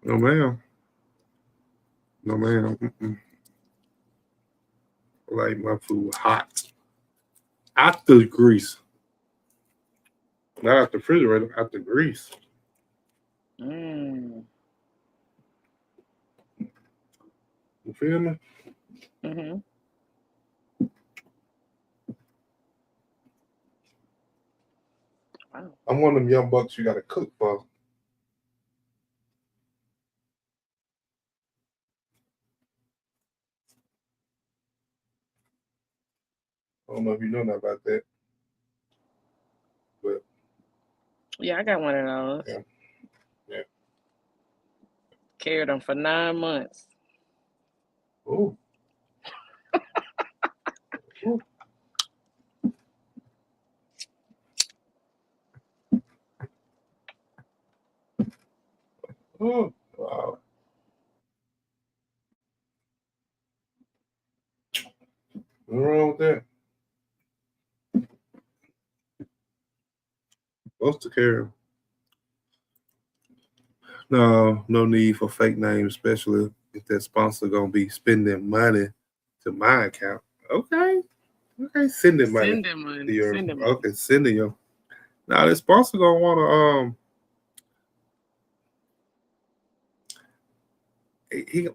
No ma'am, no ma'am. I like my food hot, out the grease, not out the refrigerator, out the grease. Mm. You feel me? Hmm. I'm one of them young bucks you got to cook for. I don't know if you know that about that, but Yeah, I got one of those. yeah, yeah. Carried them for 9 months. Ooh, ooh, ooh. Wow. What's wrong with that? Supposed to carry 'em. No, no need for fake names, especially if that sponsor gonna be spending money to my account. Okay, okay, sending money Send them to money. your. Send them money. Okay, sending your. Now the sponsor gonna wanna he.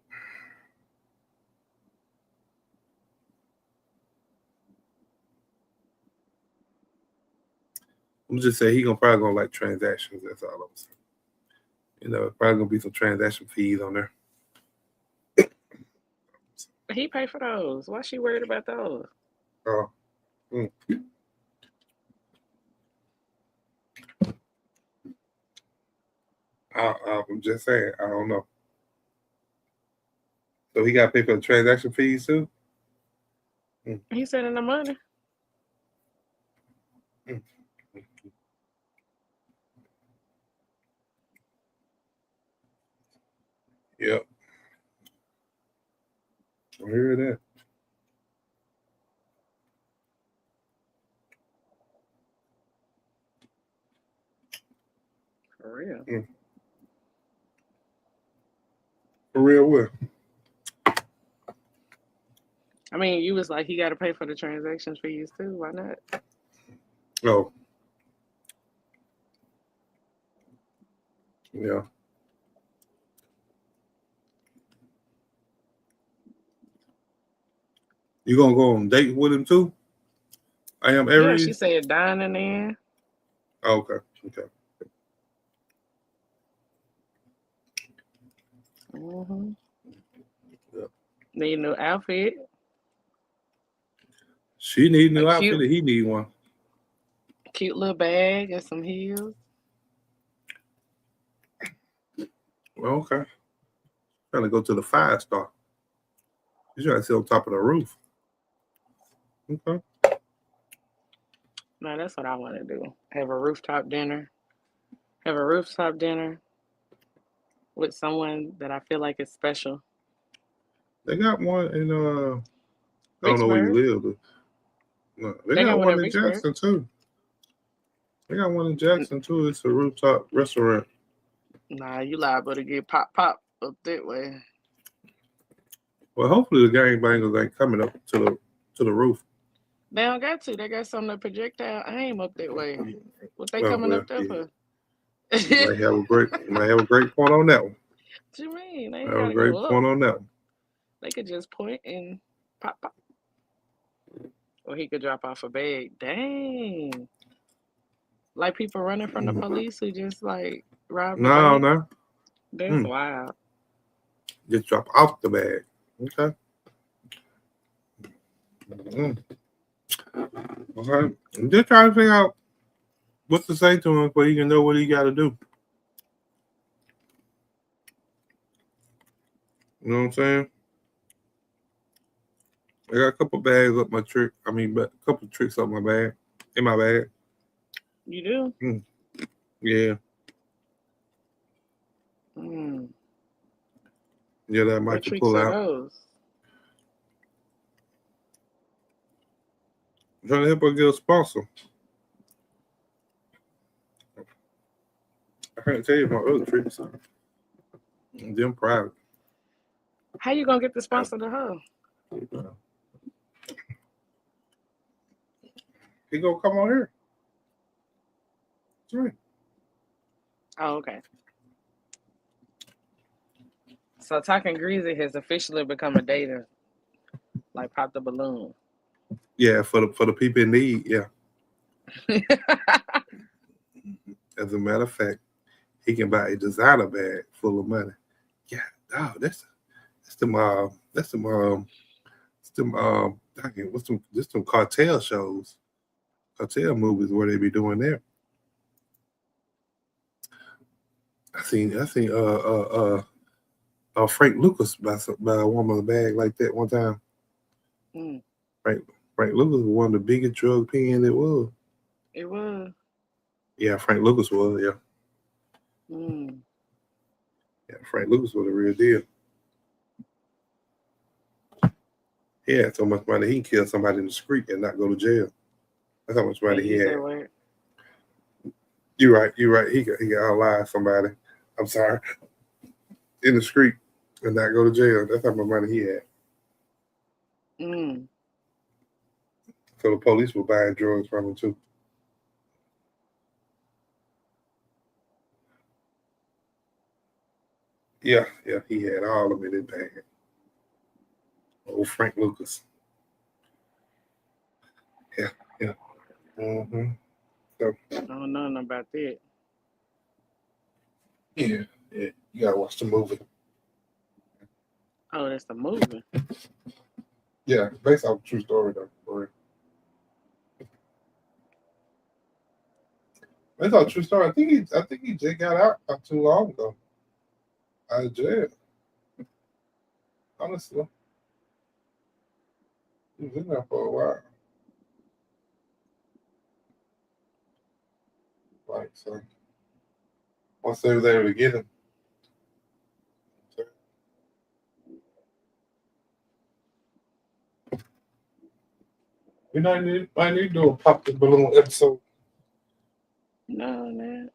I'm just saying he gonna probably gonna like transactions. That's all I'm saying. You know, probably gonna be some transaction fees on there. He paid for those. Why she worried about those? Oh, mm. I'm just saying. I don't know. So he got to pay for the transaction fees too. Mm, He sending the money. mm, mm. Yep, I hear that. For real. Mm. For real, what? I mean, you was like, he got to pay for the transactions fees too. Why not? Oh, yeah. You gonna go on date with him too? I am Yeah, she Aries. said dining in. Oh, okay, okay. Mm-hmm. Yeah. Need a new outfit. She need a A new outfit, cute, and he need one. cute little bag and some heels. Well, okay. Trying to go to the 5 star. You trying to sit on top of the roof. Okay. No, that's what I want to do. Have a rooftop dinner. Have a rooftop dinner with someone that I feel like is special. They got one in I don't know where you Vicksburg. live, but no, they They got got one one in in Vicksburg. Jackson too. They got one in N- Jackson too. It's a rooftop restaurant. Nah, you liable to get pop up that way. Well, hopefully the gangbangers ain't coming up to the roof. They don't got to. They got something to projectile aim up that way. What they Oh coming well, up there yeah. for? You might have a great point on that one. What you mean? They ain't Have a gotta go great up. point on that one. They could just point and pop. Or he could drop off a bag. Dang. Like people running from the police who just like robbed the No, bank. no. That's Mm. wild. Just drop off the bag. Okay. Mm. Okay. I'm just trying to figure out what to say to him so he can know what he got to do. You know what I'm saying? I got a couple bags up my trick. I mean, but a couple tricks up my bag, in my bag. You do? Mm. Yeah, Mm. yeah, that What might can tricks pull are out. those? I'm trying to help her get a sponsor. I can't tell you my other tricks. Them private. How you gonna get the sponsor to her? He gonna come on here. That's right. Oh, okay. So talking greasy has officially become a dating, like pop the balloon. Yeah, for the people in need. Yeah, As a matter of fact, he can buy a designer bag full of money. Yeah, oh, that's them what's them just them cartel shows, cartel movies where they be doing there. I seen Frank Lucas buy a woman a bag like that one time. Mm, Frank Frank Lucas was one of the biggest drug pens it was. it was. Yeah, Frank Lucas was. Yeah, Mm. yeah, Frank Lucas was a real deal. He had so much money he can kill somebody in the street and not go to jail. That's how much Can't money he use that had. word. You're right. You're right. He got outlied somebody. I'm sorry, in the street and not go to jail. That's how much money he had. Mm. So the police were buying drugs from him too. Yeah, yeah, he had all of it in his bag. Old Frank Lucas. Yeah, yeah. hmm So I don't know nothing about that. yeah, yeah. You gotta watch the movie. Oh, that's the movie. Yeah, based off a true story though. For real. Based off a true story. I think he just got out not too long ago. Out of jail. Honestly, he was in there for a while. Like so, once they was able to get him, so, I need to do a pop the balloon episode. No, man.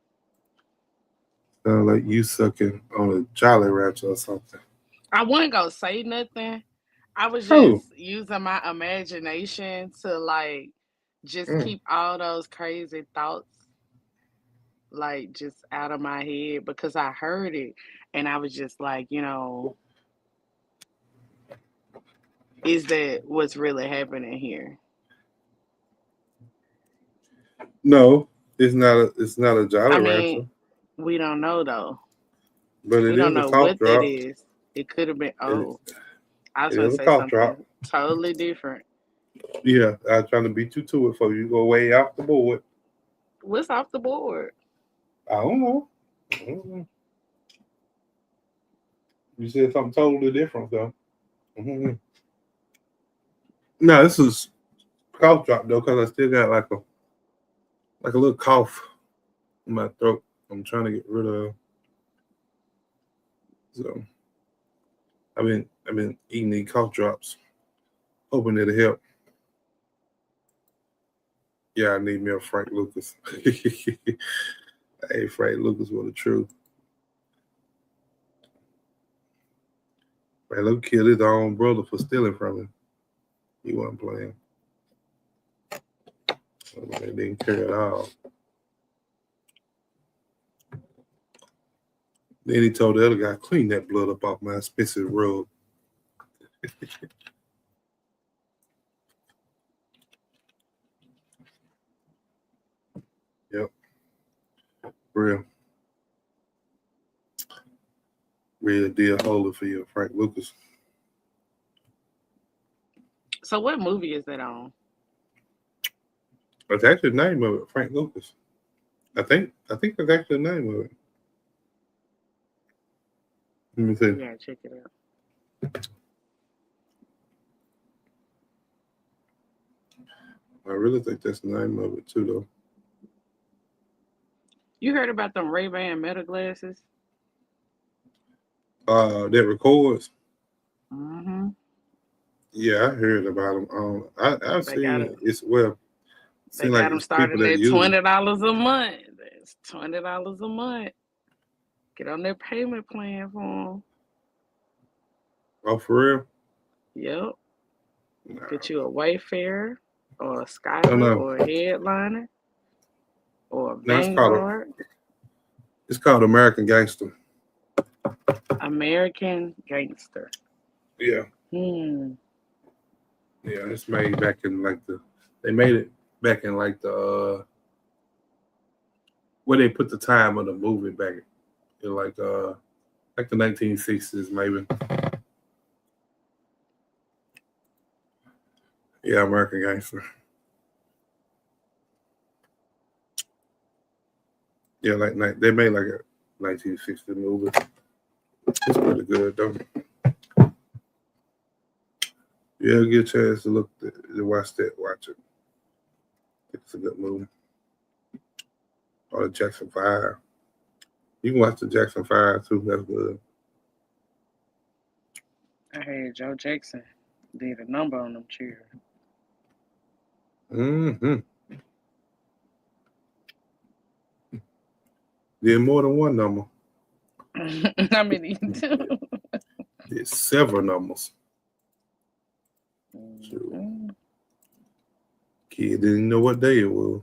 Like you sucking on a Jolly Rancher or something. I wasn't gonna say nothing. I was Oh, just using my imagination to like just mm. keep all those crazy thoughts like just out of my head because I heard it and I was just like, is that what's really happening here? No, it's not a Jolly I mean, Rancher, we don't know though. but We it don't is a know cough what that drop. is. It could have been, It, oh, I was it going is to a say cough drop. something totally different. Yeah, I was trying to beat you to it for you. Go way off the board. What's off the board? I don't know. I don't know. You said something totally different though. Mhm. No, this is cough drop though, because I still got like a little cough in my throat. I'm trying to get rid of. So I've been eating these cough drops, hoping it'll help. Yeah, I need me a Frank Lucas. Hey, Frank Lucas was the truth. Man, Luke killed his own brother for stealing from him. He wasn't playing. They didn't care at all. Then he told the other guy, clean that blood up off my expensive rug. Yep, real, real deal holder for you, Frank Lucas. So, what movie is that on? That's actually the name of it, Frank Lucas. I think that's actually the name of it. Let me see. Yeah, check it out. I really think that's the name of it too, You heard about them Ray-Ban Meta glasses? though. That records. Mm-hmm. Yeah, I heard about them. I've They got seen it. it's well. They Seem like got them it's people starting that at use them. $20 a month. That's $20 a month. Get on their payment plan for them. Oh, for real? Yep. Nah, Get you a Wayfair or a I don't Skylar know. or a Headliner or a No, Vanguard. it's called American Gangster. American Gangster. Yeah, Hmm. yeah. It's made back in like they made it back in like the where they put the time of the movie back in like the 1960s maybe. Yeah, American Gangster. Yeah, they made like a 1960 movie. It's pretty good though. Yeah, get a chance to watch that. Watch it. It's a good movie. Or the Jackson 5. You can watch the Jackson 5 too. That's good. I heard Joe Jackson did a number on them chairs. Mm-hmm. Did more than one number. I mean, Did several numbers. Shoot. mm-hmm. Kid didn't know what day it was.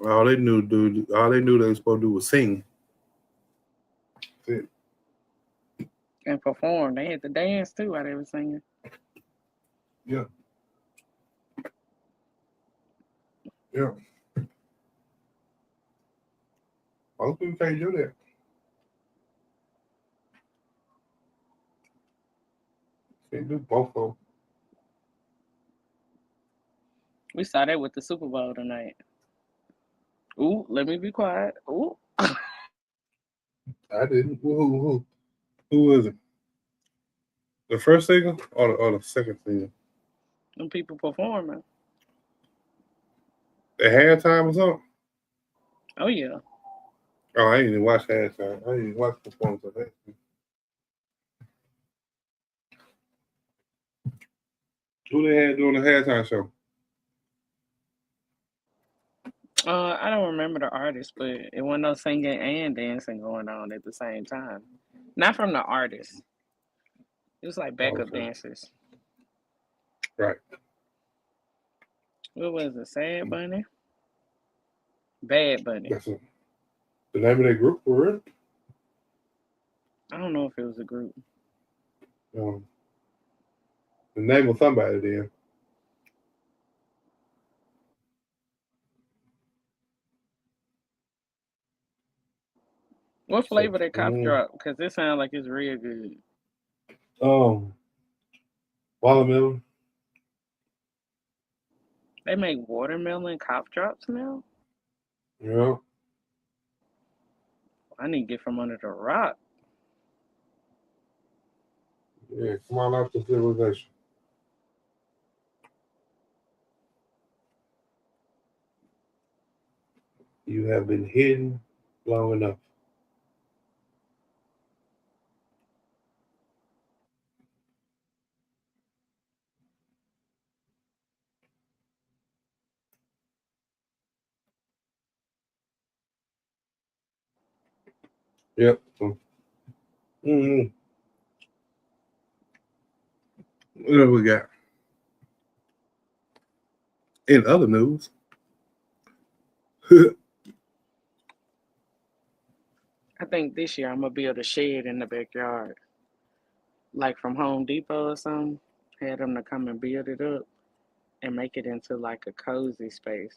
All they knew they were supposed to do was sing. That's it. And perform. They had to dance too while they were singing. Yeah. Yeah. Most people can't do that. Can't do both of them. We saw that with the Super Bowl tonight. Ooh, let me be quiet. Ooh, I didn't. Who was it? The first singer or the second singer? them people performing. The halftime or something? Oh yeah. Oh, I didn't even watch halftime. I didn't even watch the performance of that. Who they had doing the halftime show? I don't remember the artist, but it wasn't no singing and dancing going on at the same time. Not from the artist. It was like Oh, backup okay. dancers. Right. What was it? Sad Bunny? Bad Bunny. That's it. The name of that group for real? I don't know if it was a group. Um, the name of somebody then. What So, flavor that cough drop? Because it sounds like it's real good. um, watermelon. They make watermelon cough drops now? Yeah. I need to get from under the rock. Yeah. Come on out to civilization. You have been hidden long enough. Yep. Mm-hmm. What do we got? In other news, I think this year I'm going to build a shed in the backyard, like from Home Depot or something. Had them to come and build it up and make it into like a cozy space.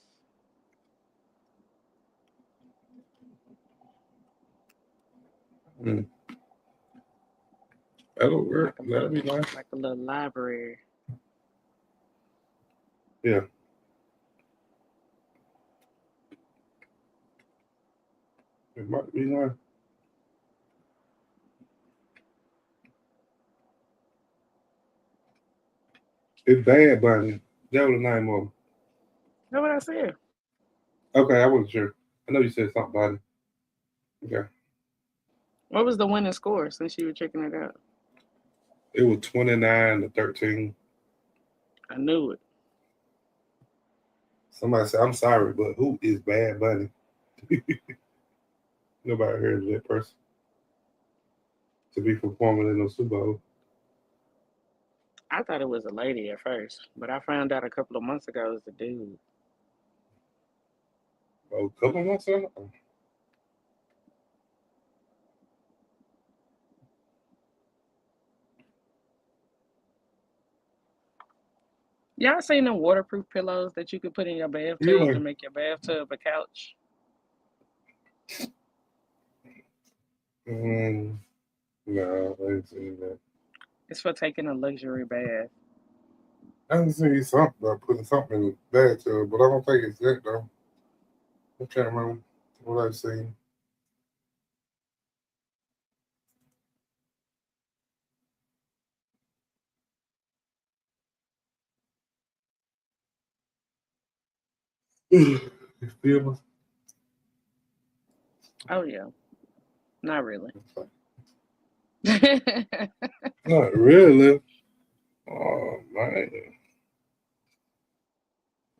mm, that'll work. Like a That'll little, be nice. like a little library. Yeah. It might be nice. It's Bad Bunny. That was the name of him. That's what I said. Okay, I wasn't sure. I know you said something about it. Okay. What was the winning score since you were checking it out? It was 29-13. I knew it. Somebody said, I'm sorry, but who is Bad Bunny? Nobody heard of that person to be performing in the Super Bowl. I thought it was a lady at first, but I found out a couple of months ago it was a dude. Oh, a couple months ago? Y'all seen them waterproof pillows that you could put in your You bathtub to like, make your bathtub a couch? mm, no, I ain't seen that. It's for taking a luxury bath. I done seen something about putting something in the bathtub, but I don't think it's that though. I can't remember what I've seen. You feel me? Oh yeah, not really. Not really. Oh man.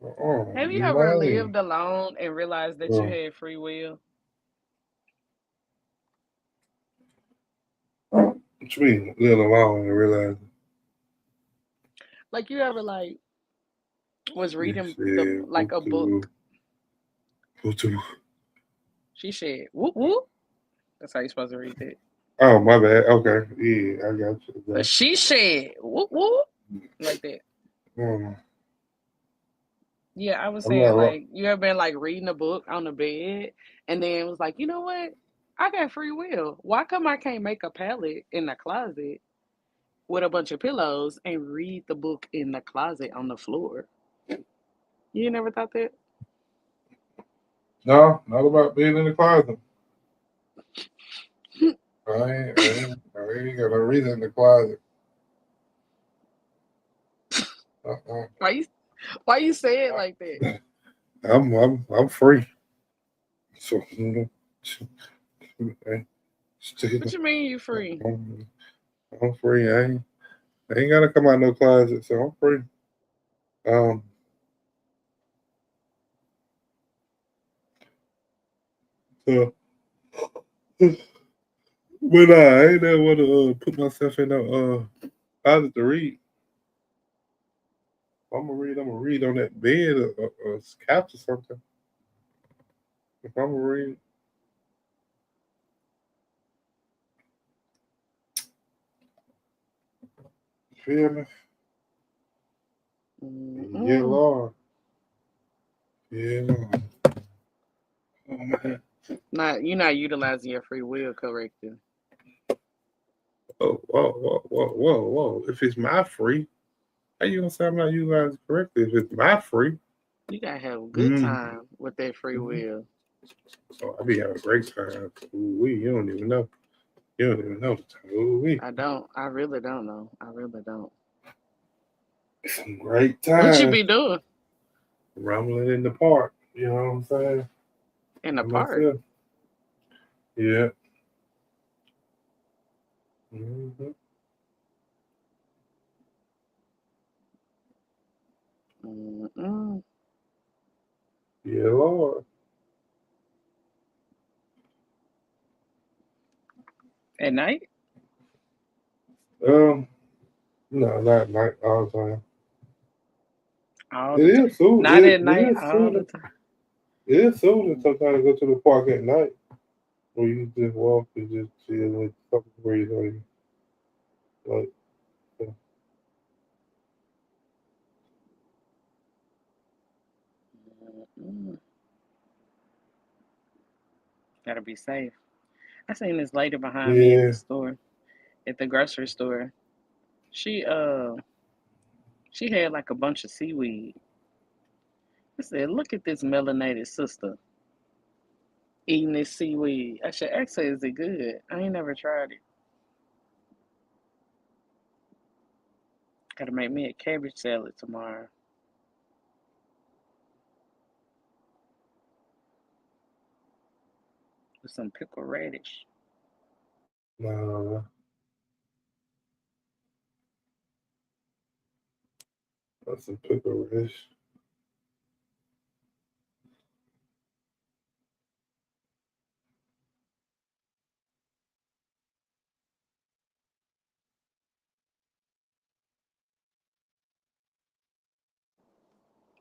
Oh Have you ever man. lived alone and realized that you Oh, had free will? what you mean? Live alone and realize Like you ever like was you reading the said like a book? who to She said, "Whoop whoop." That's how you're supposed to read that. oh my bad. Okay. Yeah, I got you. I got She said, "Whoop whoop," like that. you. Yeah, I was I'm not saying wrong. like you ever been like reading a book on the bed and then it was like, you know what? I got free will. Why come I can't make a pallet in the closet with a bunch of pillows and read the book in the closet on the floor? You never thought that? No, not about being in the closet. I ain't got no reason in the closet. Uh-uh. why you why you say it like that? I'm free. So I What still, you mean you free? I'm, I'm free. I ain't gotta come out no closet, so I'm free. Um, so, but I ain't never want to put myself in a closet to read. If I'm gonna read. I'm gonna read on that bed or couch or something. If I'm gonna read, feel me? Yeah, Mm-mm. Lord. Yeah, Lord. Oh, man. Not you're not utilizing your free will correctly. Oh, whoa, whoa, whoa, whoa, whoa. If it's my free, how you gonna say I'm not utilizing it correctly? If it's my free, You gotta have a good mm, time with that free will. so I be having a great time. Ooh, we, you don't even know. You don't even know the time. Ooh, we, I don't. I really don't know. I really don't. some great What you times be doing rumbling in the park. You know what I'm saying? in the I park? myself. Yeah. Mm-hmm. Mm-mm. Yeah, Lord. At night? Um, no, not night all the time. All It the time. is soon. Not at It night. is All the soon. time. It is soon to sometimes go to the park at night where you just walk and just chill with something where you know like. Mm-mm. Gotta be safe. I seen this lady behind me at the Yeah, store, at the grocery store. She she had like a bunch of seaweed. I said, "Look at this melanated sister eating this seaweed." I should ask her, "Is it good?" I ain't never tried it. Gotta make me a cabbage salad tomorrow with some pickled radish. no, that's some pickle fish.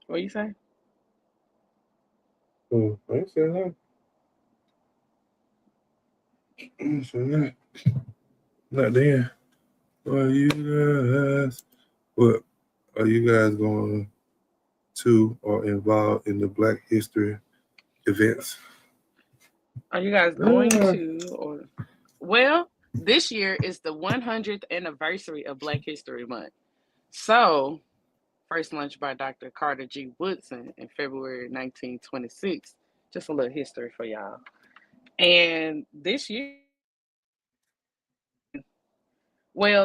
What you say? I ain't saying that. I ain't saying that. Not then. Well, you guys, what? Are you guys going to or involved in the Black History events? Are you guys going Uh, to or well, this year is the 100th anniversary of Black History Month. So, first lunch by Dr. Carter G. Woodson in February 1926. Just a little history for y'all. And this year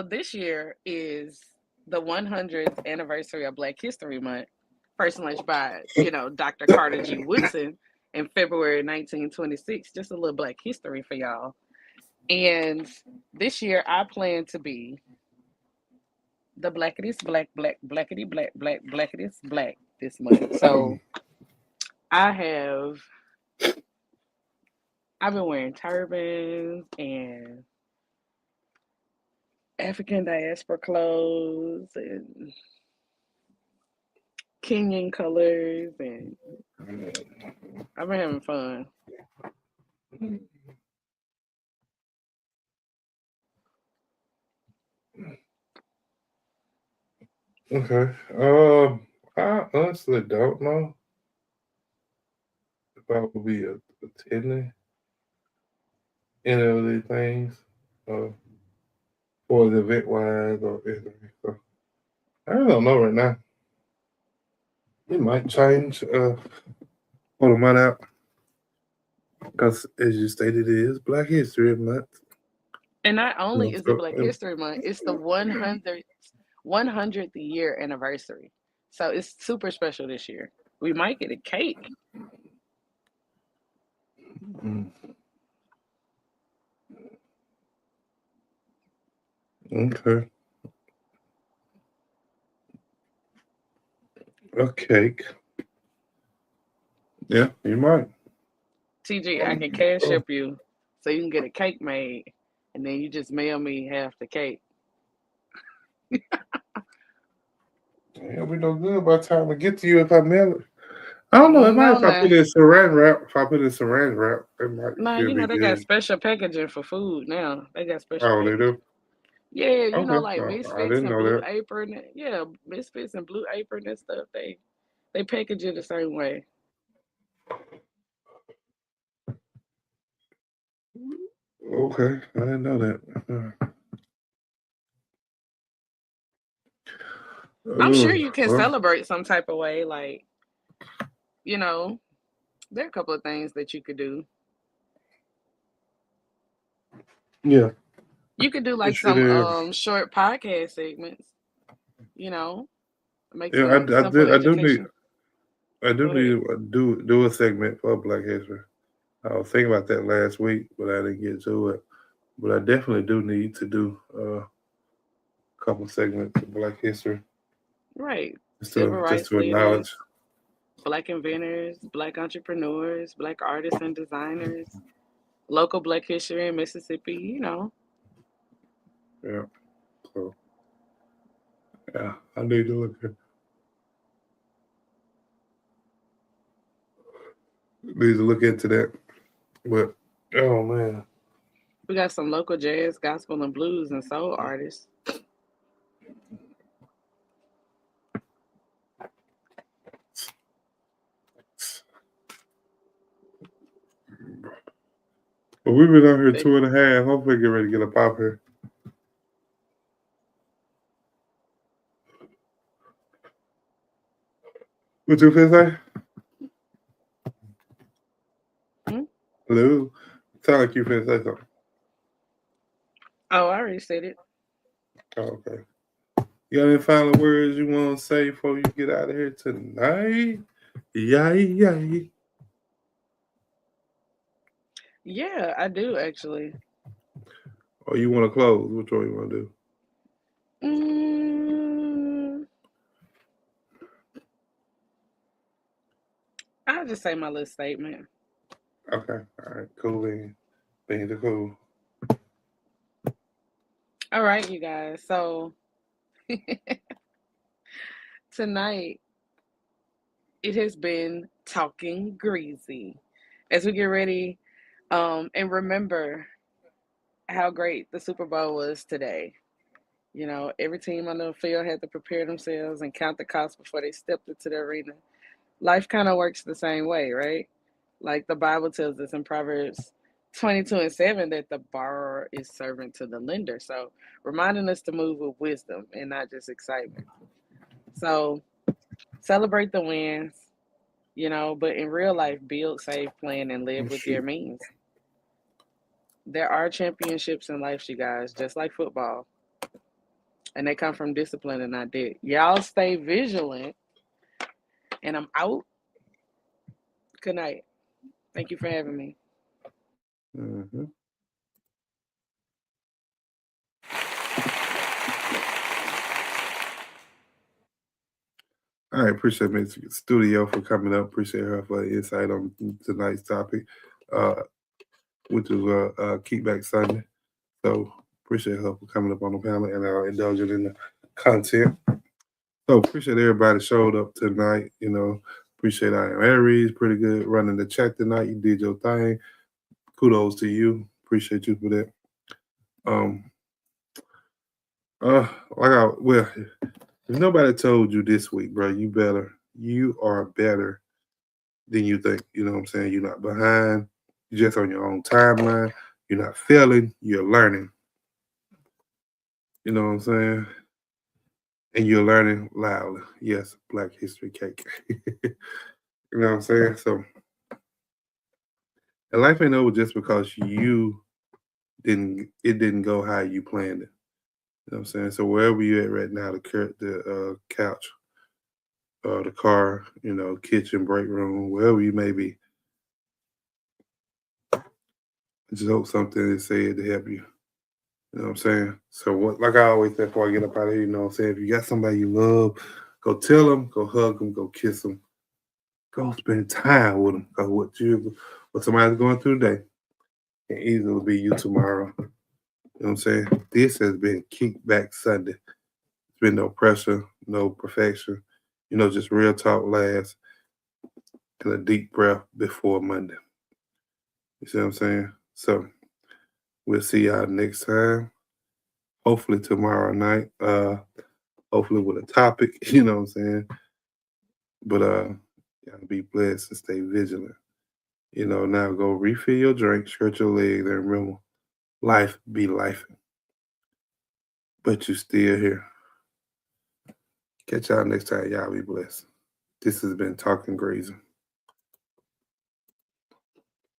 this year is the 100th anniversary of Black History Month. First lunch by, Dr. Carter G. Woodson in February 1926. Just a little Black history for y'all. And this year I plan to be the blackest blackety blackest black this month. So I have I've been wearing turbans and African diaspora clothes and Kenyan colors, and I've been having fun. okay. I honestly don't know if I will be attending any of these things uh, for the event wise or anything. So I really don't know right now. It might change for the month out because, as you stated, it is Black History Month. And not You know, only is it so, Black History Month, it's the 100th year anniversary. So it's super special this year. We might get a cake. mm, okay, a cake. Yeah, you might. TG, I can cash up you so you can get a cake made, and then you just mail me half the cake. It'll be no good by the time I get to you if I mail it. I don't know. It might No, if I no. put it in saran wrap. If I put it in saran wrap, it might Nah, still be they got good. special packaging for food now. They got special Oh, they packaging. do. Yeah, Okay, like oh, I Misfits didn't and know Blue that. Apron. Yeah, Misfits and Blue Apron and stuff. They package it a certain way. Okay, I didn't know that. I'm sure Oh, you can well, celebrate some type of way. Like, you know, there are a couple of things that you could do. yeah, You could do it like should some is. short podcast segments, you know, make Yeah, some simple education. I do Go ahead. need to do a segment for Black History. I was thinking about that last week, but I didn't get to it. But I definitely do need to do a couple segments of Black History Right. Civil just rights to acknowledge. leaders, black inventors, black entrepreneurs, black artists and designers, local black history in Mississippi, Yeah, so yeah, I need to look into that. But oh man, We got some local jazz, gospel, and blues and soul artists. but we've been out here They, 2.5. Hopefully, get ready to get up out here. What you feel say? hmm? Hello. Sound like you finna say something. Oh, I already said it. Oh, okay. You got any final words you want to say before you get out of here tonight? Yay, yay. Yeah, I do actually. Or you want to close? Which one you want to do? Mm, I'll just say my little statement. Okay. All right. Cool. Being the cool. All right, you guys. So tonight it has been talking greasy as we get ready. And remember how great the Super Bowl was today. Every team on the field had to prepare themselves and count the costs before they stepped into the arena. Life kind of works the same way, right? Like the Bible tells us in Proverbs 22:7 that the borrower is servant to the lender. So reminding us to move with wisdom and not just excitement. So celebrate the wins, but in real life, build, save, plan, and live Oh, with your shoot. means. There are championships in life, you guys, just like football, and they come from discipline and not debt. Y'all stay vigilant, and I'm out. Good night. Thank you for having me. Mhm. All right, appreciate Miss Studio for coming up. Appreciate her for the insight on tonight's topic, uh, which is Kickback Sunday. So appreciate her for coming up on the panel and indulging in the content. So appreciate everybody showed up tonight. Appreciate I am Aries, pretty good running the chat tonight. You did your thing. Kudos to you. Appreciate you for that. Um, uh, if nobody told you this week, bro, you are better than you think. You know what I'm saying? You're not behind. You're just on your own timeline. You're not failing. You're learning. You know what I'm saying? And you're learning loudly. Yes, Black History Cake. You know what I'm saying? So, and life ain't over just because it didn't go how you planned it. You know what I'm saying? So wherever you're at right now, the couch, the car, kitchen, break room, wherever you may be, I just hope something is said to help you. You know what I'm saying? So what, like I always say before I get up out of here, you know what I'm saying? If you got somebody you love, go tell them, go hug them, go kiss them, go spend time with them. Cause what somebody's going through today can easily be you tomorrow. You know what I'm saying? This has been Kickback Sunday. It's been no pressure, no perfection. Just real talk laughs and a deep breath before Monday. You see what I'm saying? So we'll see y'all next time. Hopefully tomorrow night. Hopefully with a topic, you know what I'm saying? But y'all be blessed and stay vigilant. Now go refill your drink, stretch your legs, and remember, life be life. But you still here. Catch y'all next time. Y'all be blessed. This has been Talking Grazing.